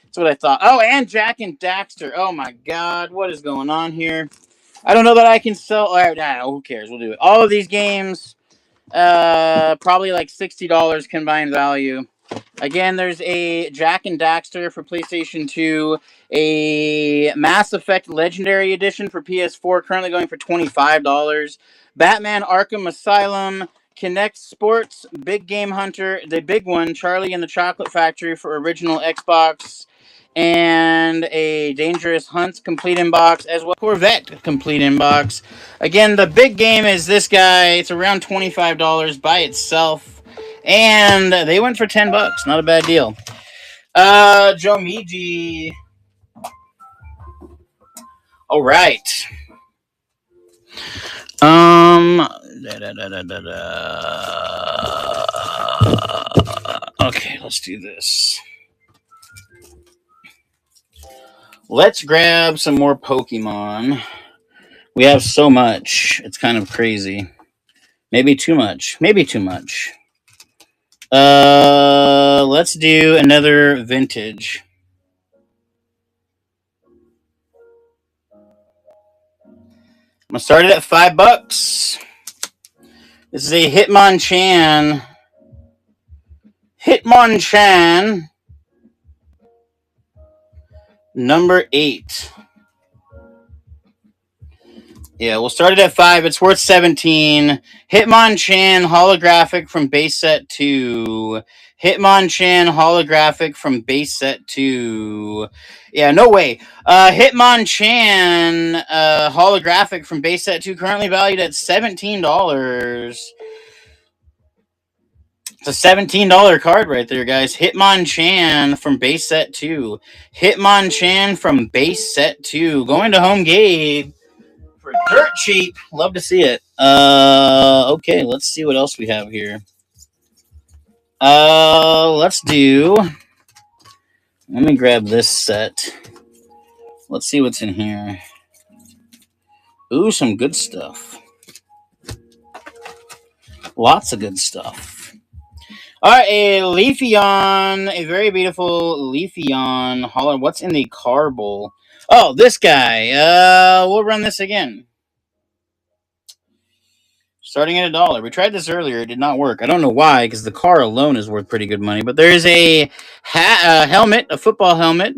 That's what I thought. Oh, and Jack and Daxter. Oh, my God. What is going on here? I don't know that I can sell. All right, nah, who cares? We'll do it. All of these games, probably like $60 combined value. Again, there's a Jack and Daxter for PlayStation 2, a Mass Effect Legendary Edition for PS4, currently going for $25. Batman Arkham Asylum, Kinect Sports, Big Game Hunter, the big one, Charlie and the Chocolate Factory for original Xbox, and a Dangerous Hunts Complete Inbox, as well Corvette Complete Inbox. Again, the big game is this guy. It's around $25 by itself. And they went for $10. Not a bad deal. Joe Miji. All right. Okay, let's do this. Let's grab some more Pokemon. We have so much. It's kind of crazy. Maybe too much. Maybe too much. Let's do another vintage. I'm gonna start it at $5. This is a Hitmonchan. Hitmonchan. Number 8. Yeah, we'll start it at 5. It's worth 17. Hitmonchan holographic from base set 2. Hitmonchan holographic from base set 2. Yeah, no way. Hitmonchan holographic from base set 2, currently valued at $17. It's a $17 card right there, guys. Hitmonchan from base set 2. Hitmonchan from base set 2. Going to home Gabe. For dirt cheap. Love to see it. Okay, let's see what else we have here. Let's do. Let me grab this set. Let's see what's in here. Ooh, some good stuff. Lots of good stuff. All right, a Leafeon, a very beautiful Leafeon. What's in the Carble? Oh, this guy. We'll run this again. Starting at $1. We tried this earlier. It did not work. I don't know why, because the car alone is worth pretty good money. But there is a helmet, a football helmet.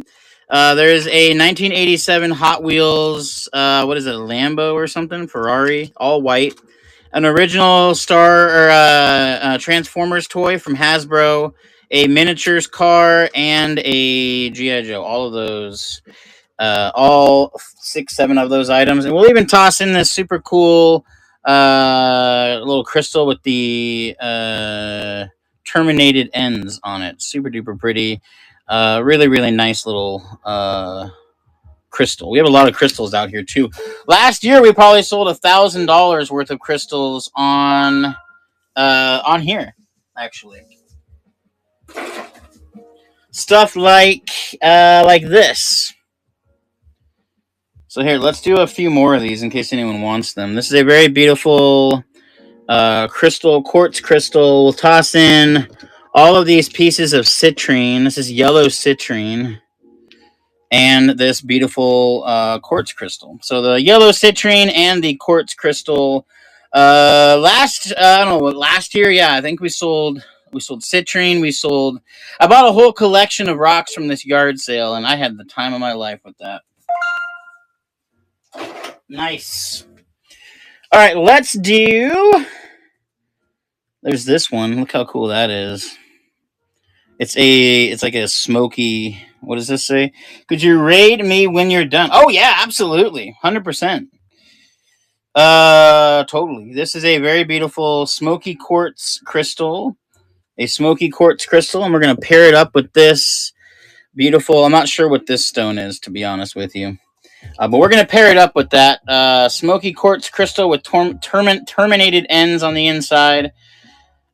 There is a 1987 Hot Wheels, what is it, Lambo or something? Ferrari, all white. An original Star or Transformers toy from Hasbro. A miniatures car and a G.I. Joe. All of those. All 6, 7 of those items. And we'll even toss in this super cool little crystal with the terminated ends on it. Super duper pretty. Really, really nice little crystal. We have a lot of crystals out here too. Last year we probably sold $1,000 worth of crystals on here, actually. Stuff like this. So here, let's do a few more of these in case anyone wants them. This is a very beautiful crystal, quartz crystal. We'll toss in all of these pieces of citrine. This is yellow citrine. And this beautiful quartz crystal. So the yellow citrine and the quartz crystal. Last year, yeah, I think we sold citrine. I bought a whole collection of rocks from this yard sale, and I had the time of my life with that. Nice. All right, let's do. There's this one. Look how cool that is. It's like a smoky. What does this say? Could you raid me when you're done? Oh yeah, absolutely, 100%. Totally. This is a very beautiful smoky quartz crystal. A smoky quartz crystal, and we're gonna pair it up with this beautiful. I'm not sure what this stone is, to be honest with you. But we're going to pair it up with that smoky quartz crystal with terminated ends on the inside,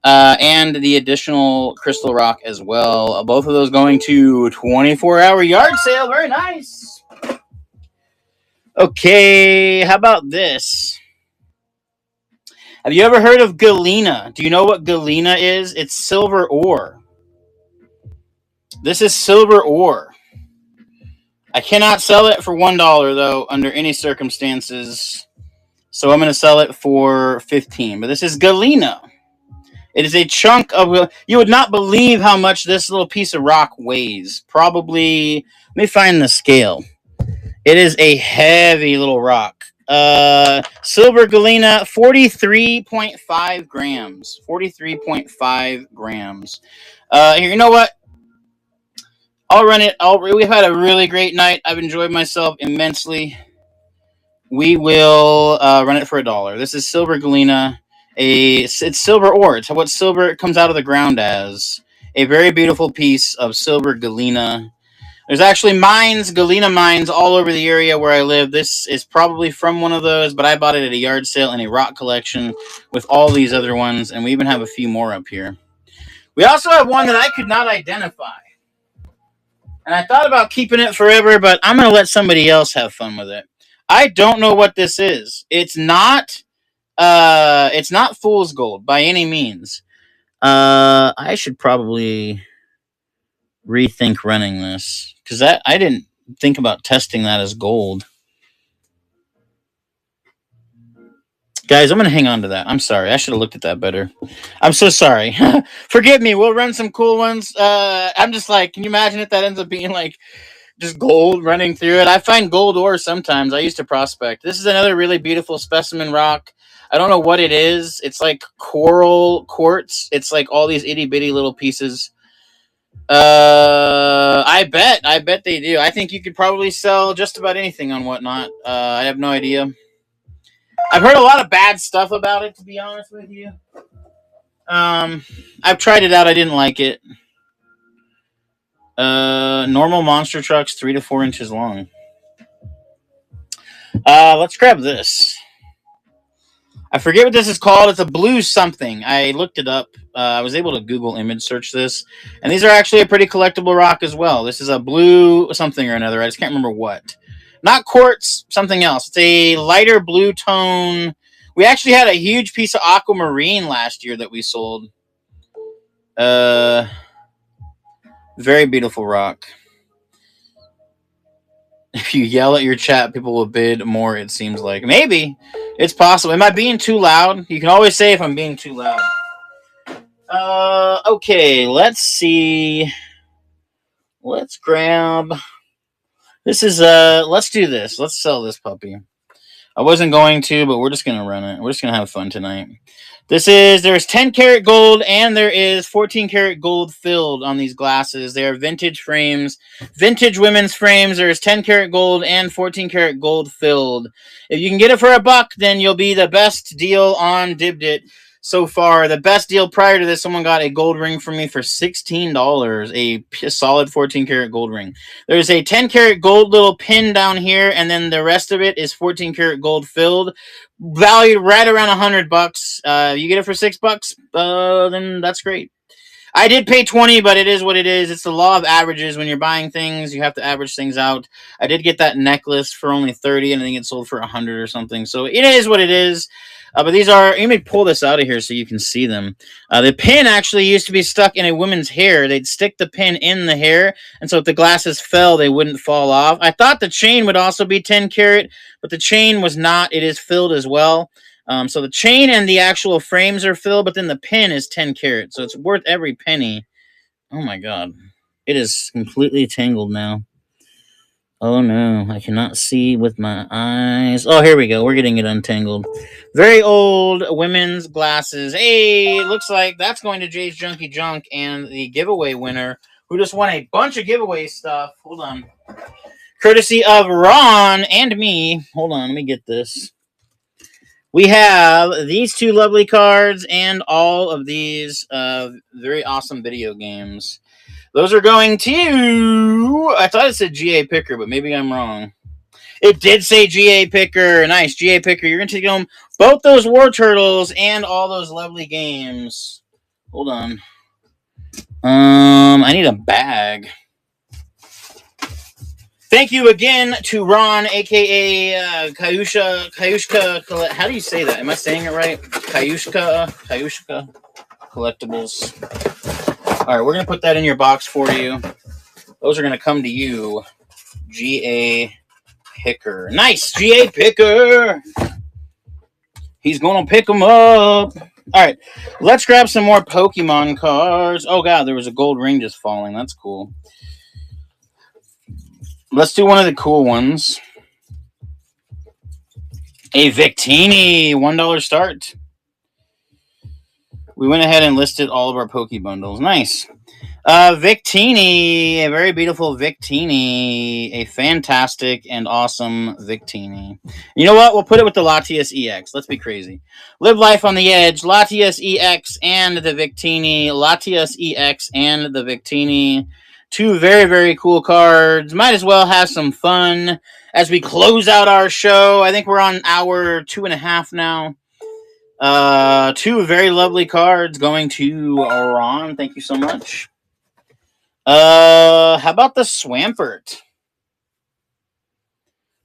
and the additional crystal rock as well. Both of those going to 24-hour yard sale. Very nice. Okay, how about this? Have you ever heard of galena? Do you know what galena is? It's silver ore. This is silver ore. I cannot sell it for $1 though under any circumstances. So I'm going to sell it for 15. But this is galena. It is a chunk of. You would not believe how much this little piece of rock weighs. Probably. Let me find the scale. It is a heavy little rock. Silver galena, 43.5 grams. 43.5 grams. Here, you know what? I'll run it. We've had a really great night. I've enjoyed myself immensely. We will run it for $1. This is silver galena. It's silver ore. It's what silver comes out of the ground as. A very beautiful piece of silver galena. There's actually mines, galena mines, all over the area where I live. This is probably from one of those, but I bought it at a yard sale in a rock collection with all these other ones, and we even have a few more up here. We also have one that I could not identify. And I thought about keeping it forever, but I'm going to let somebody else have fun with it. I don't know what this is. It's not fool's gold by any means. I should probably rethink running this because I didn't think about testing that as gold. Guys, I'm going to hang on to that. I'm sorry. I should have looked at that better. I'm so sorry. Forgive me. We'll run some cool ones. I'm just like, can you imagine if that ends up being like just gold running through it? I find gold ore sometimes. I used to prospect. This is another really beautiful specimen rock. I don't know what it is. It's like coral quartz. It's like all these itty bitty little pieces. I bet they do. I think you could probably sell just about anything on Whatnot. I have no idea. I've heard a lot of bad stuff about it, to be honest with you. I've tried it out. I didn't like it. Normal monster trucks, 3 to 4 inches long. Let's grab this. I forget what this is called. It's a blue something. I looked it up. I was able to Google image search this. And these are actually a pretty collectible rock as well. This is a blue something or another. I just can't remember what. Not quartz, something else. It's a lighter blue tone. We actually had a huge piece of aquamarine last year that we sold. Very beautiful rock. If you yell at your chat, people will bid more, it seems like. Maybe. It's possible. Am I being too loud? You can always say if I'm being too loud. Okay, let's see. Let's grab. This is, let's do this. Let's sell this puppy. I wasn't going to, but we're just going to run it. We're just going to have fun tonight. There's 10 karat gold and there is 14 karat gold filled on these glasses. They are vintage frames, vintage women's frames. There's 10 karat gold and 14 karat gold filled. If you can get it for $1, then you'll be the best deal on Dibdit so far. The best deal prior to this, someone got a gold ring from me for $16, a solid 14 karat gold ring. There's a 10 karat gold little pin down here, and then the rest of it is 14 karat gold filled, valued right around $100. You get it for $6, then that's great. I did pay 20, but it is what it is. It's the law of averages. When you're buying things, you have to average things out. I did get that necklace for only 30, and I think it sold for 100 or something. So it is what it is. But these are, let me pull this out of here so you can see them. The pin actually used to be stuck in a woman's hair. They'd stick the pin in the hair, and so if the glasses fell, they wouldn't fall off. I thought the chain would also be 10 karat, but the chain was not. It is filled as well. So the chain and the actual frames are filled, but then the pin is 10 karat, so it's worth every penny. Oh my god. It is completely tangled now. Oh no, I cannot see with my eyes. Oh, here we go. We're getting it untangled. Very old women's glasses. Hey, looks like that's going to Jay's Junkie Junk and the giveaway winner who just won a bunch of giveaway stuff. Hold on. Courtesy of Ron and me. Hold on, let me get this. We have these two lovely cards and all of these very awesome video games. Those are going to... I thought it said GA Picker, but maybe I'm wrong. It did say GA Picker. Nice, GA Picker. You're going to take home both those War Turtles and all those lovely games. Hold on. I need a bag. Thank you again to Ron, a.k.a. Kayushka. How do you say that? Am I saying it right? Kayushka Collectables. All right, we're going to put that in your box for you. Those are going to come to you. GA Picker. Nice, GA Picker. He's going to pick them up. All right, let's grab some more Pokemon cards. Oh, God, there was a gold ring just falling. That's cool. Let's do one of the cool ones. A Victini, $1 start. We went ahead and listed all of our Poke Bundles. Nice. Victini, a very beautiful Victini. A fantastic and awesome Victini. You know what? We'll put it with the Latias EX. Let's be crazy. Live life on the edge. Latias EX and the Victini. Latias EX and the Victini. Two very, very cool cards. Might as well have some fun as we close out our show. I think we're on hour 2.5 now. Two very lovely cards going to Ron. Thank you so much. How about the Swampert?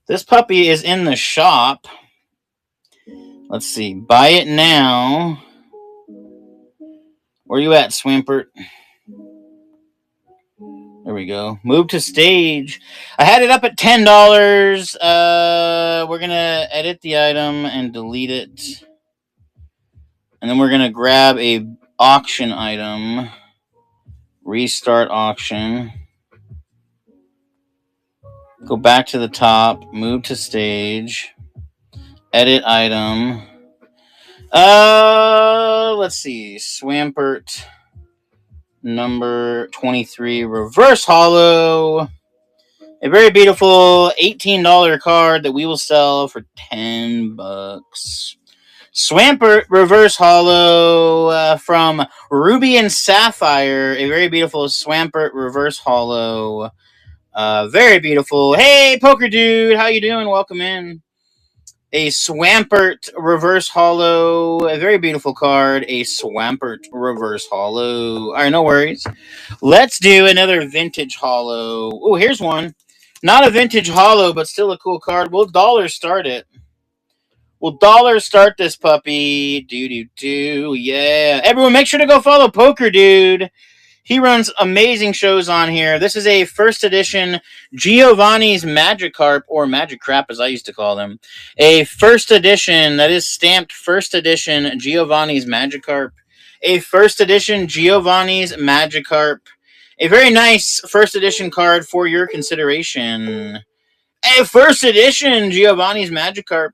This puppy is in the shop. Let's see. Buy it now. Where you at, Swampert? There we go. Move to stage. I had it up at $10. We're going to edit the item and delete it. And then we're going to grab a auction item. Restart auction. Go back to the top. Move to stage. Edit item. Let's see. Swampert. Number 23, Reverse Hollow. A very beautiful $18 card that we will sell for $10. Swampert Reverse Hollow from Ruby and Sapphire. A very beautiful Swampert Reverse Hollow. Very beautiful. Hey, Poker Dude, how you doing? Welcome in. A Swampert Reverse Hollow. A very beautiful card. A Swampert Reverse Hollow. All right, no worries. Let's do another Vintage Hollow. Oh, here's one. Not a Vintage Hollow, but still a cool card. We'll dollar start it. We'll dollar start this puppy. Yeah. Everyone, make sure to go follow Poker Dude. He runs amazing shows on here. This is a first edition Giovanni's Magikarp, or Magikrap as I used to call them. A first edition, that is stamped first edition Giovanni's Magikarp. A first edition Giovanni's Magikarp. A very nice first edition card for your consideration. A first edition Giovanni's Magikarp.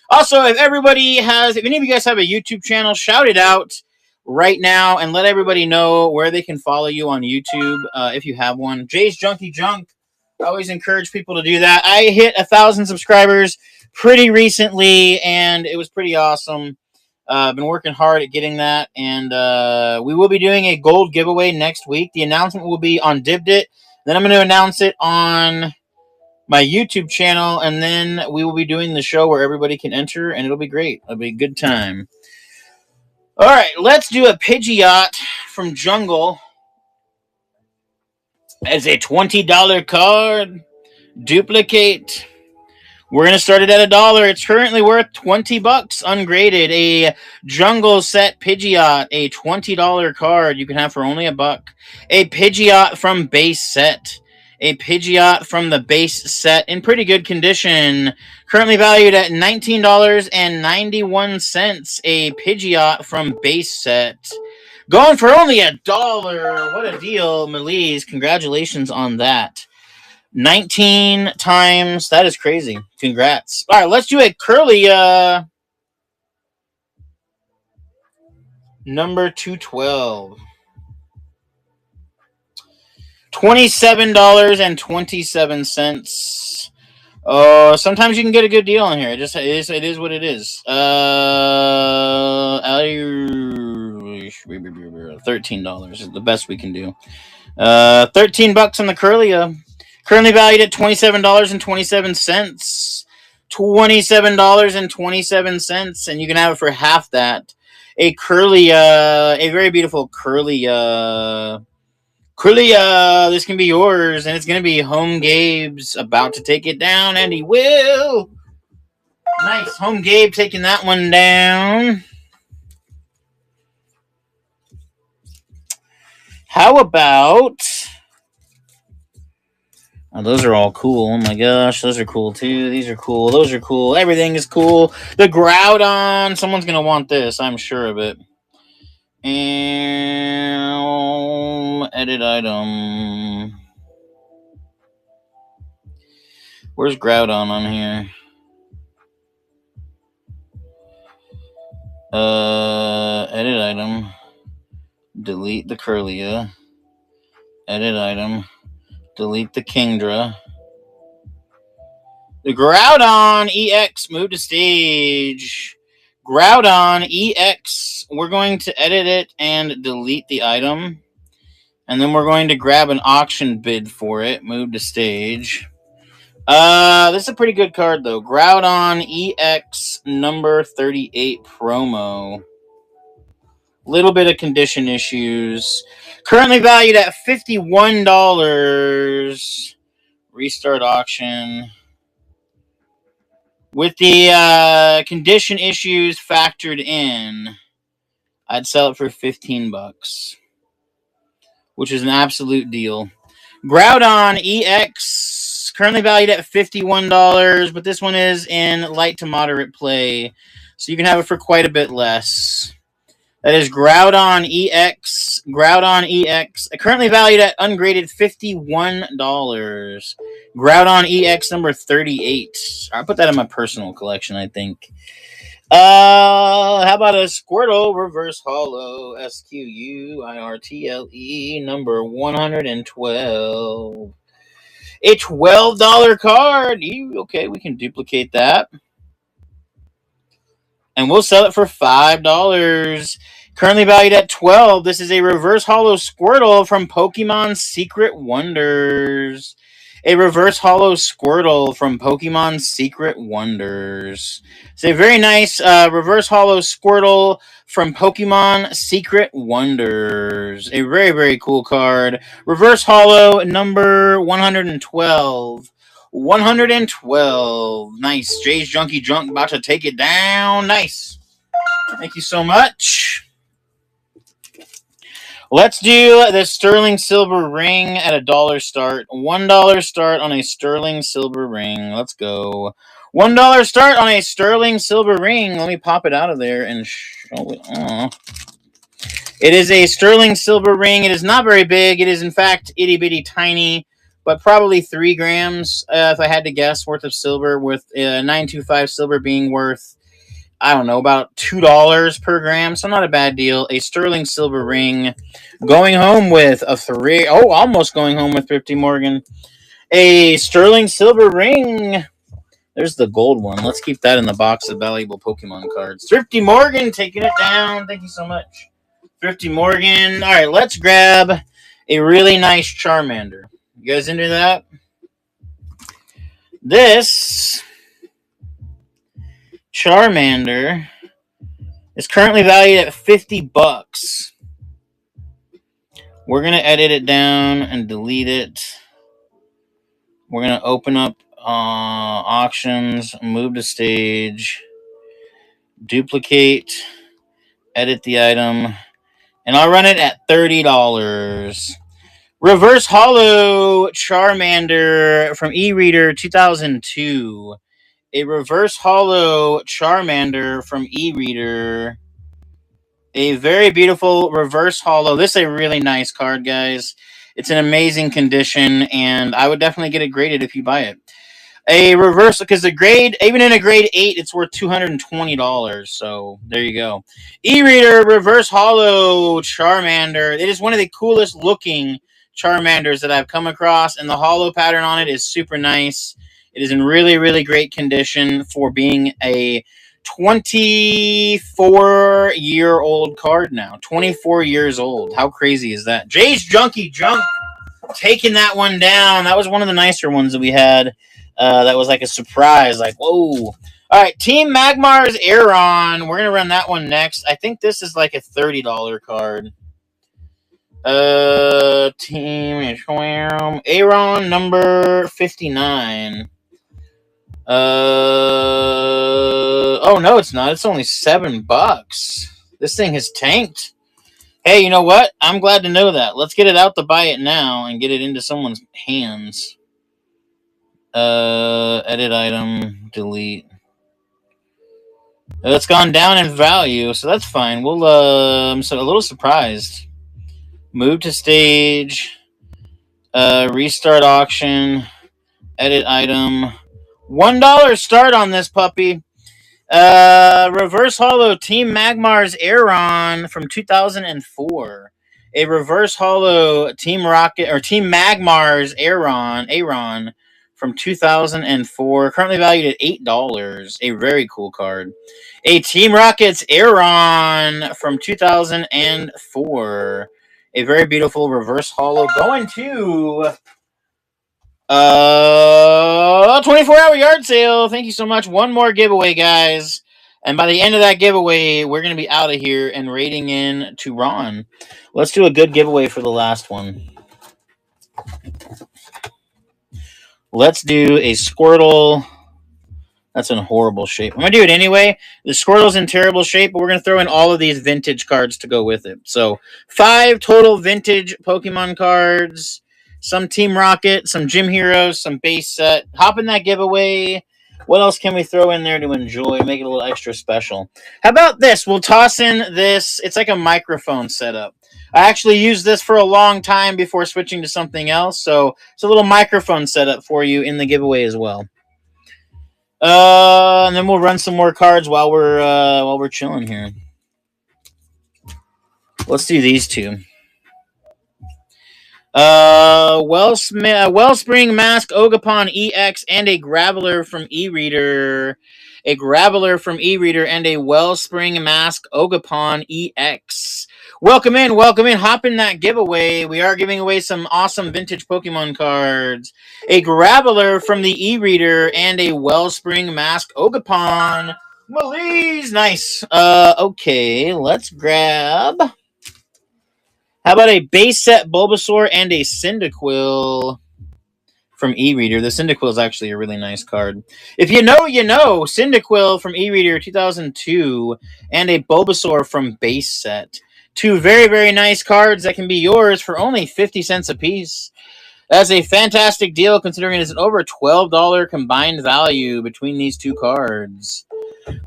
Also, if any of you guys have a YouTube channel, shout it out right now and let everybody know where they can follow you on YouTube if you have one. Jay's Junkie Junk. I always encourage people to do that. I hit 1,000 subscribers pretty recently, and it was pretty awesome. I've been working hard at getting that, and we will be doing a gold giveaway next week. The announcement will be on Dibdit. Then I'm going to announce it on my YouTube channel, and then we will be doing the show where everybody can enter, and it'll be great. It'll be a good time. All right, let's do a Pidgeot from Jungle as a $20 card. Duplicate. We're going to start it at $1. It's currently worth $20 ungraded. A Jungle Set Pidgeot, a $20 card you can have for only $1. A Pidgeot from base set. A Pidgeot from the base set in pretty good condition. Currently valued at $19.91. A Pidgeot from base set. Going for only $1. What a deal, Melise. Congratulations on that. 19 times. That is crazy. Congrats. All right, let's do a curly number 212. $27.27. Sometimes you can get a good deal on here. It is what it is. $13 is the best we can do. $13 on the Curlia. Currently valued at $27.27. $27.27, and you can have it for half that. A Curlia, a very beautiful Curlia. Curlia, this can be yours, and it's going to be Home Gabe's about to take it down, and he will. Nice. Home Gabe taking that one down. How about... Oh, those are all cool. Oh my gosh, those are cool too. These are cool. Those are cool. Everything is cool. The Groudon. Someone's going to want this. I'm sure of it. And edit item. Where's Groudon on here? Edit item. Delete the Curlia. Edit item. Delete the Kingdra. The Groudon EX move to stage. Groudon EX. We're going to edit it and delete the item. And then we're going to grab an auction bid for it. Move to stage. This is a pretty good card, though. Groudon EX number 38 promo. Little bit of condition issues. Currently valued at $51. Restart auction. With the condition issues factored in, I'd sell it for $15, which is an absolute deal. Groudon EX, currently valued at $51, but this one is in light to moderate play, so you can have it for quite a bit less. That is Groudon EX. Groudon EX. Currently valued at ungraded $51. Groudon EX number 38. I'll put that in my personal collection, I think. How about a Squirtle Reverse Holo SQUIRTLE number 112. A $12 card. Okay, we can duplicate that. And we'll sell it for $5. Currently valued at $12. This is a Reverse Holo Squirtle from Pokemon Secret Wonders. A Reverse Holo Squirtle from Pokemon Secret Wonders. It's a very nice Reverse Holo Squirtle from Pokemon Secret Wonders. A very, very cool card. Reverse Holo number 112. 112. Nice. Jay's Junkie Junk about to take it down. Nice. Thank you so much. Let's do the Sterling Silver Ring at $1 start. $1 start on a Sterling Silver Ring. Let's go. $1 start on a Sterling Silver Ring. Let me pop it out of there and show it off. It is a Sterling Silver Ring. It is not very big. It is, in fact, itty-bitty tiny, but probably 3 grams, if I had to guess, worth of silver, with 925 silver being worth, I don't know, about $2 per gram, so not a bad deal. A Sterling Silver Ring. Going home with a 3. Oh, almost going home with Thrifty Morgan. A Sterling Silver Ring. There's the gold one. Let's keep that in the box of valuable Pokemon cards. Thrifty Morgan taking it down. Thank you so much. Thrifty Morgan. All right, let's grab a really nice Charmander. You guys into that? This Charmander is currently valued at $50. We're going to edit it down and delete it. We're going to open up auctions, move to stage, duplicate, edit the item, and I'll run it at $30. Reverse Holo Charmander from eReader 2002. A Reverse Holo Charmander from eReader A very beautiful reverse holo. This is a really nice card, guys. It's in amazing condition, and I would definitely get it graded if you buy it. A reverse, because the grade, even in a grade 8, it's worth $220. So there you go. E-reader reverse holo Charmander. It is one of the coolest looking Charmanders that I've come across, and the holo pattern on it is super nice. It is in really, really great condition for being a 24-year-old card now. 24 years old. How crazy is that? Jay's Junkie Junk taking that one down. That was one of the nicer ones that we had. That was like a surprise. Like, whoa. All right, Team Magmar's Aeron. We're going to run that one next. I think this is like a $30 card. Team Aeron number 59. Oh no, it's not. It's only $7. This thing has tanked. Hey, you know what? I'm glad to know that. Let's get it out to buy it now and get it into someone's hands. Edit item, delete. It's gone down in value, so that's fine. We'll I'm so a little surprised. Move to stage. Restart auction. Edit item. $1 start on this puppy. Reverse holo Team Magmar's Aeron from 2004. A reverse holo Team Rocket or Team Magmar's Aeron from 2004. Currently valued at $8. A very cool card. A Team Rocket's Aeron from 2004. A very beautiful reverse holo going to 24-hour yard sale. Thank you so much. One more giveaway, guys. And by the end of that giveaway, we're going to be out of here and raiding in to Ron. Let's do a good giveaway for the last one. Let's do a Squirtle. That's in horrible shape. I'm going to do it anyway. The Squirtle's in terrible shape, but we're going to throw in all of these vintage cards to go with it. So 5 total vintage Pokemon cards. Some Team Rocket, some Gym Heroes, some base set. Hop in that giveaway. What else can we throw in there to enjoy? Make it a little extra special. How about this? We'll toss in this. It's like a microphone setup. I actually used this for a long time before switching to something else. So it's a little microphone setup for you in the giveaway as well. And then we'll run some more cards while we're chilling here. Let's do these two. Wellspring Mask Ogapon EX and a Graveler from E-Reader. A Graveler from E-Reader and a Wellspring Mask Ogapon EX. Welcome in. Hop in that giveaway. We are giving away some awesome vintage Pokemon cards. A Graveler from the E-Reader and a Wellspring Mask Ogapon. Malees, nice. Okay, let's grab. How about a base set Bulbasaur and a Cyndaquil from E-Reader? The Cyndaquil is actually a really nice card. If you know, you know. Cyndaquil from E-Reader 2002 and a Bulbasaur from base set. 2 very, very nice cards that can be yours for only 50 cents a piece. That's a fantastic deal considering it's an over $12 combined value between these 2 cards.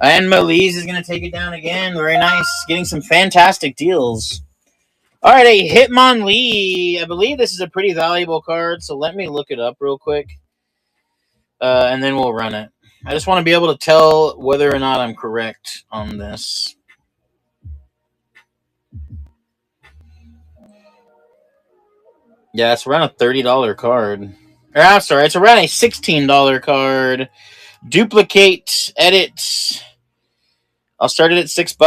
And Malees is going to take it down again. Very nice. Getting some fantastic deals. All right, a Hitmonlee. I believe this is a pretty valuable card, so let me look it up real quick, and then we'll run it. I just want to be able to tell whether or not I'm correct on this. Yeah, it's around a $30 card. I'm sorry, it's around a $16 card. Duplicate, edit. I'll start it at $6.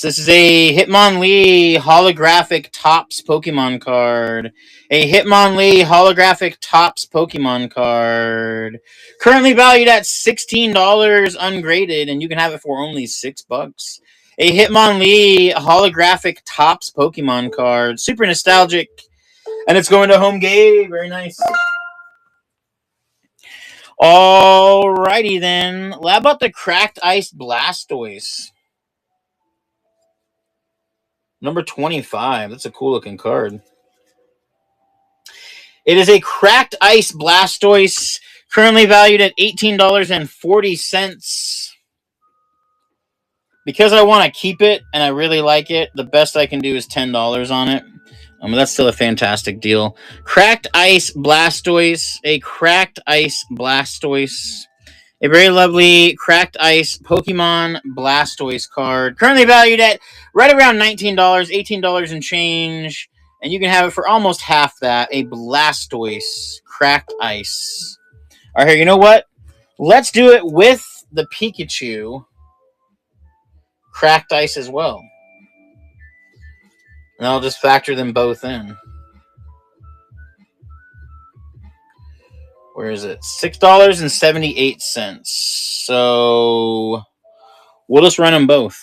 This is a Hitmonlee holographic Topps Pokemon card. A Hitmonlee holographic Topps Pokemon card. Currently valued at $16 ungraded, and you can have it for only $6. A Hitmonlee holographic Topps Pokemon card. Super nostalgic. And it's going to home game. Very nice. Alrighty then. How about the Cracked Ice Blastoise? Number 25. That's a cool looking card. It is a Cracked Ice Blastoise, currently valued at $18.40. because I want to keep it and I really like it, the best I can do is $10 on it. That's still a fantastic deal. Cracked Ice Blastoise. A Cracked Ice Blastoise. A very lovely Cracked Ice Pokemon Blastoise card. Currently valued at right around $19, $18 and change. And you can have it for almost half that. A Blastoise Cracked Ice. All right, here, you know what? Let's do it with the Pikachu Cracked Ice as well. And I'll just factor them both in. Where is it? $6.78. So we'll just run them both.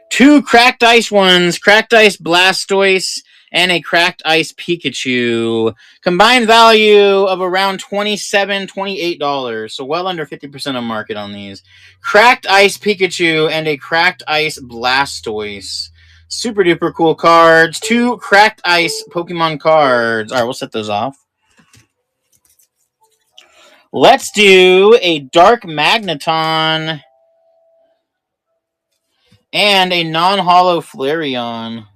2 Cracked Ice ones, Cracked Ice Blastoise, and a Cracked Ice Pikachu. Combined value of around $27, $28. So well under 50% of market on these. Cracked Ice Pikachu and a Cracked Ice Blastoise. Super duper cool cards. 2 Cracked Ice Pokemon cards. All right, we'll set those off. Let's do a Dark Magneton and a non-holo Flareon.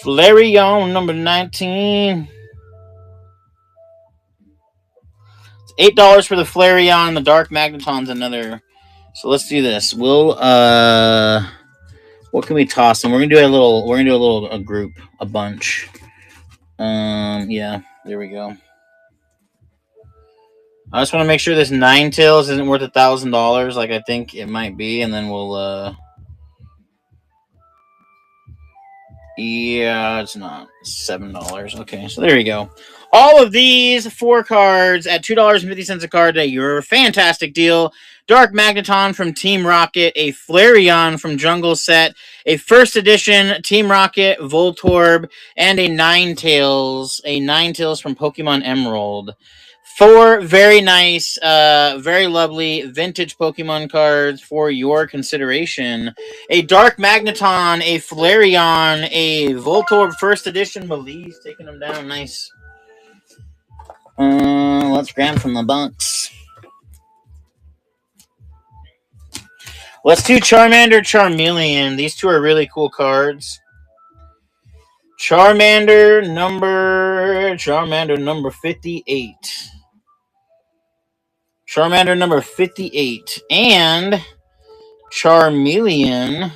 Flareon number 19. It's $8 for the Flareon. The Dark Magneton's another. So let's do this. We'll what can we toss them? We're gonna do a group, a bunch. Yeah, there we go. I just want to make sure this Ninetales isn't worth $1,000 like I think it might be, and then we'll yeah, it's not. $7. Okay, so there you go. All of these 4 cards at $2.50 a card. You're a fantastic deal. Dark Magneton from Team Rocket, a Flareon from Jungle Set, a first edition Team Rocket Voltorb, and a Ninetales from Pokemon Emerald. 4 very nice, very lovely vintage Pokemon cards for your consideration. A Dark Magneton, a Flareon, a Voltorb First Edition. Belize taking them down. Nice. Let's grab from the box. Let's do Charmander, Charmeleon. These 2 are really cool cards. Charmander number 58. Charmander number 58. And Charmeleon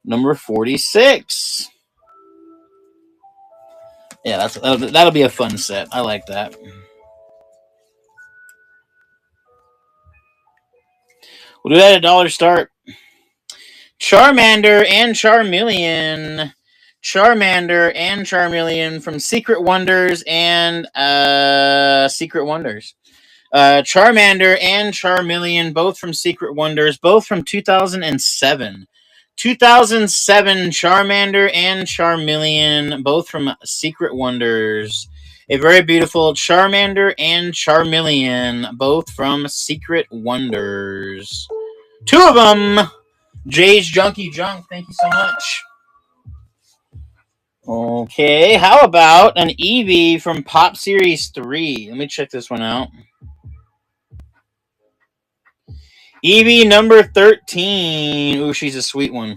number 46. Yeah, that'll be a fun set. I like that. We'll do that at $1 start. Charmander and Charmeleon. Charmander and Charmeleon from Secret Wonders and Secret Wonders. Charmander and Charmeleon, both from Secret Wonders, both from 2007. 2007 Charmander and Charmeleon, both from Secret Wonders. A very beautiful Charmander and Charmeleon, both from Secret Wonders. 2 of them. Jay's Junkie Junk, thank you so much. Okay, how about an Eevee from Pop Series 3? Let me check this one out. Eevee number 13. Ooh, she's a sweet one.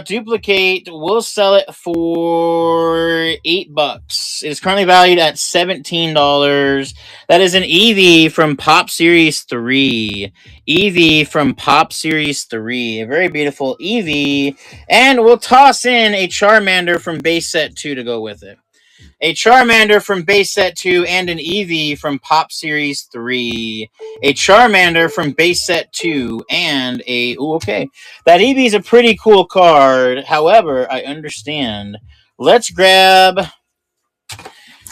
Duplicate. We'll sell it for $8. It is currently valued at $17. That is an Eevee from Pop Series 3. Eevee from Pop Series 3. A very beautiful Eevee. And we'll toss in a Charmander from Base Set 2 to go with it. A Charmander from Base Set 2 and an Eevee from Pop Series 3. A Charmander from Base Set 2 and a... Ooh, okay. That Eevee is a pretty cool card. However, I understand. Let's grab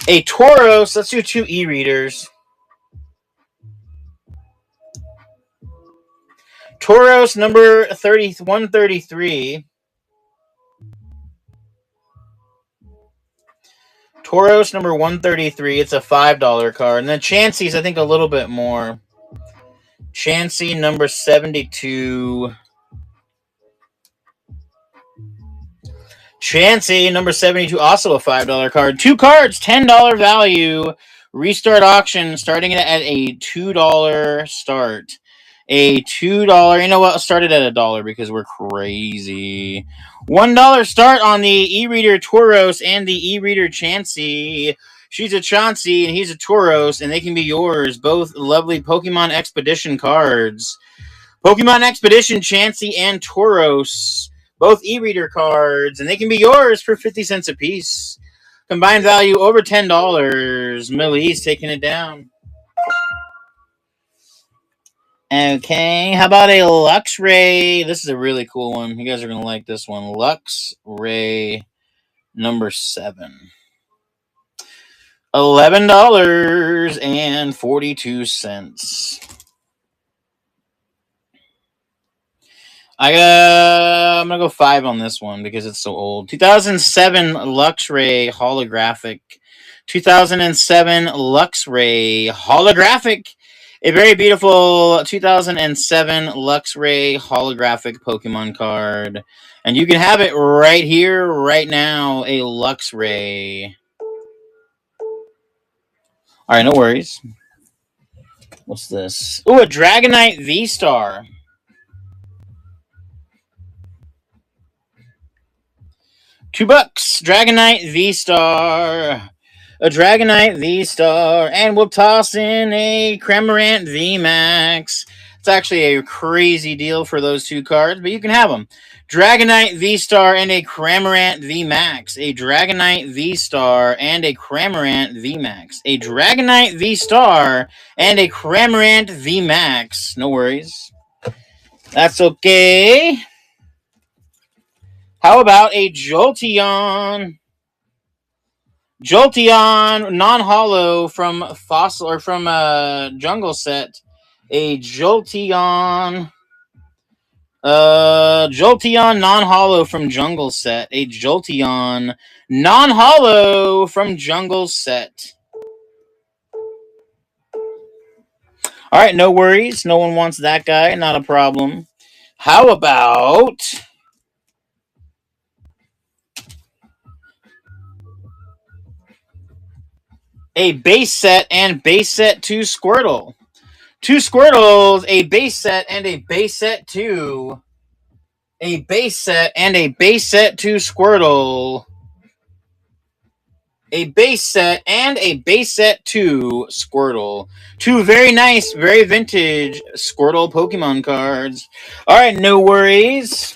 a Tauros. Let's do 2 e-readers. Tauros number 133. Tauros number 133. It's a $5 card. And then Chansey's, I think, a little bit more. Chansey number 72. Chansey number 72, also a $5 card. 2 cards, $10 value Restart auction starting it at a $2 start. A $2. You know what? Started at $1 because we're crazy. $1 start on the e-reader Tauros and the e-reader Chansey. She's a Chauncey and he's a Tauros, and they can be yours. Both lovely Pokemon Expedition cards. Pokemon Expedition, Chansey, and Tauros. Both e-reader cards, and they can be yours for 50 cents a piece. Combined value over $10. Millie's taking it down. Okay, how about a Luxray? This is a really cool one. You guys are going to like this one. Luxray number 7. $11.42. I'm gonna go 5 on this one because it's so old. 2007 Luxray holographic. 2007 Luxray holographic. A very beautiful 2007 Luxray holographic Pokemon card. And you can have it right here, right now, a Luxray. Alright, no worries. What's this? Ooh, a Dragonite V-Star. $2. Dragonite V-Star. A Dragonite V-Star. And we'll toss in a Cramorant V-Max. It's actually a crazy deal for those 2 cards, but you can have them. Dragonite V-Star and a Cramorant V-Max. A Dragonite V-Star and a Cramorant V-Max. A Dragonite V-Star and a Cramorant V-Max. No worries. That's okay. How about a Jolteon? Jolteon non-holo from Fossil or from Jungle Set. A Jolteon. Jolteon non-holo from Jungle Set. A Jolteon non-holo from Jungle Set. All right, no worries. No one wants that guy. Not a problem. How about a base set and base set 2 Squirtle? 2 Squirtles, a base set and a base set 2. A base set and a base set 2 Squirtle. A base set and a base set 2 Squirtle. 2 very nice, very vintage Squirtle Pokemon cards. Alright, no worries.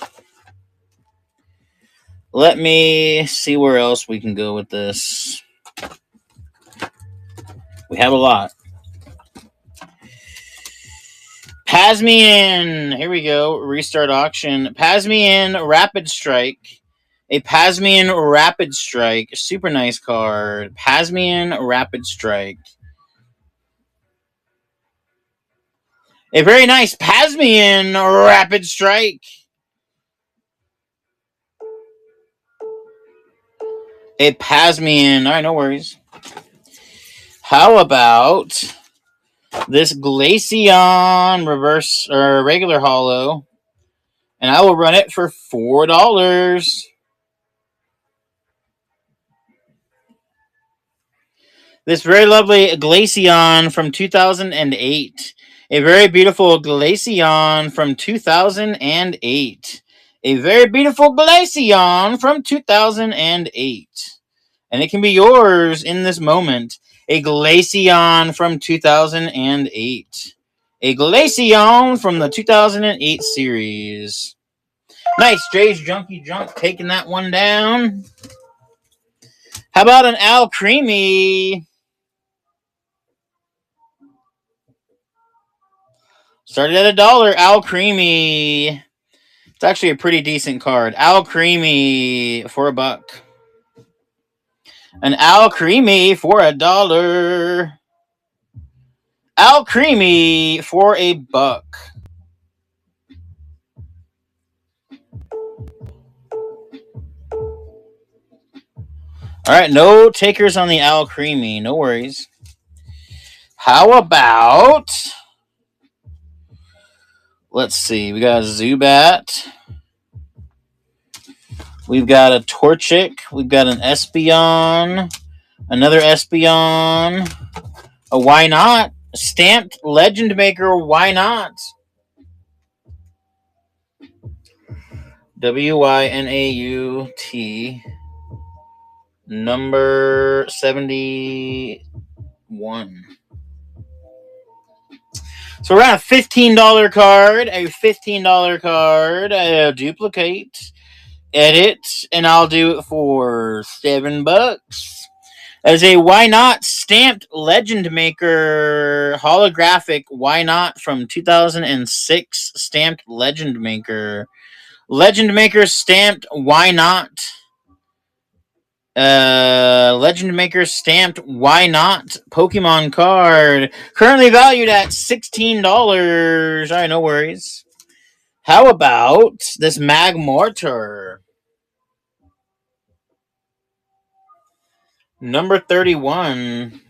Let me see where else we can go with this. We have a lot. Pasmian. Here we go. Restart auction. Pasmian Rapid Strike. A Pasmian Rapid Strike. Super nice card. Pasmian Rapid Strike. A very nice Pasmian Rapid Strike. A Pasmian. All right, no worries. How about this Glaceon reverse or regular holo? And I will run it for $4. This very lovely Glaceon from 2008. A very beautiful Glaceon from 2008. A very beautiful Glaceon from 2008. And it can be yours in this moment. A Glaceon from 2008. A Glaceon from the 2008 series. Nice, Jay's Junkie Junk taking that one down. How about an Alcremie? Started at $1. Alcremie. It's actually a pretty decent card. Alcremie for $1. An Alcremie for $1. Alcremie for $1. All right, no takers on the Alcremie. No worries. How about... Let's see. We got a Zubat. We've got a Torchic. We've got an Espeon. Another Espeon. Why not? Stamped Legend Maker, why not? WYNAUT number 71. So we're on a $15 card, duplicate, edit, and I'll do it for $7. As a why not stamped Legend Maker holographic why not from 2006 stamped Legend Maker. Legend Maker stamped why not. Legend Maker stamped why not Pokemon card. Currently valued at $16. Alright, no worries. How about this Magmortar? Number 31.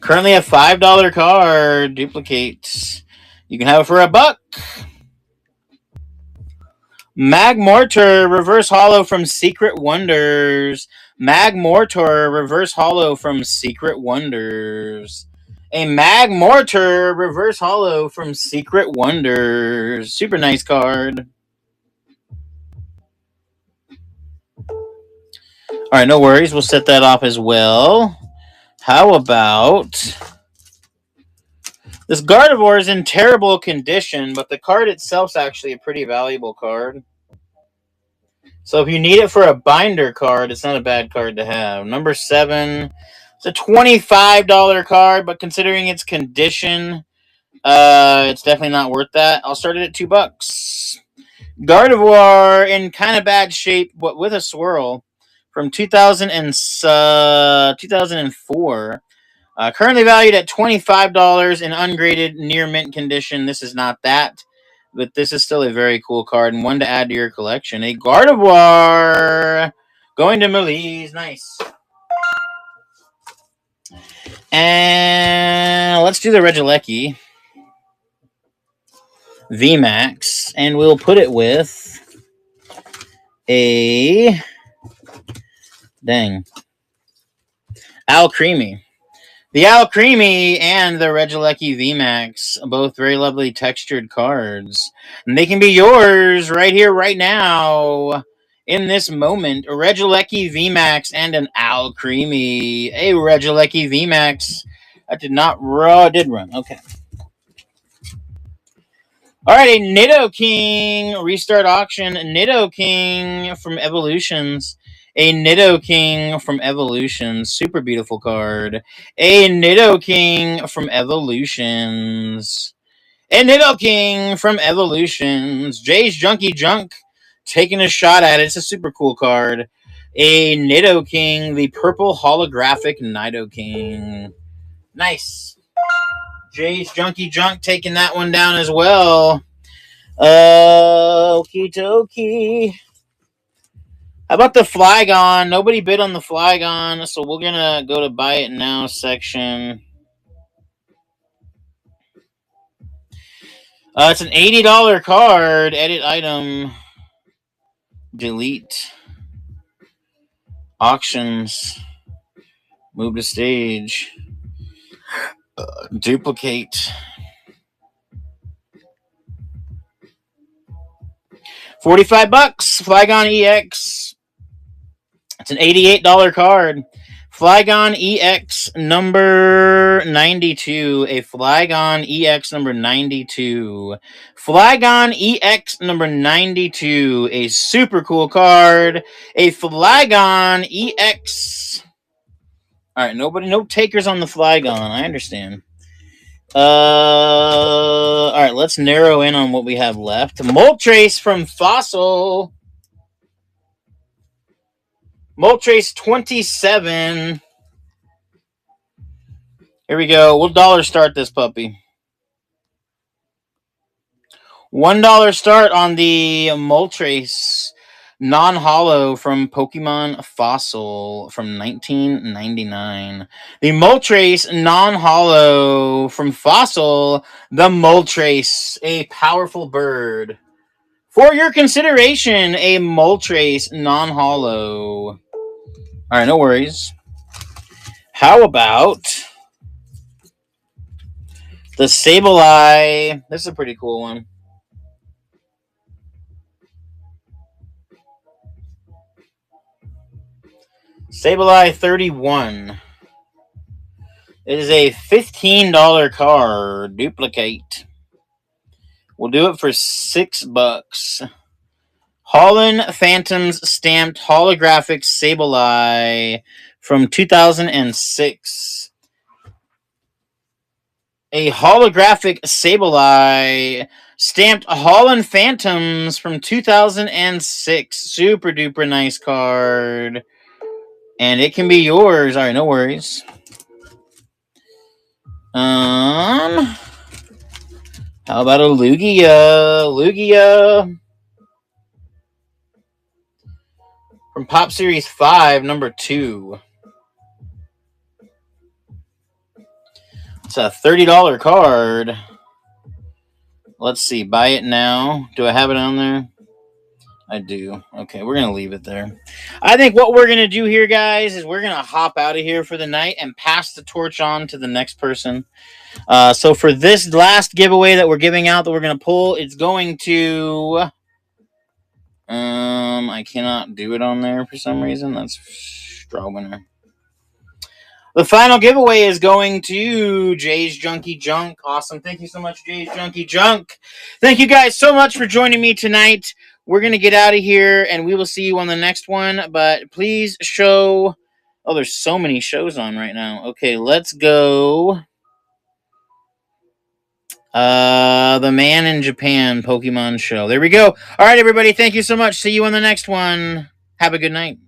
Currently a $5 card. Duplicate. You can have it for $1. Magmortar Reverse Holo from Secret Wonders. Magmortar Reverse Holo from Secret Wonders. A Magmortar Reverse Holo from Secret Wonders. Super nice card. Alright, no worries. We'll set that off as well. How about this Gardevoir is in terrible condition, but the card itself's actually a pretty valuable card. So if you need it for a binder card, it's not a bad card to have. Number 7. It's a $25 card, but considering its condition, it's definitely not worth that. I'll start it at $2. Gardevoir in kind of bad shape, but with a swirl from 2004. Currently valued at $25 in ungraded near mint condition. This is not that, but this is still a very cool card and one to add to your collection. A Gardevoir going to Melise. Nice. And let's do the Regieleki VMAX, and we'll put it with a Alcremie. The Alcremie and the Regieleki VMAX, both very lovely textured cards. And they can be yours right here, right now, in this moment. A Regieleki VMAX and an Alcremie. A Regieleki VMAX. That did not run. Did run. Okay. All right, a Nidoking restart auction. Nidoking from Evolutions. A Nidoking from Evolutions. Super beautiful card. A Nidoking from Evolutions. A Nidoking from Evolutions. Jay's Junkie Junk taking a shot at it. It's a super cool card. A Nidoking, the purple holographic Nidoking. Nice. Jay's Junkie Junk taking that one down as well. Okie dokie. How about the Flygon? Nobody bid on the Flygon, so we're going to go to Buy It Now section. It's an $80 card. Edit item. Delete. Auctions. Move to stage. Duplicate. $45. Flygon EX. It's an $88 card. Flygon EX number 92. A Flygon EX number 92. Flygon EX number 92. A super cool card. A Flygon EX. Alright, no takers on the Flygon. I understand. Alright, let's narrow in on what we have left. Moltres from Fossil. Moltres 27. Here we go. We'll dollar start this puppy. $1 start on the Moltres non-holo from Pokemon Fossil from 1999. The Moltres non-holo from Fossil. The Moltres, a powerful bird. For your consideration, a Moltres non-holo. All right, no worries. How about The Sableye. This is a pretty cool one. Sableye 31. It is a $15 card. Duplicate. We'll do it for $6. Holland Phantoms stamped holographic Sableye from 2006. A holographic Sableye stamped Holland Phantoms from 2006. Super duper nice card. And it can be yours. All right, no worries. How about a Lugia? Lugia from Pop Series 5, number 2. It's a $30 card. Let's see. Buy it now. Do I have it on there? I do. Okay, we're going to leave it there. I think what we're going to do here, guys, is we're going to hop out of here for the night and pass the torch on to the next person. So for this last giveaway that we're giving out that we're going to pull, it's going to... I cannot do it on there for some reason. That's straw winner. The final giveaway is going to Jay's Junkie Junk. Awesome. Thank you so much, Jay's Junkie Junk. Thank you guys so much for joining me tonight. We're going to get out of here, and we will see you on the next one. But please show... Oh, there's so many shows on right now. Okay, let's go. The Man in Japan Pokemon show. There we go. All right, everybody. Thank you so much. See you on the next one. Have a good night.